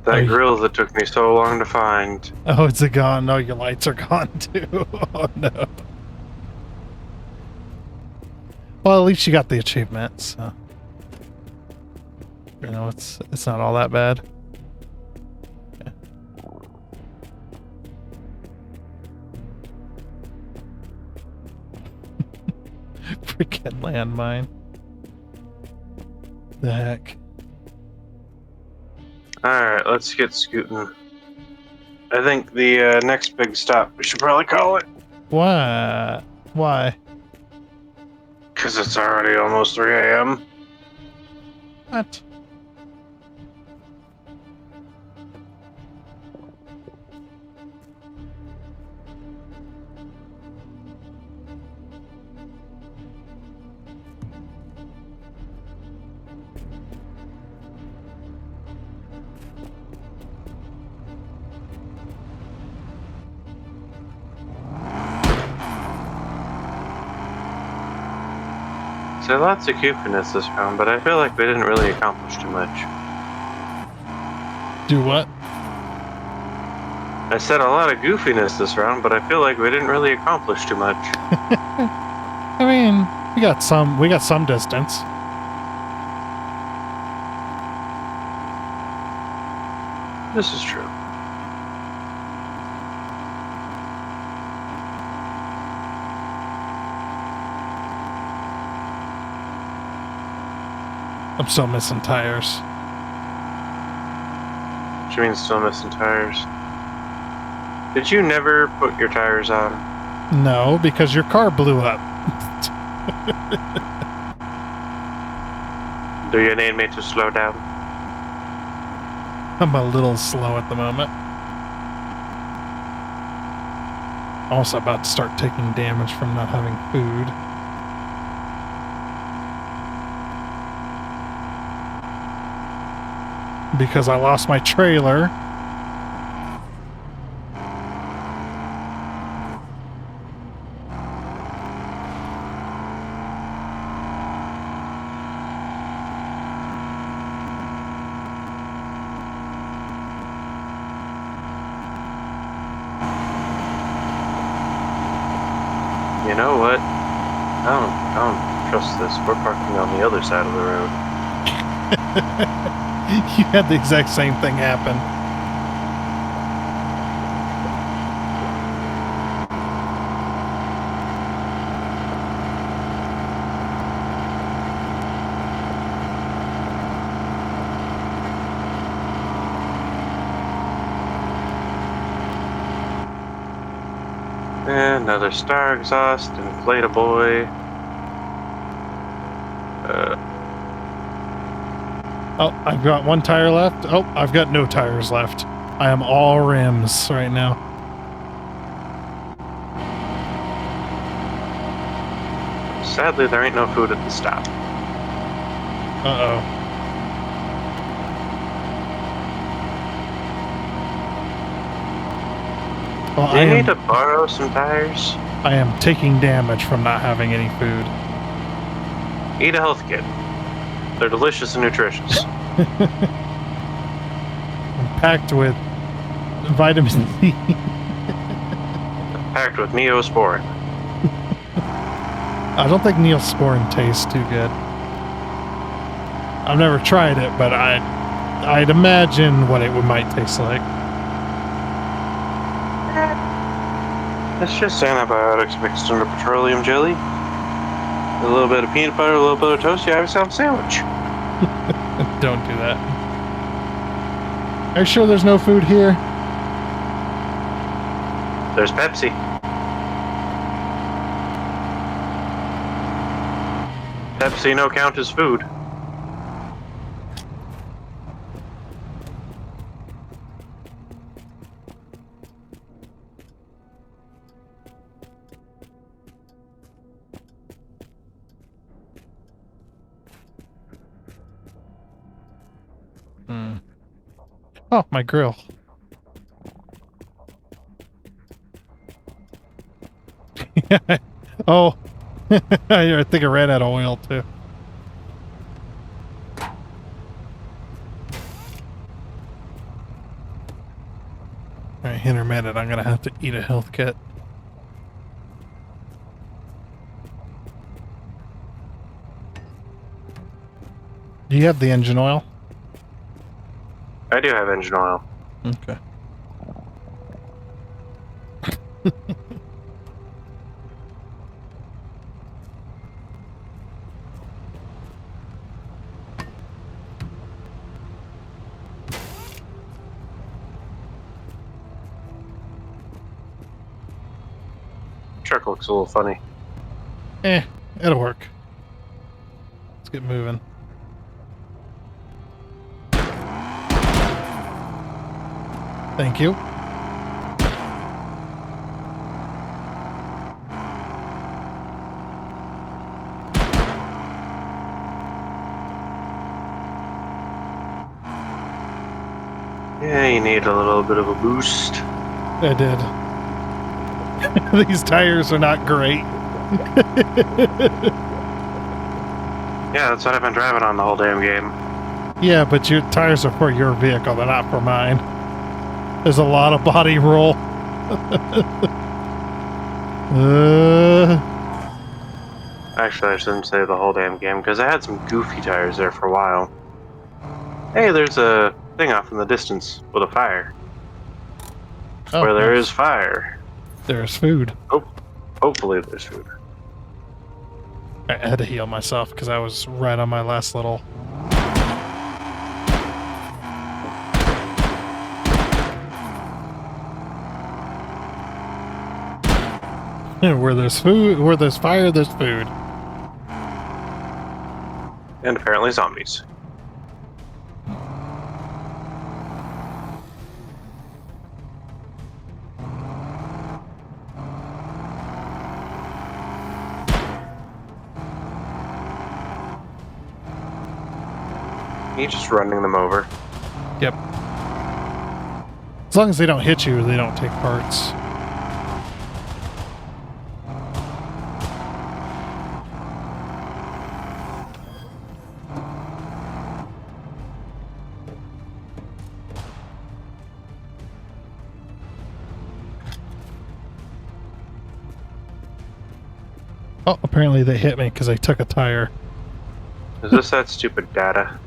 That grill that took me so long to find. Oh, it's gone. No, your lights are gone too. Oh no. Well, at least you got the achievement, so you know it's not all that bad. Yeah. Freaking landmine. The heck. Alright, let's get scooting. I think the next big stop, we should probably call it. What? Why? Because it's already almost 3 a.m. What? So lots of goofiness this round, but I feel like we didn't really accomplish too much. Do what? I said a lot of goofiness this round, but I feel like we didn't really accomplish too much. I mean, we got some distance. This is true. I'm still missing tires. What do you mean still missing tires? Did you never put your tires on? No, because your car blew up. Do you need me to slow down? I'm a little slow at the moment. Also about to start taking damage from not having food. Because I lost my trailer. You know what? I don't trust this. We're parking on the other side of the road. You had the exact same thing happen. And another star exhaust, inflataboy. Oh, I've got one tire left. Oh, I've got no tires left. I am all rims right now. Sadly, there ain't no food at the stop. Uh-oh. Well, Do you need to borrow some tires? I am taking damage from not having any food. Eat a health kit. They're delicious and nutritious. I'm packed with vitamin C. Packed with Neosporin. I don't think Neosporin tastes too good. I've never tried it, but I'd imagine what it might taste like. It's just antibiotics mixed into petroleum jelly. A little bit of peanut butter, a little bit of toast, you have yourself a sandwich. Don't do that. Are you sure there's no food here? There's Pepsi. Pepsi no count as food. Oh, my grill. Oh, I think I ran out of oil too. Alright, in a minute, I'm gonna have to eat a health kit. Do you have the engine oil? I do have engine oil. Okay. Truck looks a little funny. It'll work. Let's get moving. Thank you. Yeah, you need a little bit of a boost. I did. These tires are not great. Yeah, that's what I've been driving on the whole damn game. Yeah, but your tires are for your vehicle, they're not for mine. There's a lot of body roll. Actually, I shouldn't say the whole damn game, because I had some goofy tires there for a while. Hey, there's a thing off in the distance with a fire. Oh, Where there nice. is fire. There's food. Oh, hopefully there's food. I had to heal myself because I was right on my last little... Where there's food, where there's fire, there's food. And apparently zombies. You just running them over. Yep. As long as they don't hit you, they don't take parts. Oh, apparently they hit me because I took a tire. Is this that stupid data?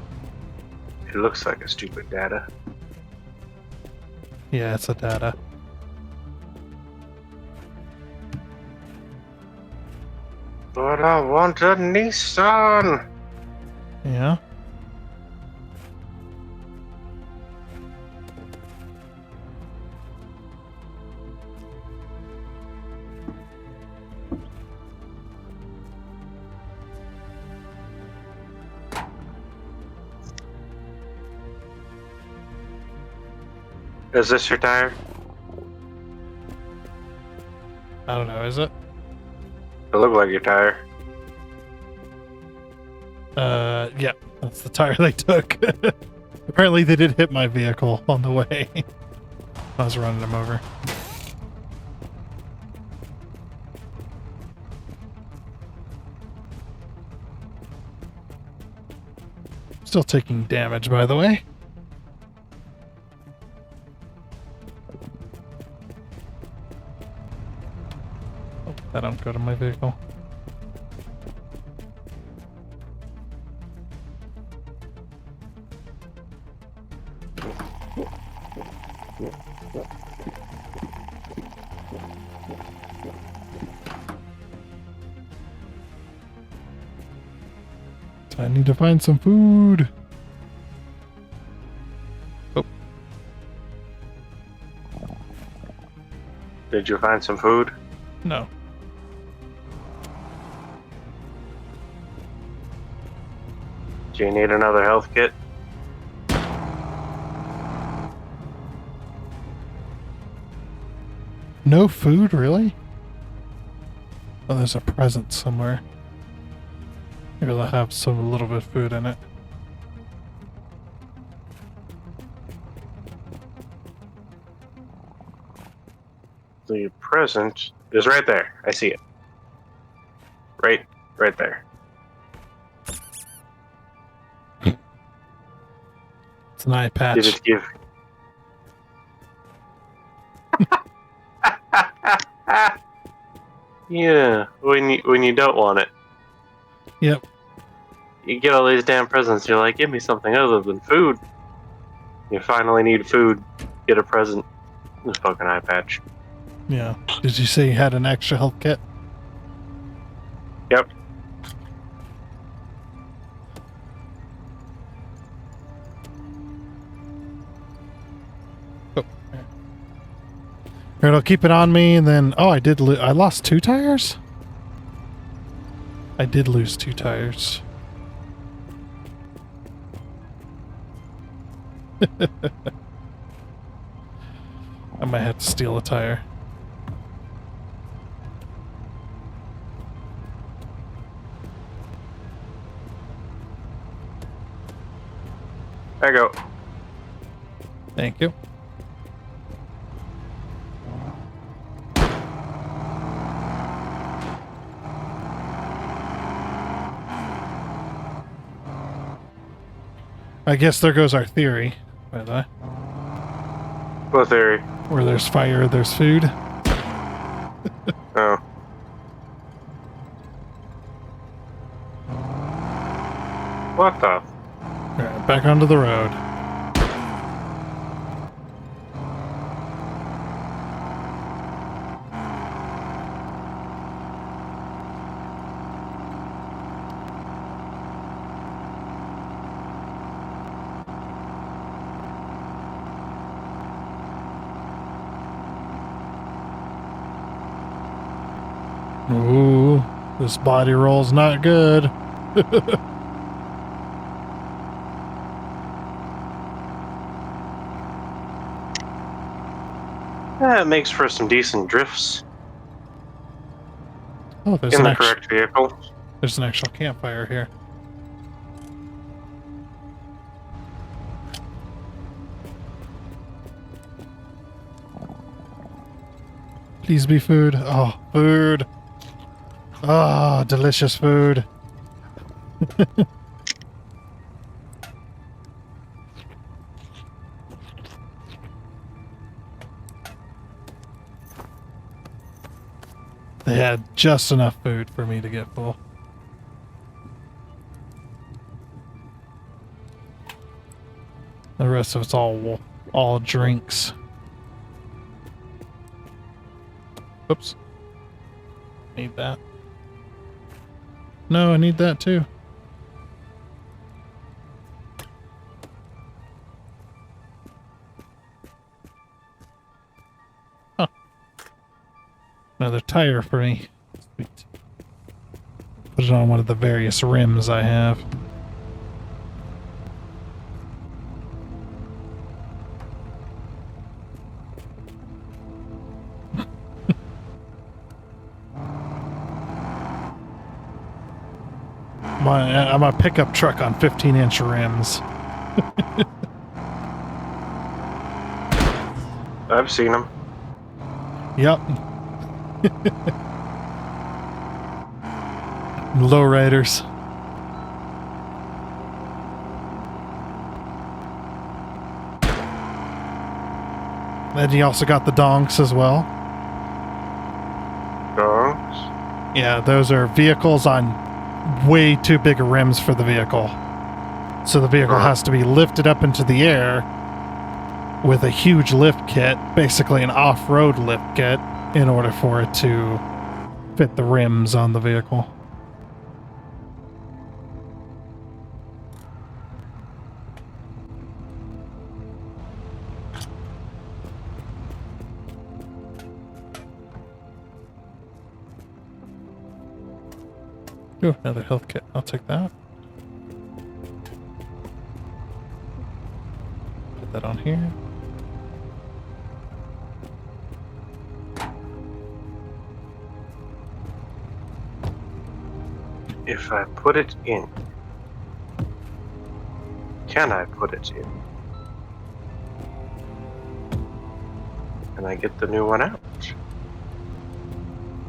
It looks like a stupid data. Yeah, it's a data. But I want a Nissan! Yeah. Is this your tire? I don't know, is it? It looked like your tire. Yeah, that's the tire they took. Apparently they did hit my vehicle on the way. I was running them over. Still taking damage, by the way. Hope that don't go to my vehicle. I need to find some food. Oh. Did you find some food? No. Do you need another health kit? No food, really? Oh, there's a present somewhere. Maybe they'll have some little bit of food in it. the present is right there. I see it. Right there. It's an eye patch. Did it give? Yeah, when you don't want it. Yep. You get all these damn presents, you're like, give me something other than food. You finally need food, get a present. This fucking eye patch. Yeah. Did you say you had an extra health kit? Yep. Oh. Alright, I'll keep it on me, and then... Oh, I did I lost 2 tires? I did lose 2 tires. I might have to steal a tire. There you go. Thank you. I guess there goes our theory, by the way. What theory? Where there's fire, there's food. Oh. What the? Alright, back onto the road. Ooh, this body roll's not good. Yeah, it makes for some decent drifts Oh, there's in an the actual, correct vehicle. there's an actual campfire here. Please be food. Oh, food. Oh, delicious food. They had just enough food for me to get full. The rest of it's all drinks. Oops. Need that. No, I need that too. Huh. Another tire for me. Sweet. Put it on one of the various rims I have. I'm a pickup truck on 15-inch rims. I've seen them. Yep. Lowriders. Then you also got the donks as well. Dogs? Yeah, those are vehicles on way too big of rims for the vehicle. So the vehicle has to be lifted up into the air with a huge lift kit, basically an off-road lift kit, in order for it to fit the rims on the vehicle. Ooh, another health kit. I'll take that. Put that on here. If I put it in, can I put it in? Can I get the new one out?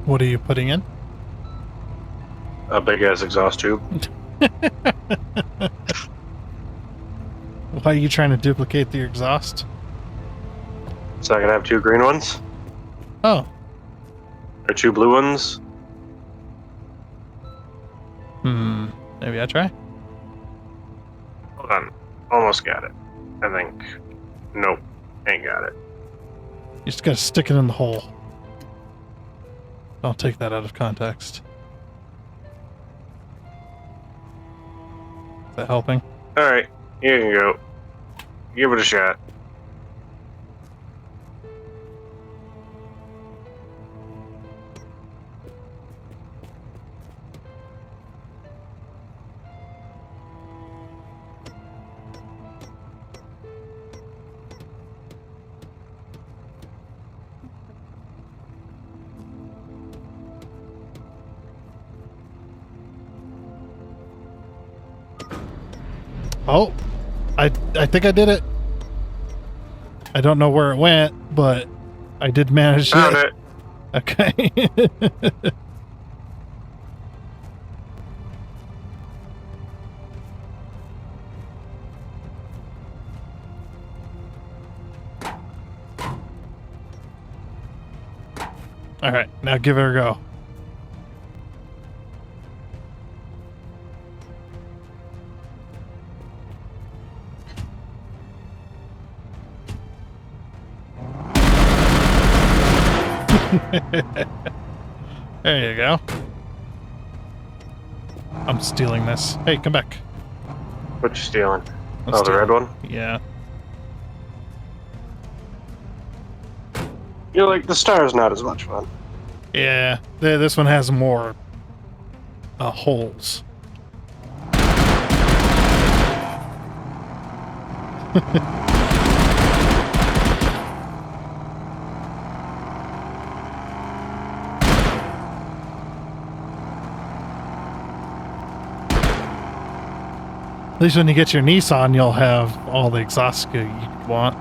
What are you putting in? A big ass exhaust tube. Why are you trying to duplicate the exhaust? So I can have 2 green ones? Oh. Or 2 blue ones? Maybe I try. Hold on. Almost got it. I think. Nope. Ain't got it. You just gotta stick it in the hole. Don't take that out of context. Is that helping? Alright. You can go. Give it a shot. Oh, I think I did it. I don't know where it went, but I did manage Found it. it. Okay. All right, now give it a go. There you go. I'm stealing this. Hey, come back. What you stealing? I'm Oh, the red stealing. one? Yeah. You're like, the star's not as much fun. Yeah. This one has more holes. At least when you get your Nissan, you'll have all the exhaust you want.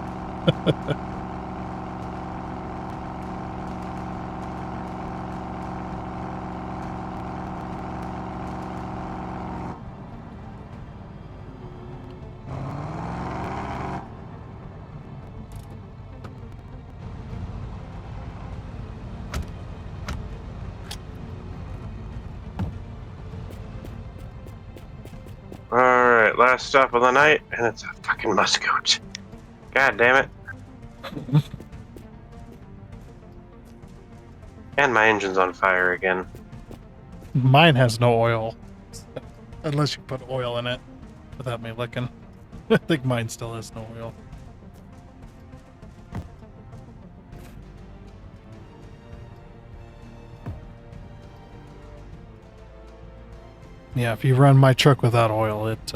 Alright, last stop of the night, and it's a fucking muscoat. God damn it. And my engine's on fire again. Mine has no oil. Unless you put oil in it without me looking. I think mine still has no oil. Yeah, if you run my truck without oil, it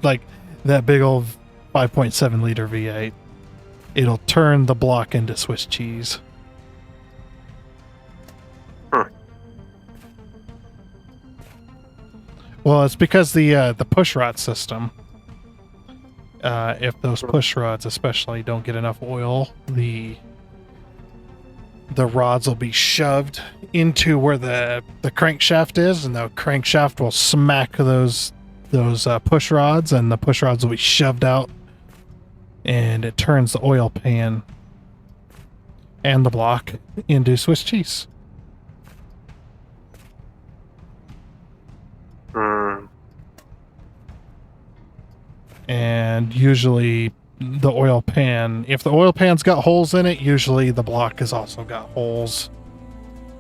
like that big old 5.7 liter V8, it'll turn the block into Swiss cheese. Well, it's because the push rod system. If those push rods, especially, don't get enough oil, the rods will be shoved into where the crankshaft is, and the crankshaft will smack those push rods, and the push rods will be shoved out, and it turns the oil pan and the block into Swiss cheese. And usually the oil pan, if the oil pan's got holes in it, usually the block has also got holes.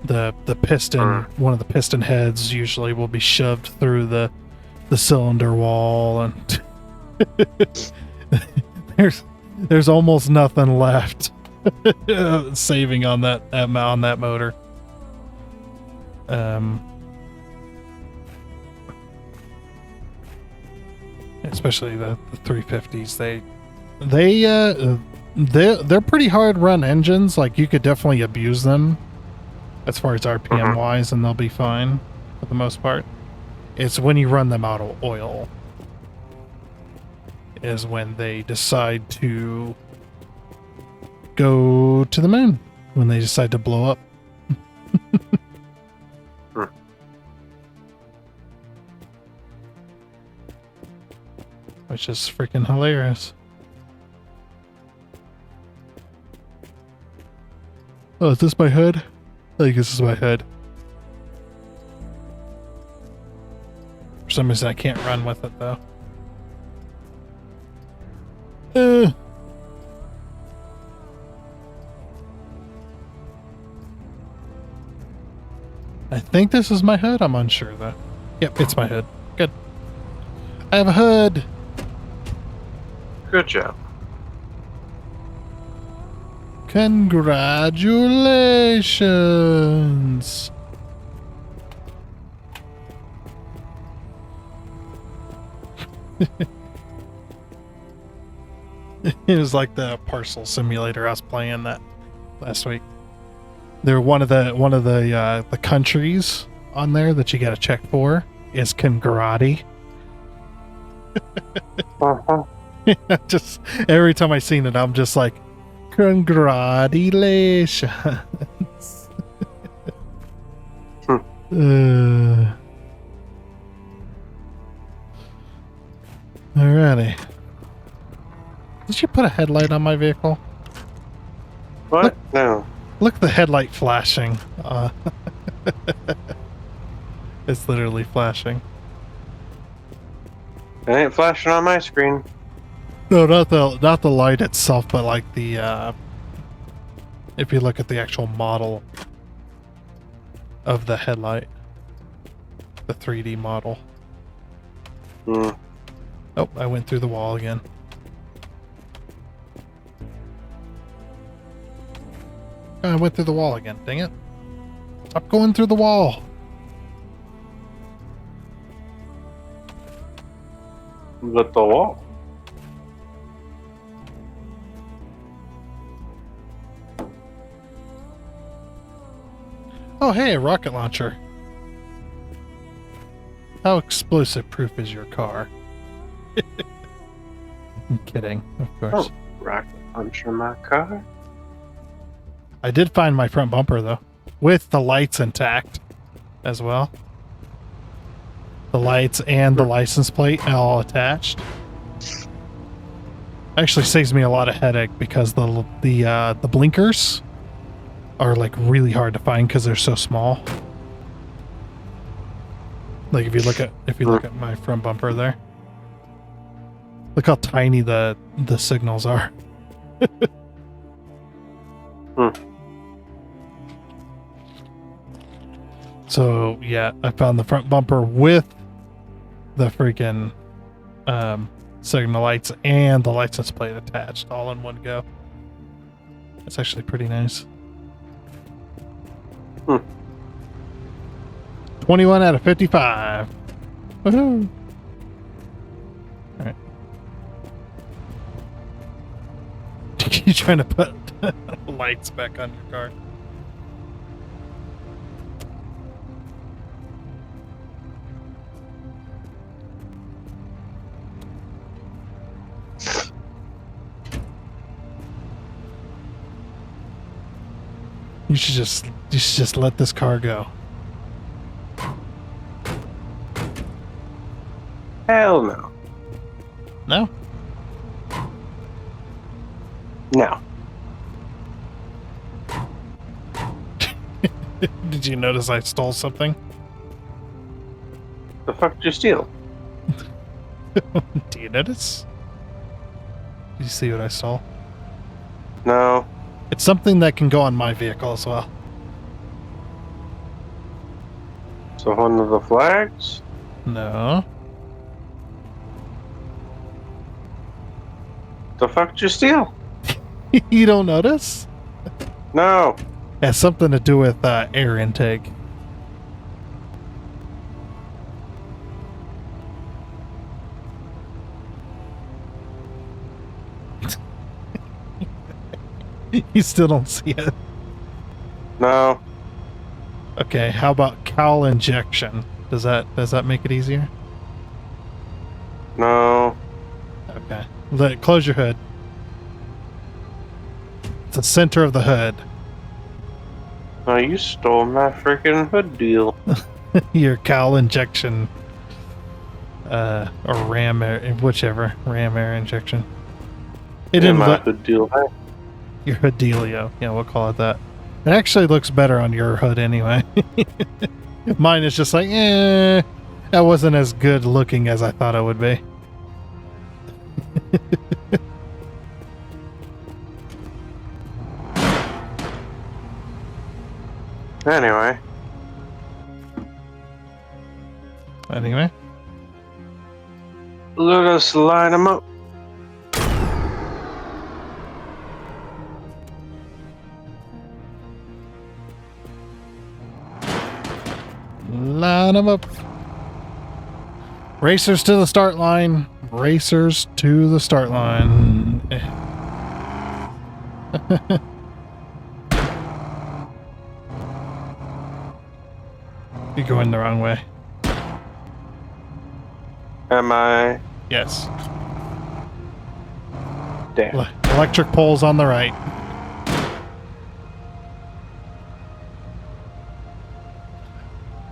The piston, one of the piston heads usually will be shoved through the cylinder wall, and there's almost nothing left saving on that motor. Especially the 350s, they're pretty hard run engines. Like, you could definitely abuse them as far as RPM wise, and they'll be fine for the most part. It's when you run them out of oil is when they decide to go to the moon, when they decide to blow up. which is freaking hilarious. Oh, is this my hood? I think this is my hood. For some reason, I can't run with it, though. I think this is my hood. I'm unsure, though. Yep, it's my hood. Good. I have a hood. Good job. Congratulations. It was like the parcel simulator I was playing that last week. They're one of the countries on there that you got to check for is Congrati. Just every time I seen it, I'm just like, congratulations. Alrighty. Did you put a headlight on my vehicle? What? Look, No. look at the headlight flashing. It's literally flashing. It ain't flashing on my screen. No, not the light itself, but like the if you look at the actual model of the headlight, the 3D model. Hmm. Oh, I went through the wall again. I went through the wall again. Dang it! Stop going through the wall. With the wall. Oh, hey, a rocket launcher. How explosive proof is your car? I'm kidding, of course. Oh, rocket launcher my car. I did find my front bumper, though, with the lights intact as well. The lights and the license plate all attached. Actually saves me a lot of headache because the blinkers are like really hard to find because they're so small. Like if you look at my front bumper there, look how tiny the signals are. So yeah, I found the front bumper with the freaking signal lights and the license plate attached all in one go. It's actually pretty nice. 21 out of 55. Woohoo! Alright. You trying to put lights back on your car? You should just let this car go. Hell no. No? No. Did you notice I stole something? The fuck did you steal? Do you notice? Did you see what I stole? No. It's something that can go on my vehicle as well. So one of the flags? No. The fuck did you steal? You don't notice? No. It has something to do with air intake. You still don't see it? No. Okay, how about cowl injection? Does that make it easier? No. Okay. Close your hood. It's the center of the hood. No, you stole my freaking hood deal. Your cowl injection or ram air, whichever, ram air injection. It Yeah, didn't my look hood deal. your Hodelio. Yeah, we'll call it that. It actually looks better on your hood anyway. Mine is just like, that wasn't as good looking as I thought it would be. Anyway. Let us line them up. Line them up. Racers to the start line. Racers to the start line. You're going the wrong way. Am I? Yes. Damn. Electric poles on the right.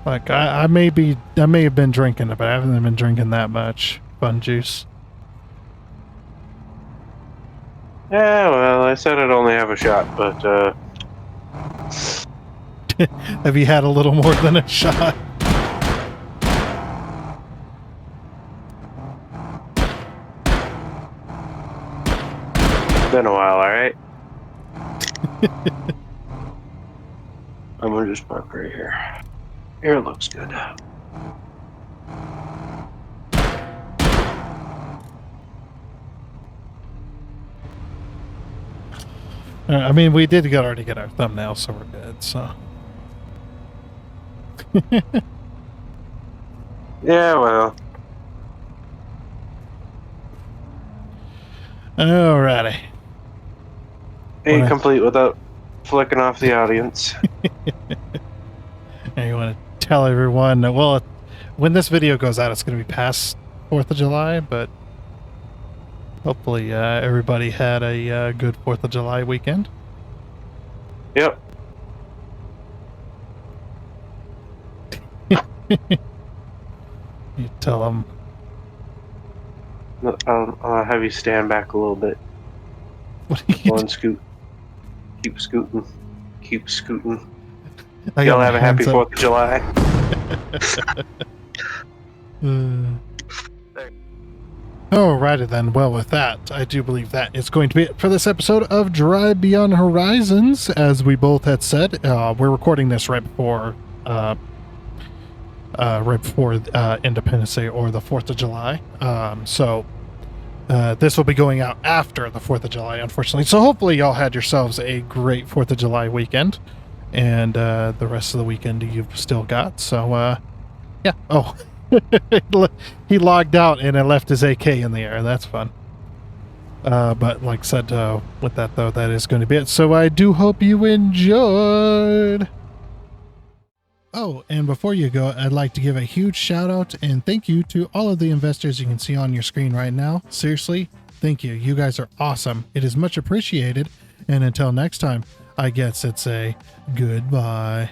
Like I may have been drinking it, but I haven't been drinking that much fun juice. Yeah, well, I said I'd only have a shot, but Have you had a little more than a shot? been a while, alright? I'm gonna just park right here. Here looks good. I mean, we did already get our thumbnail, so we're good, so. Yeah, well. Alrighty. Ain't complete without flicking off the audience. And you want to tell everyone, well, when this video goes out, it's going to be past 4th of July, but hopefully everybody had a good 4th of July weekend. Yep. You tell them. I'll have you stand back a little bit. What are you One scoot. Keep scooting. Keep scooting. I Y'all got my have a happy hands up. 4th of July. Alrighty then. Well, with that, I do believe that is going to be it for this episode of Drive Beyond Horizons. As we both had said, we're recording this right before Independence Day or the 4th of July. So this will be going out after the 4th of July, unfortunately. So hopefully y'all had yourselves a great 4th of July weekend, and the rest of the weekend you've still got. So yeah. Oh. He logged out and it left his AK in the air. That's fun. But like I said, with that though, that is going to be it. So I do hope you enjoyed. Oh, and before you go, I'd like to give a huge shout out and thank you to all of the investors you can see on your screen right now. Seriously, thank you. You guys are awesome. It is much appreciated. And until next time, I guess it's a goodbye.